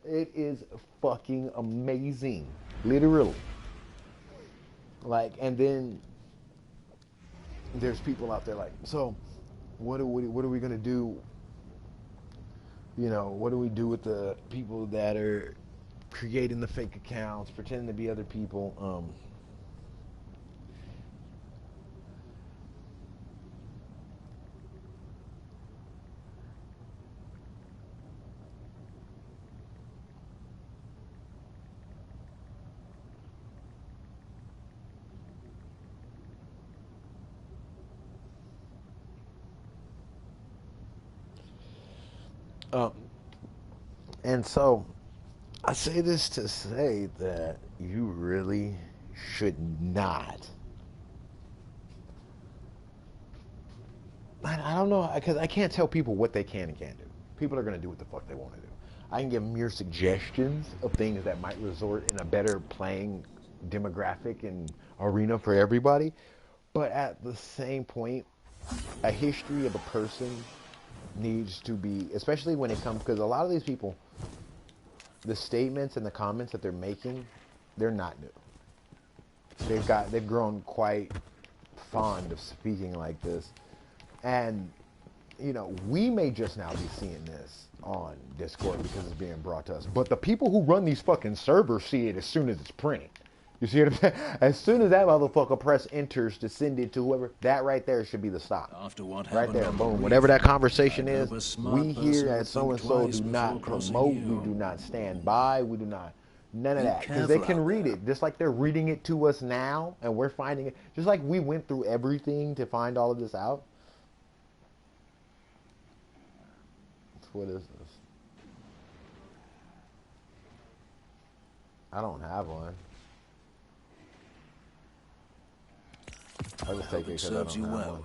It is fucking amazing. Literally. Like, and then there's people out there like, so what are we gonna do? You know, what do we do with the people that are creating the fake accounts, pretending to be other people? And so I say this to say that you really should not. I don't know, because I can't tell people what they can and can't do. People are going to do what the fuck they want to do. I can give mere suggestions of things that might result in a better playing demographic and arena for everybody. But at the same point, a history of a person needs to be, especially when it comes, because a lot of these people, the statements and the comments that they're making, they're not new. They've grown quite fond of speaking like this. And, you know, we may just now be seeing this on Discord because it's being brought to us. But the people who run these fucking servers see it as soon as it's printed. You see what I'm saying? As soon as that motherfucker press enters to send it to whoever, that right there should be the stop. After what right there, happened boom. on Whatever that conversation I is, hope a smart we person here will at so-and-so think do twice not before crossing promote, you. we do not stand by, we do not, none of Be that. Because they careful can out read it, just like they're reading it to us now, and we're finding it, just like we went through everything to find all of this out. What is this? I don't have one. I'll just take it because I don't have one.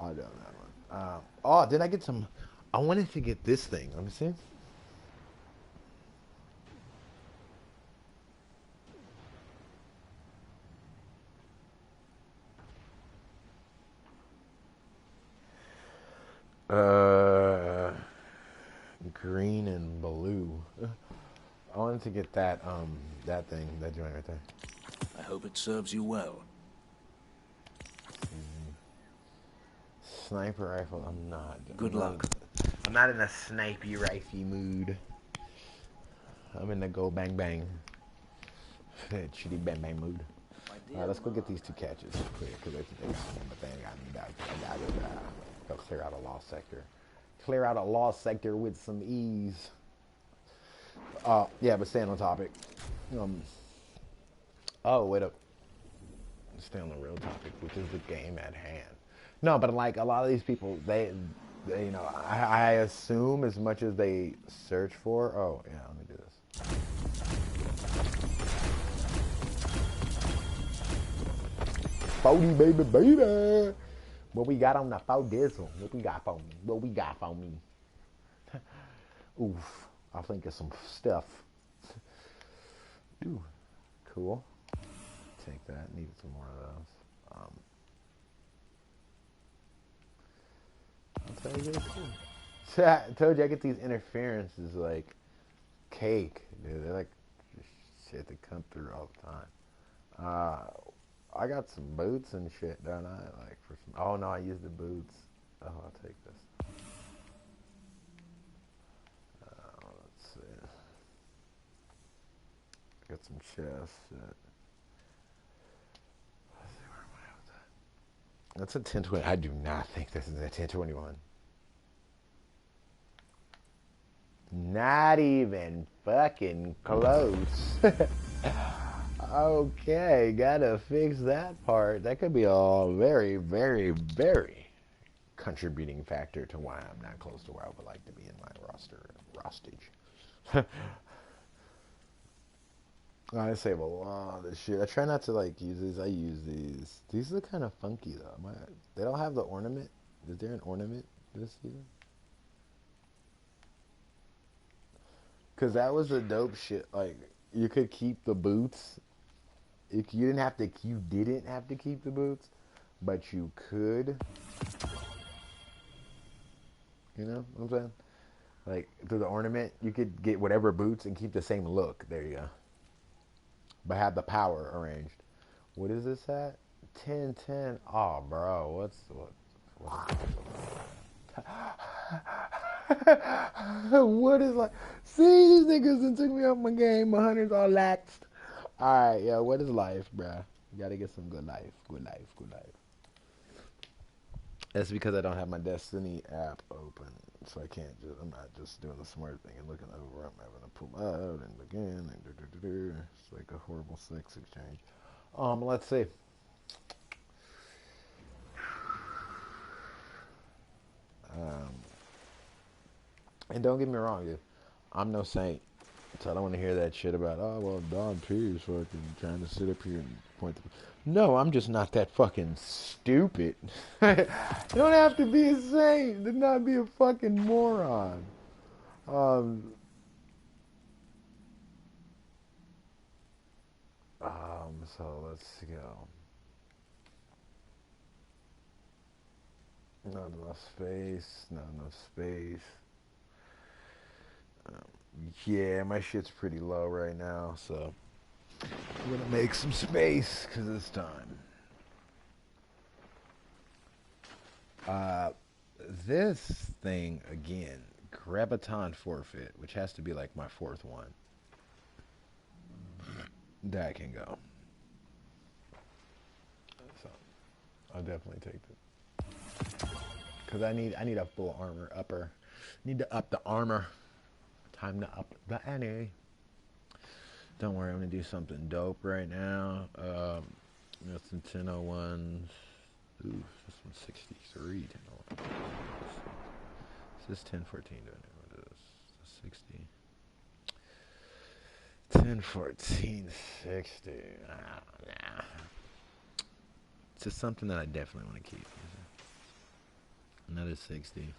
I don't have one. Oh, did I get some? I wanted to get this thing. Let me see. Green and blue. I wanted to get that that thing, that joint right there. I hope it serves you well. sniper rifle. I'm not. Good luck. I'm not in a snipey rifey mood. I'm in the go bang bang. Shitty bang bang mood. Alright, let's go get these two catches quick because they one thing I gotta go clear out a lost sector. Clear out a lost sector with some ease. Yeah, but staying on topic. Oh, wait up. Stay on the real topic, which is the game at hand. No, but like a lot of these people, they you know, I assume as much as they search for. Oh, yeah, let me do this. Forty baby. What we got on the phone diesel? What we got for me? What we got for me? Oof, I think of some stuff. Ooh, cool. Take that. Need some more of those. I'll tell you this too. I told you I get these interferences like cake, dude. They're like shit that come through all the time. I got some boots and shit, don't I? Like for some. Oh no, I used the boots. Oh, I'll take this. Let's see. Got some chests. Shit. Let's see, where am I with that? That's a 1020. I do not think this is a 1021. Not even fucking close. Okay, gotta fix that part. That could be a very, very, very contributing factor to why I'm not close to where I would like to be in my rostage. I save a lot of shit. I try not to like use these. I use these. These are kind of funky though. They don't have the ornament. Is there an ornament this season? Cause that was the dope shit. Like you could keep the boots. You didn't have to. You didn't have to keep the boots, but you could. You know what I'm saying? Like through the ornament, you could get whatever boots and keep the same look. There you go. But have the power arranged. What is this at? 1010. Oh, bro, what's what is like? See, these niggas done took me off my game. My hunters all laxed. All right, yeah. What is life, bruh? You gotta get some good life. Good life. Good life. That's because I don't have my Destiny app open, so I can't just. I'm not just doing the smart thing and looking over. I'm having to pull out and again and it's like a horrible sex exchange. Let's see. And don't get me wrong, dude. I'm no saint, so I don't want to hear that shit about, oh, well, Don P is fucking trying to sit up here and point the... No, I'm just not that fucking stupid. You don't have to be a saint to not be a fucking moron. So let's go. Not enough space. Not enough space. Yeah, my shit's pretty low right now, so I'm gonna make some space because it's time. This thing again, Graviton forfeit, which has to be like my fourth one. That can go. So I'll definitely take it because I need a full armor upper. Need to up the armor. Time to up the ante. Don't worry, I'm gonna do something dope right now. Got some 1001s. Ooh, this one's 63. 1001. This is 1014 doing it. What is this? 60. 1014 60. Nah. It's just something that I definitely want to keep. Another 60.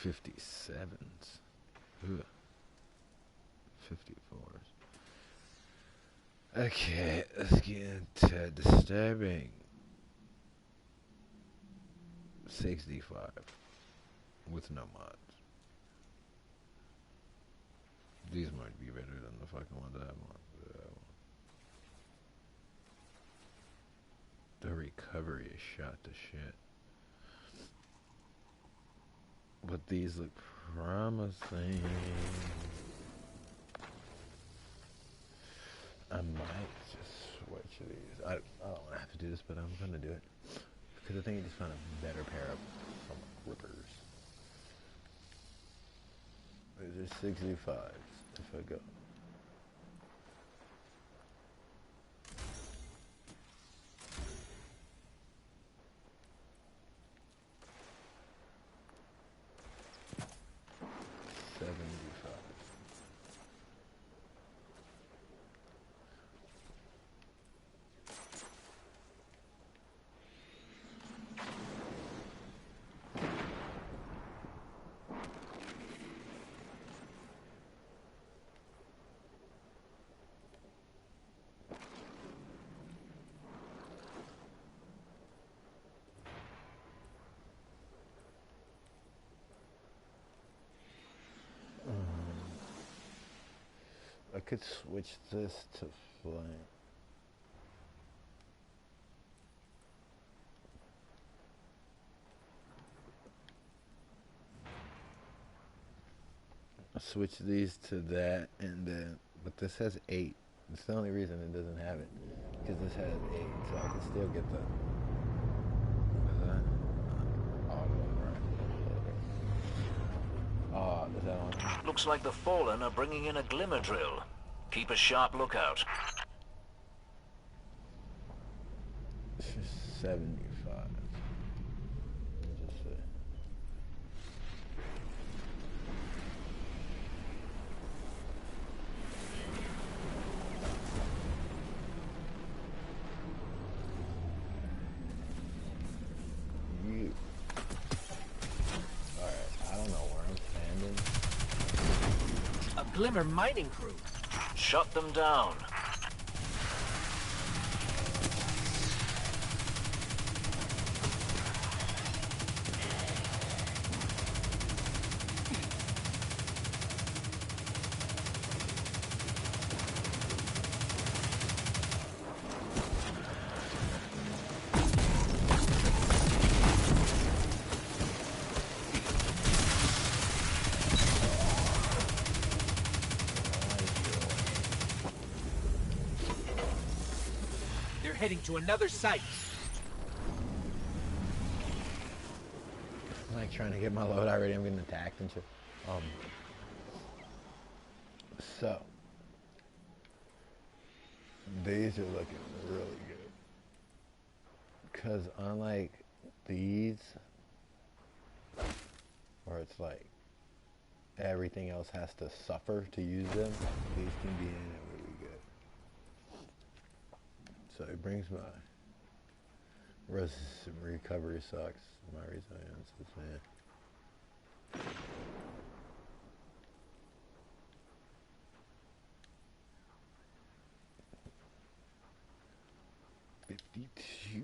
57s. Ugh. 54s. Okay, let's get into disturbing. 65. With no mods. These might be better than the fucking ones I have on. The recovery is shot to shit. But these look promising. I might just switch these. I don't have to do this, but I'm gonna do it. Because I think I just found a better pair of some rippers. These are 65s if I go. I could switch this to flank. I'll switch these to that, and then, but this has 8. It's the only reason it doesn't have it, because this has 8, so I can still get the, what is that? Auto, right? Is that on? Looks like the Fallen are bringing in a glimmer drill. Keep a sharp lookout. 75. Just say. You. Alright, I don't know where I'm standing. A Glimmer mining crew. Shut them down. Heading to another site. I'm like trying to get my load already. I'm getting attacked and shit. So these are looking really good. Because unlike these, where it's like everything else has to suffer to use them, these can be in it really good. So it brings my recovery sucks. My resilience is man. $52.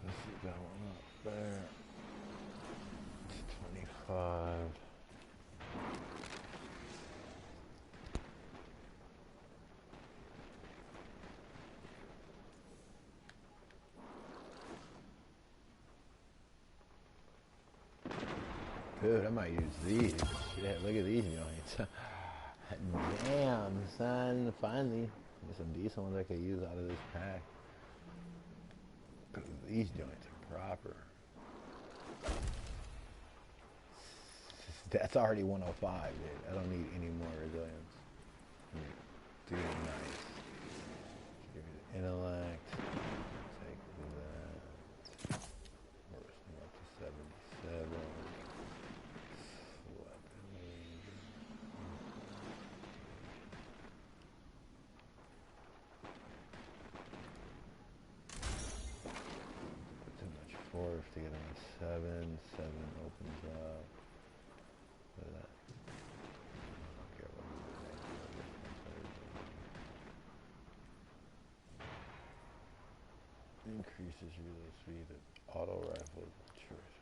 Let's see that one up there. It's 25. Dude, I might use these. Shit, look at these joints. Damn, son. Finally, get some decent ones I could use out of this pack. These joints are proper. That's already 105, dude. I don't need any more resilience. Dude, nice. Give me the intellect. Take that. We're up to 77. Force to get him a 7. 7 opens up. Look at that. I don't care what it increases reload speed of auto rifle choice.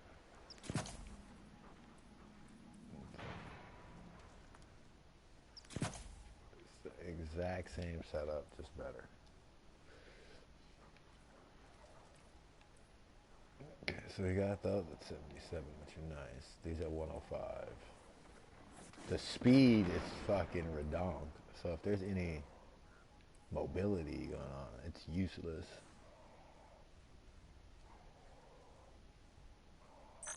exact same setup, just better. Okay, so we got those at 77, which are nice. These at 105. The speed is fucking redonk. So if there's any mobility going on, it's useless.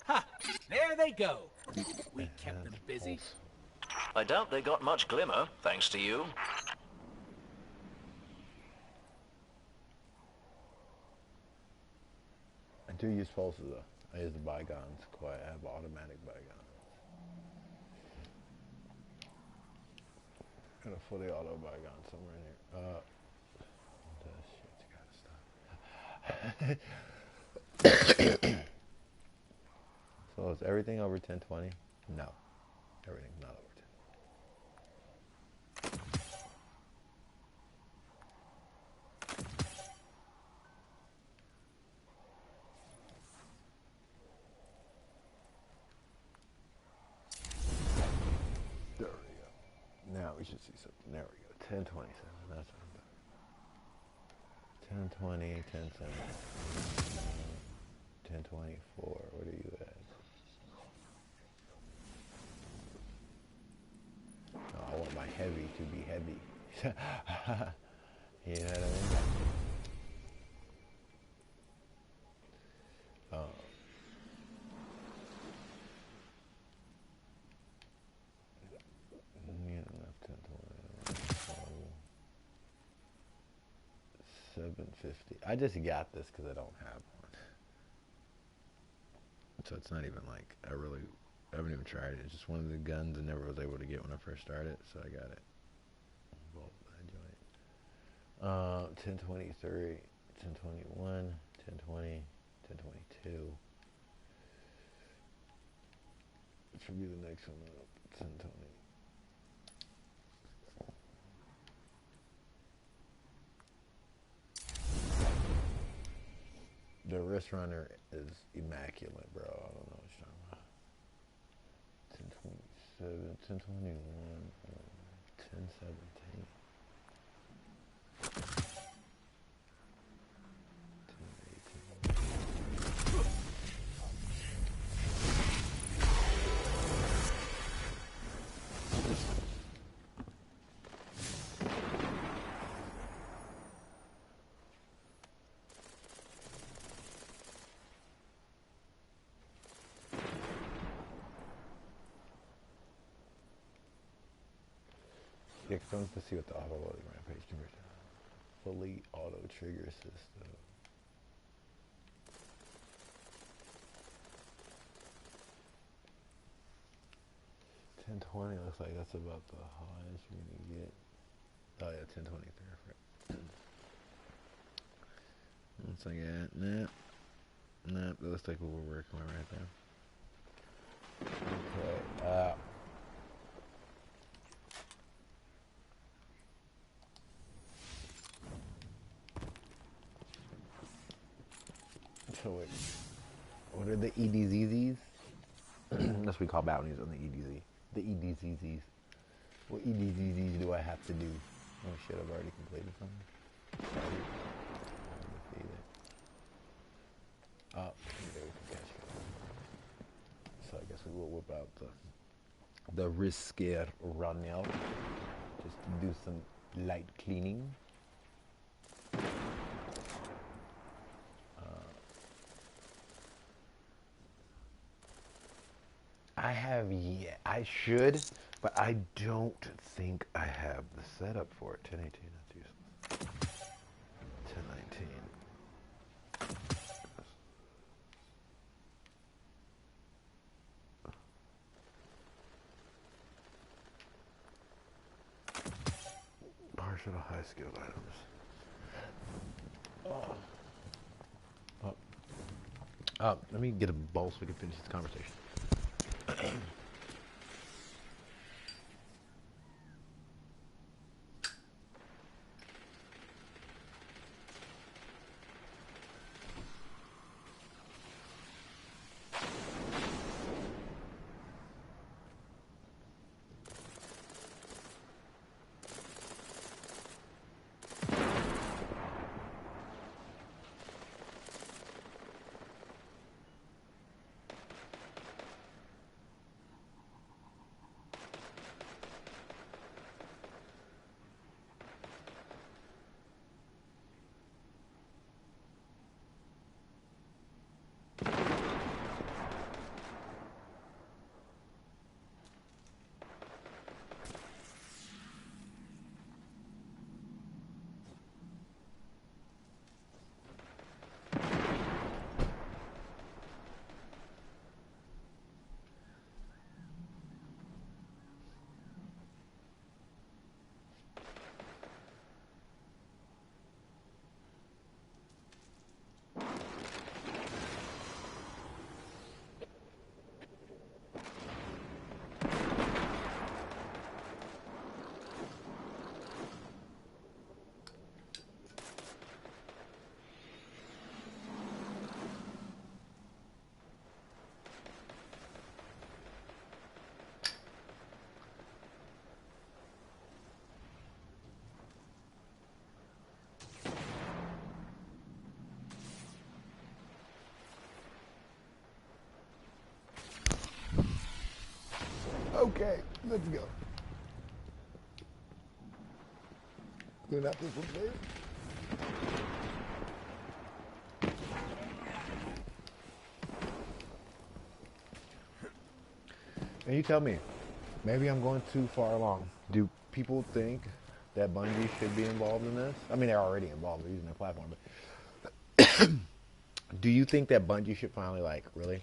Ha! There they go. We kept them busy. I doubt they got much glimmer, thanks to you. I do use pulses though. I use the bygones quite. I have automatic bygones. Got a fully auto bygon somewhere in here. That shit's gotta stop. So is everything over 1020? No. Everything's not over 10. There we go. Now we should see something. There we go. 1027. That's what I'm doing. 1020, 1070. 1024. What are you at? Oh, I want my heavy to be heavy. You know what I mean? Left 750. I just got this because I don't have one. So it's not even like I haven't even tried it. It's just one of the guns I never was able to get when I first started, so I got it. Bolt that joint. 1023, 1021, 1020, 1022. Which should be the next one up. 1020. The wrist runner is immaculate, bro. I don't know what you're talking about. 1027, 1021, 1017. 1018. Yeah, because I want to see what the auto loading rampage compares to. Fully auto trigger system. $1020 looks like that's about the highest you're gonna get. Oh yeah, 1023. Looks like that. Nah, that looks like what we're working with right there. Okay. So wait, what are the EDZZs? That's what we call bounties on the EDZ. The EDZZs. What EDZZs do I have to do? Oh shit, I've already completed something. Oh, there we can catch it. So I guess we will whip out the Riskier Ronel just to do some light cleaning. I should, but I don't think I have the setup for it. 1018, that's useless. 1019. Partial to high skilled items. Let me get a bowl so we can finish this conversation. Okay, let's go. Clean out this one first. And you tell me, maybe I'm going too far along. Do people think that Bungie should be involved in this? I mean, they're already involved. They're using their platform. But do you think that Bungie should finally, like, really?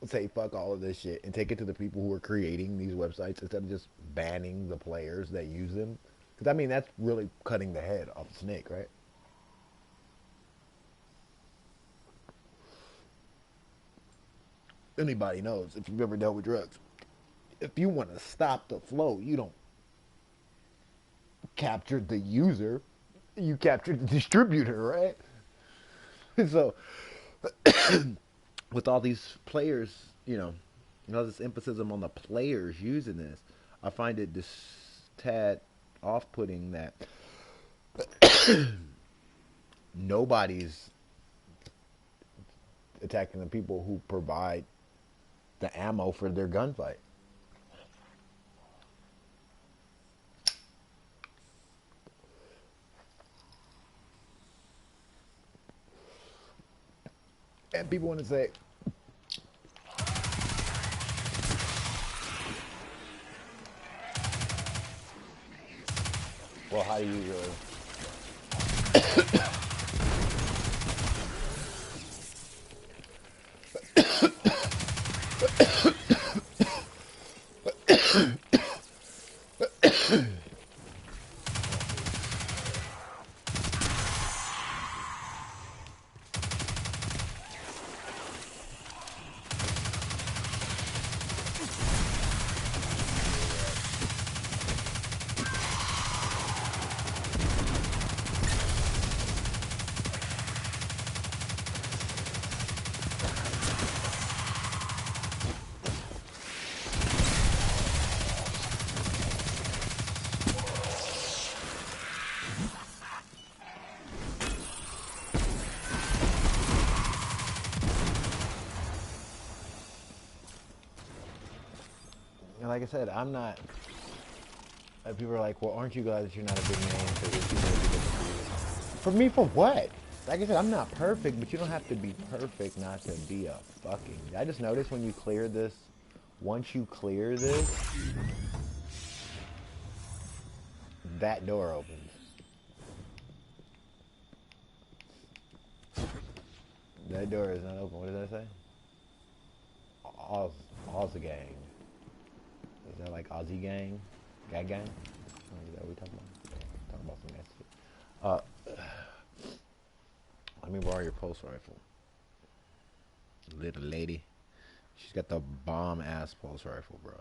Say fuck all of this shit and take it to the people who are creating these websites instead of just banning the players that use them? Because, I mean, that's really cutting the head off the snake, right? Anybody knows, if you've ever dealt with drugs, if you want to stop the flow, you don't capture the user, you capture the distributor, right? And so, with all these players, all this emphasis on the players using this, I find it just tad off-putting that nobody's attacking the people who provide the ammo for their gunfight. And people want to say, well, how do you really? Like I said, I'm not. People are like, well, aren't you glad that you're not a big name? For me, for what? Like I said, I'm not perfect, but you don't have to be perfect not to be a fucking. I just noticed when you clear this, once you clear this, that door opens. That door is not open. What does that say? Oz gang. Is that like Aussie gang? Gag gang? Is that what we talking about? Talking about some nasty shit. Let me borrow your pulse rifle. Little lady. She's got the bomb ass pulse rifle, bro.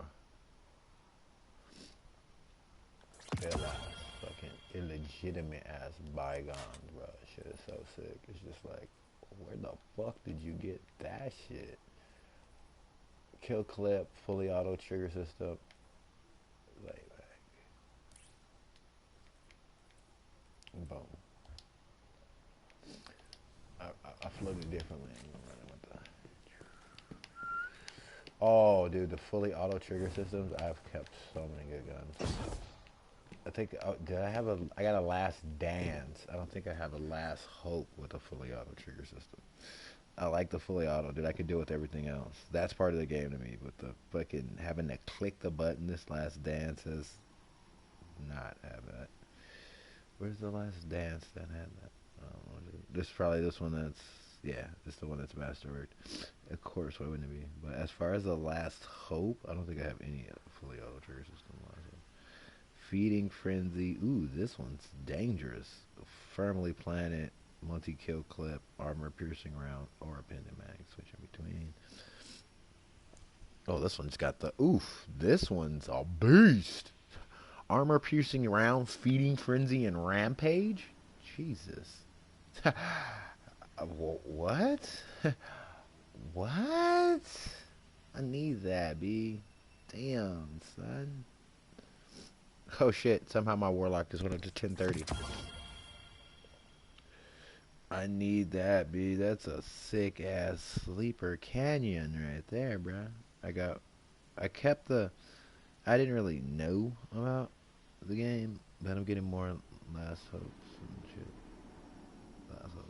Fucking illegitimate ass bygones, bro. Shit is so sick. It's just like, where the fuck did you get that shit? Kill clip, fully auto trigger system. Lay back. Boom. I floated differently. Oh, dude, the fully auto trigger systems. I've kept so many good guns. I think. I got a last dance. I don't think I have a last hope with a fully auto trigger system. I like the fully auto, dude. I could deal with everything else. That's part of the game to me. But the fucking having to click the button, this last dance has not have that. Where's the last dance that had that? I don't know, dude. This is probably this one that's, yeah, this is the one that's masterworked. Of course, why wouldn't it be? But as far as the last hope, I don't think I have any fully auto trigger system. Feeding frenzy. Ooh, this one's dangerous. Firmly planted. Multi-kill clip, armor piercing round, or a pendant mag. Switch in between. Oh, this one's got the oof. This one's a beast. Armor piercing round, feeding frenzy, and rampage. Jesus. What? What? I need that, B. Damn, son. Oh shit! Somehow my warlock just went up to 1030. I need that, B. That's a sick ass sleeper canyon right there, bruh. I kept the. I didn't really know about the game, but I'm getting more last hopes and shit. Last hope.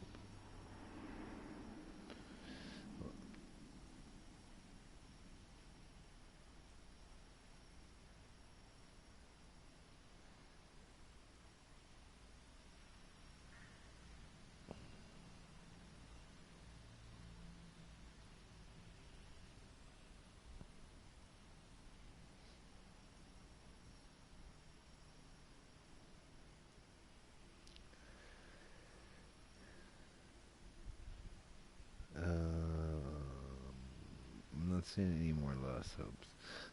I'm not seeing any more last hopes.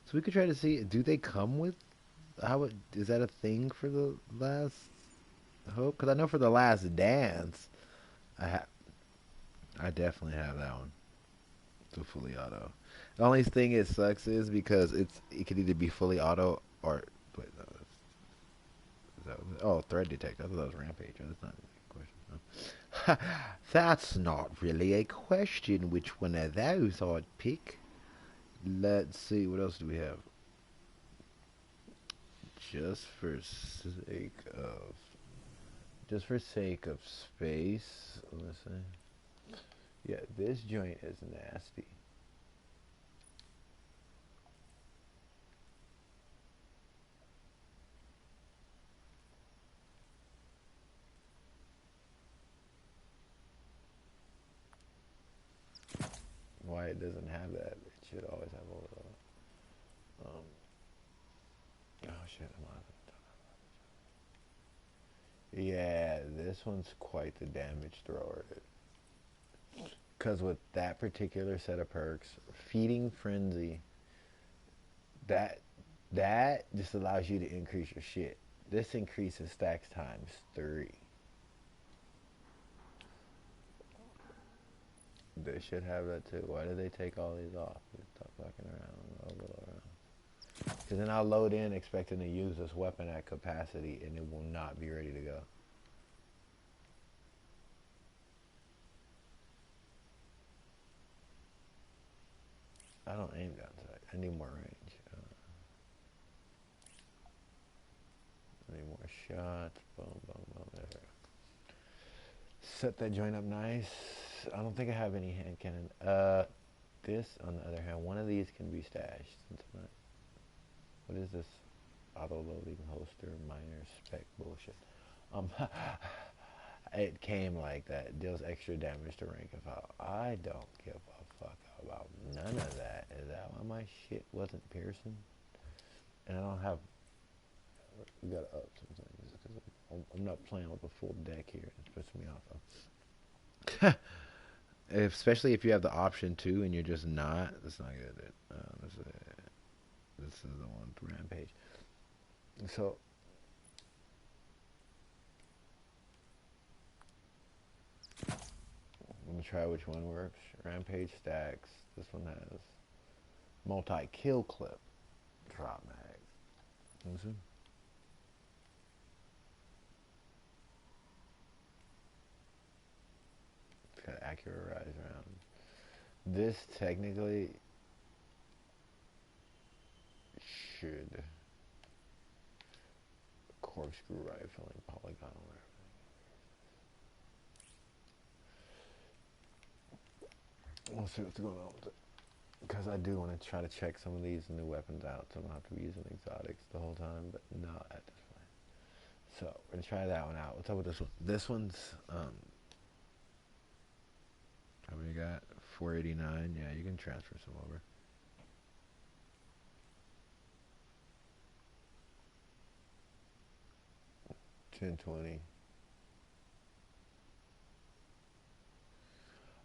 So we could try to see. Do they come with? Is that a thing for the last hope? Because I know for the last dance, I ha I definitely have that one. The fully auto. The only thing it sucks is because it could either be fully auto or wait, no, oh, threat detect. I thought that was rampage. That's not a question. No. That's not really a question. Which one of those I'd pick? Let's see. What else do we have? Just for sake of space. Let's see. Yeah, this joint is nasty. Why it doesn't have that? It should always have a little. Oh shit! I'm on. Yeah, this one's quite the damage thrower. Because with that particular set of perks, feeding frenzy, that that just allows you to increase your shit. This increases stacks times 3. They should have that too. Why do they take all these off? Stop fucking around. I'll go around. Because then I'll load in expecting to use this weapon at capacity and it will not be ready to go. I don't aim down sight. I need more range. I need more shots. Boom, boom, boom. There we go. Set that joint up nice. I don't think I have any hand cannon. This, on the other hand, one of these can be stashed. What is this? Auto-loading holster, minor spec bullshit. It came like that. Deals extra damage to rank and file. I don't give a fuck about none of that. Is that why my shit wasn't piercing? And I don't have... We gotta up some things. Because I'm not playing with a full deck here. It's pissing me off, though. Especially if you have the option to and you're just not. That's not good. This is the one with Rampage. So... Let me try which one works. Rampage stacks. This one has multi-kill clip. Drop mag. Listen. It's got accurate rise round. This technically should corkscrew rifling, polygonal rifling. We'll see what's going on with it. Because I do want to try to check some of these new weapons out, so I don't have to be using exotics the whole time, but not at this point. So, we're going to try that one out. What's up with this one? This one's, how many you got? 489? Yeah, you can transfer some over. $10.20.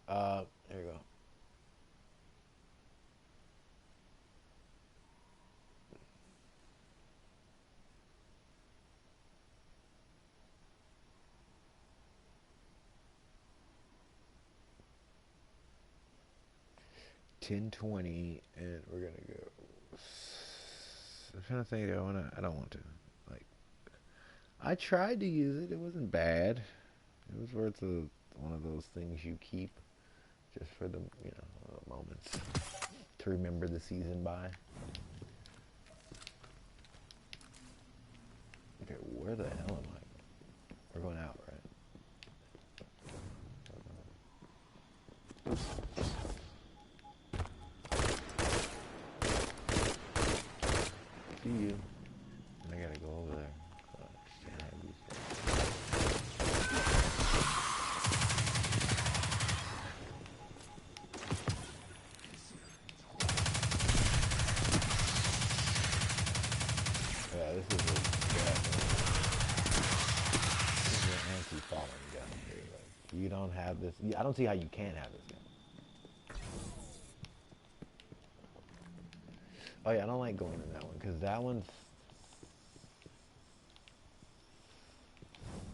There you go. $10.20, and we're gonna go. I'm trying to think. I don't want to. Like, I tried to use it. It wasn't bad. It was worth a one of those things you keep just for the, you know, moments to remember the season by. Okay, where the hell am I? We're going out, right? See you. I gotta go over there. Can't have these guys. Yeah, this is an anti-falling gun here. Like, you don't have this. I don't see how you can't have this gun. Oh yeah, I don't like going in that one because that one's.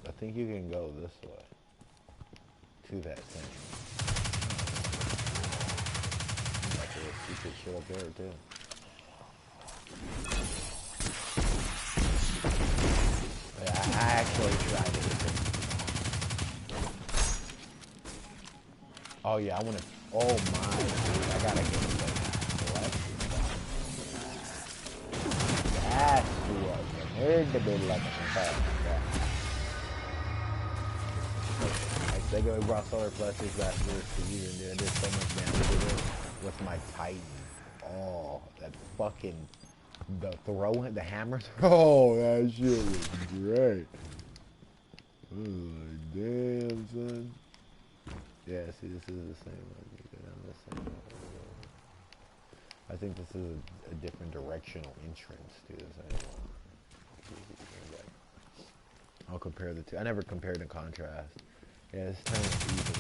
I think you can go this way to that thing. Like there's secret shit up there too. Yeah, I actually tried it. Oh yeah, I want to. Oh my, dude, I gotta get it. That's what I heard the bit like a fast. Like they go brought solar flashers last year to use and did so much damage with it with my Titan. Oh, that fucking the hammer throw. Oh, that shit was great. Oh, damn, son. Yeah, see, this is the same one. I think this is a different directional entrance to this anymore. I'll compare the two. I never compared and contrast. Yeah, this time it's easy.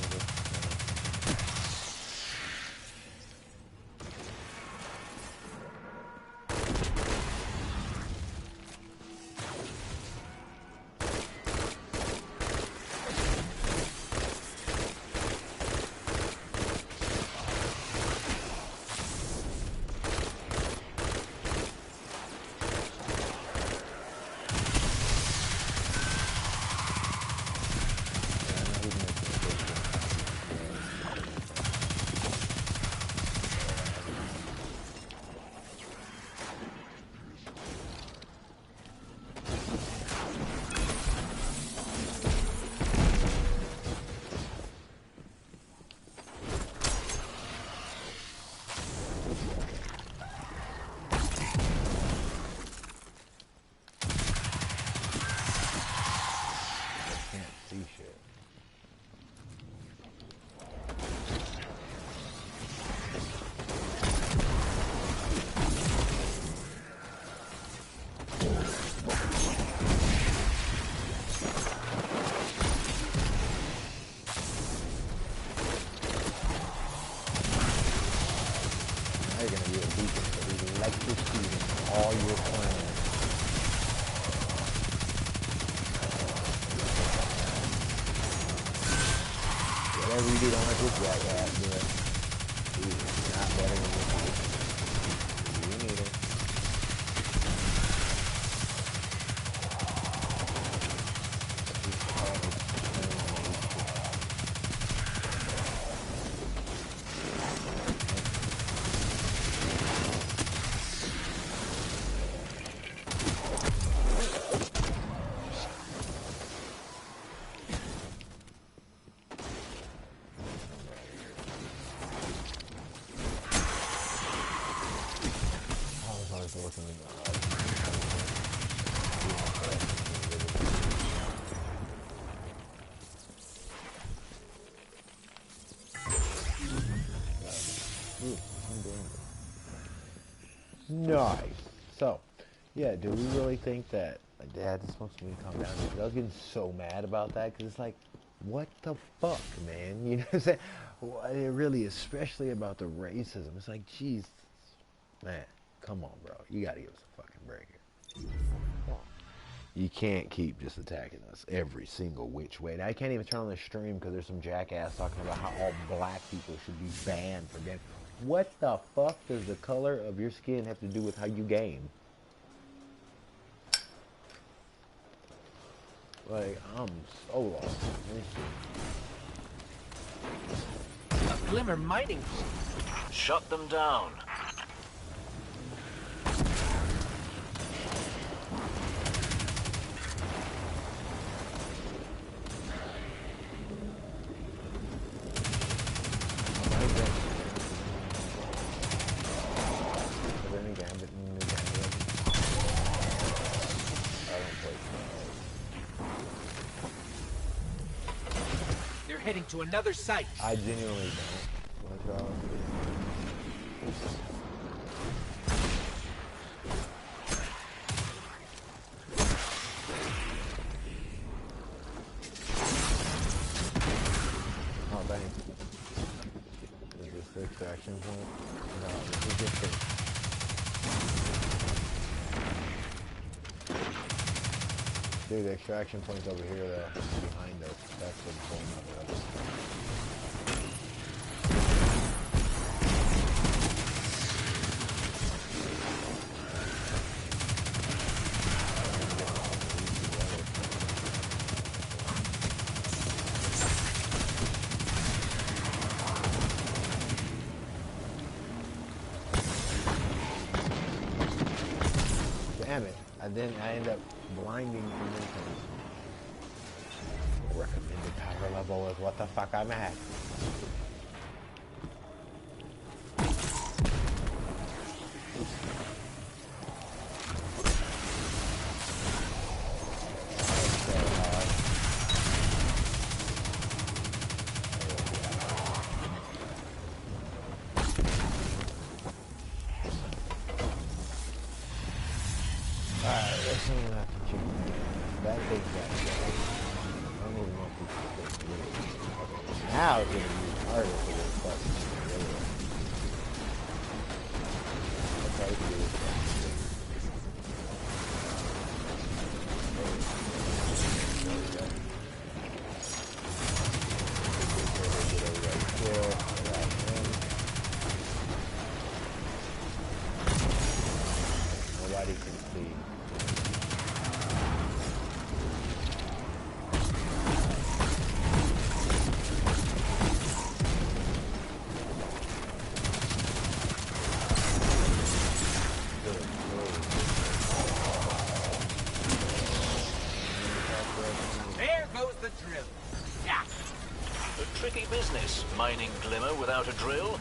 Whatever you do, don't let this jackass do it. He's not better than you. You need it. Nice. So, yeah, do we really think that my dad is supposed to be calm down? I was getting so mad about that because it's like, what the fuck, man? You know what I'm saying? Well, it really, especially about the racism. It's like, jeez, man, come on, bro. You gotta give us a fucking break here. You can't keep just attacking us every single which way. Now, I can't even turn on the stream because there's some jackass talking about how all black people should be banned from game. What the fuck does the color of your skin have to do with how you game? Like, I'm so lost. A glimmer mining. Shut them down. They're heading to another site. I genuinely don't. Like, oh, dang. Is this the extraction point? No, this is just the... Dude, the extraction point's over here, though, behind us. That's the point of it. Damn it. Then I end up blinding momentum. Recommended power level is what the fuck I'm at. Now it's going to be harder for this fucking gorilla. I'll try to do this one. Nobody can see. Tricky business, mining glimmer without a drill.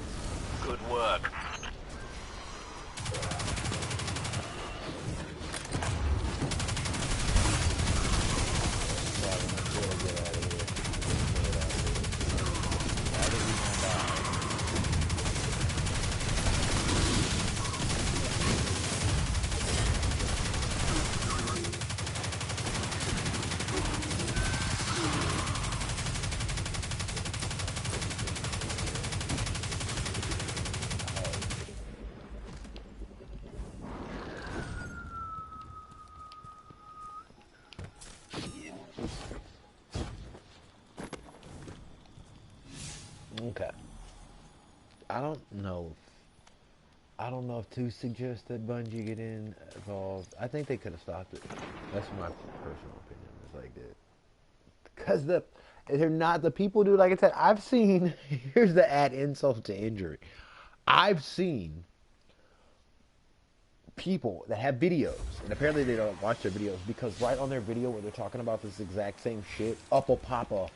Good work. Okay. I don't know if to suggest that Bungie get involved. I think they could have stopped it. That's my personal opinion. It's like that. Because they're not the people, dude. Like I said, I've seen, here's the add insult to injury. I've seen people that have videos, and apparently they don't watch their videos, because right on their video where they're talking about this exact same shit, up will pop a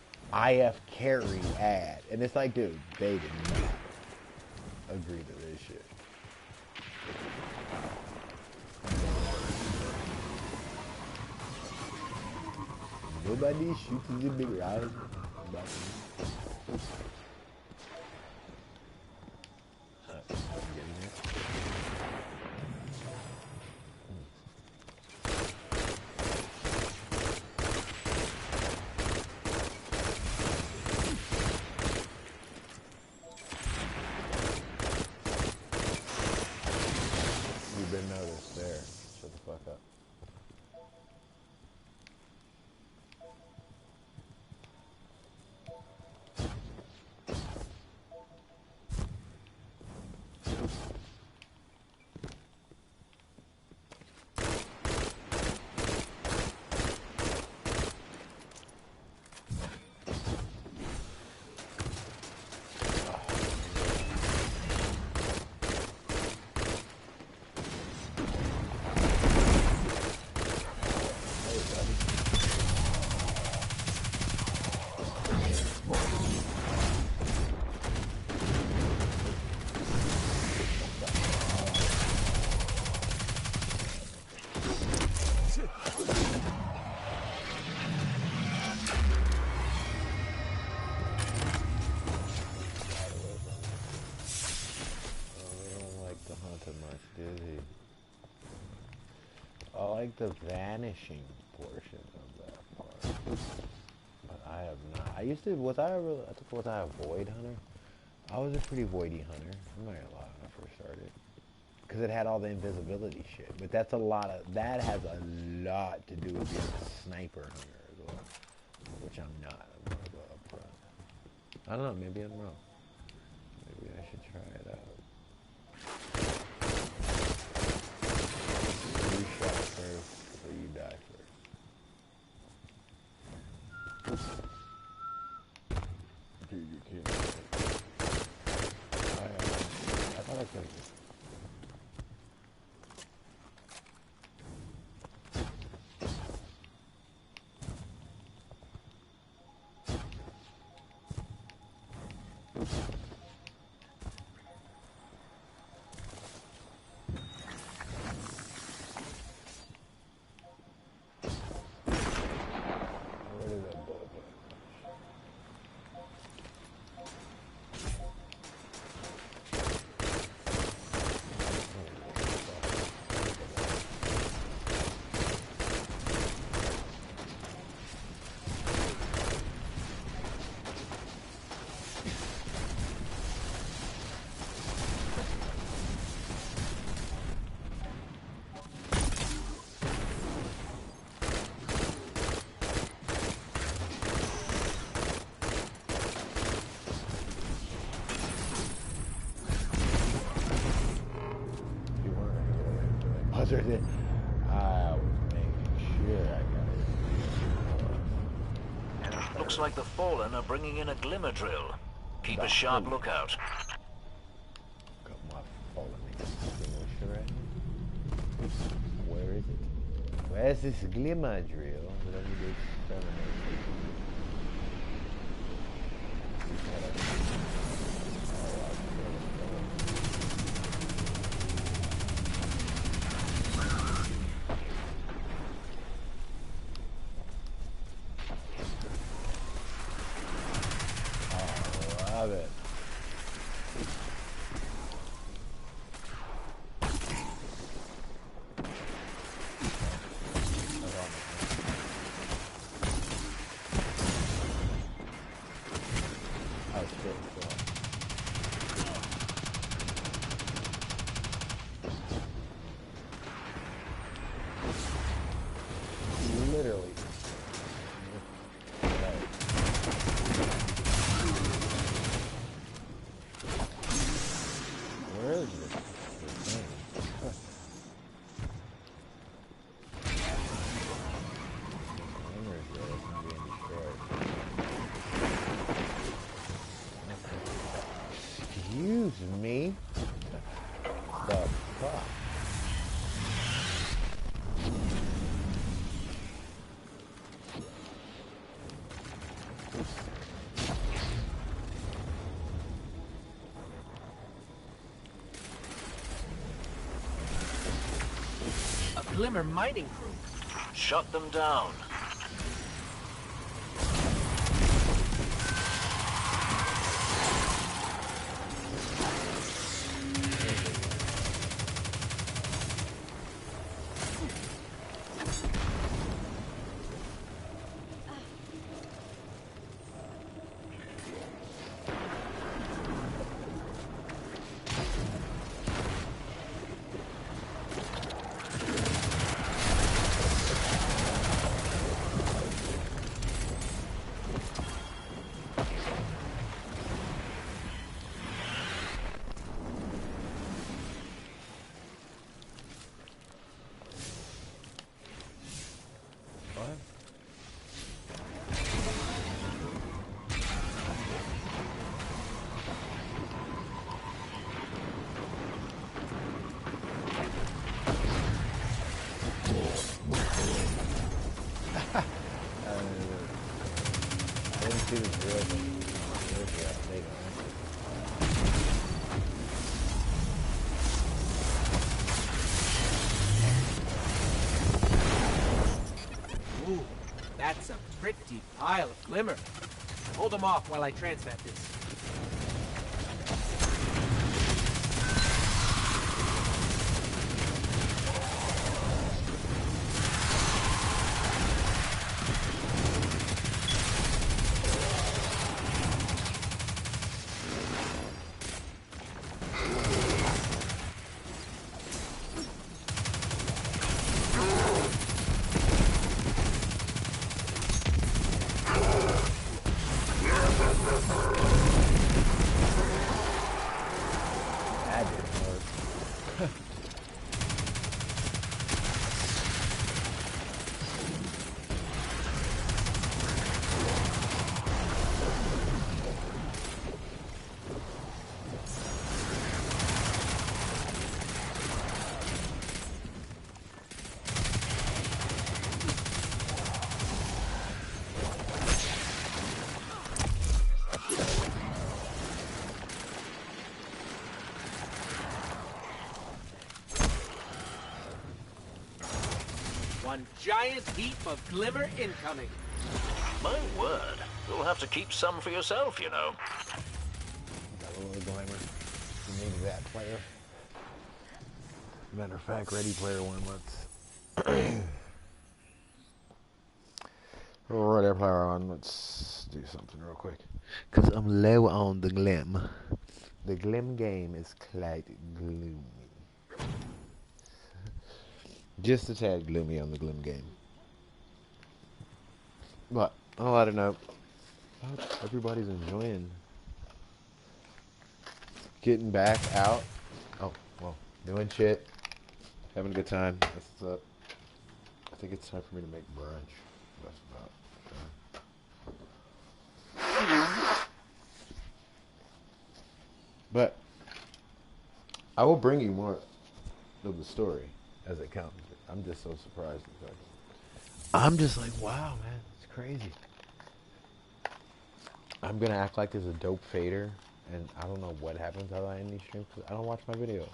IF carry ad. And it's like, dude, they did not agree to this shit. Nobody shoots the big rise. You've been noticed there. Shut the fuck up. I like the vanishing portion of that part. But I have not. I used to, was I a void hunter? I was a pretty voidy hunter. I'm not gonna lie when I first started. Because it had all the invisibility shit. But that has a lot to do with being a sniper hunter as well. Which I'm not. I'm more of a upfront. I don't know, maybe I'm wrong. Maybe I should try it out. You shot first, or you die first. Dude, you can't. I thought I could. I was making sure I got it. Looks like the Fallen are bringing in a glimmer drill. Keep a sharp lookout. Got my Fallen extinguisher right here. Where is it? Where's this glimmer drill that I need to exterminate? Love it. Literally. Where is this thing? Excuse me? The fuck? A Glimmer mining crew. Shut them down. Ooh, that's a pretty pile of Glimmer. Hold them off while I transmat this. One giant heap of glimmer incoming. My word. You'll have to keep some for yourself, you know. Got a little glamour. You need that player. Matter of fact, Ready Player One, Ready Player One, let's do something real quick. Because I'm low on the glim. The glim game is quite gloomy. Just a tad gloomy on the glim game. But, on a lighter note, everybody's enjoying getting back out. Oh, well, doing shit. Having a good time. That's what's up. I think it's time for me to make brunch. That's about. But I will bring you more of the story as it comes. I'm just so surprised. I'm just like, wow, man, it's crazy. I'm gonna act like there's a dope fader, and I don't know what happens how I end these streams because I don't watch my videos.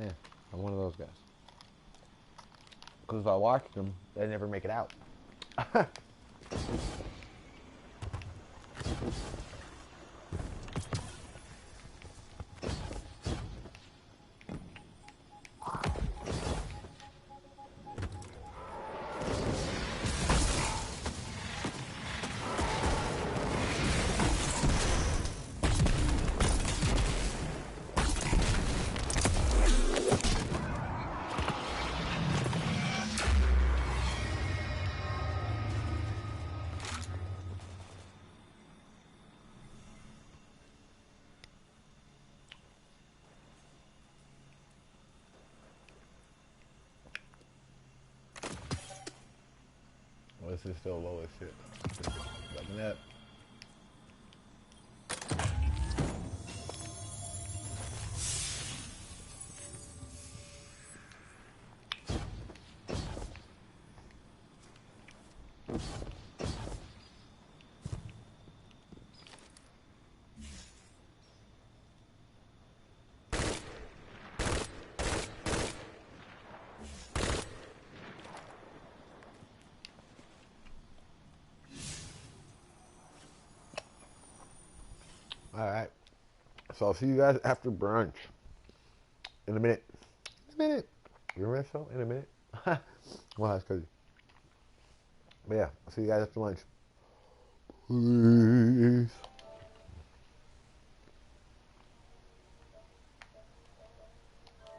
Yeah, I'm one of those guys. Because if I watch them, they never make it out. Well, this is still low as shit. Button that. Alright. So I'll see you guys after brunch. In a minute. You remember that show? In a minute. Wow, that's crazy. But yeah, I'll see you guys after lunch. Peace.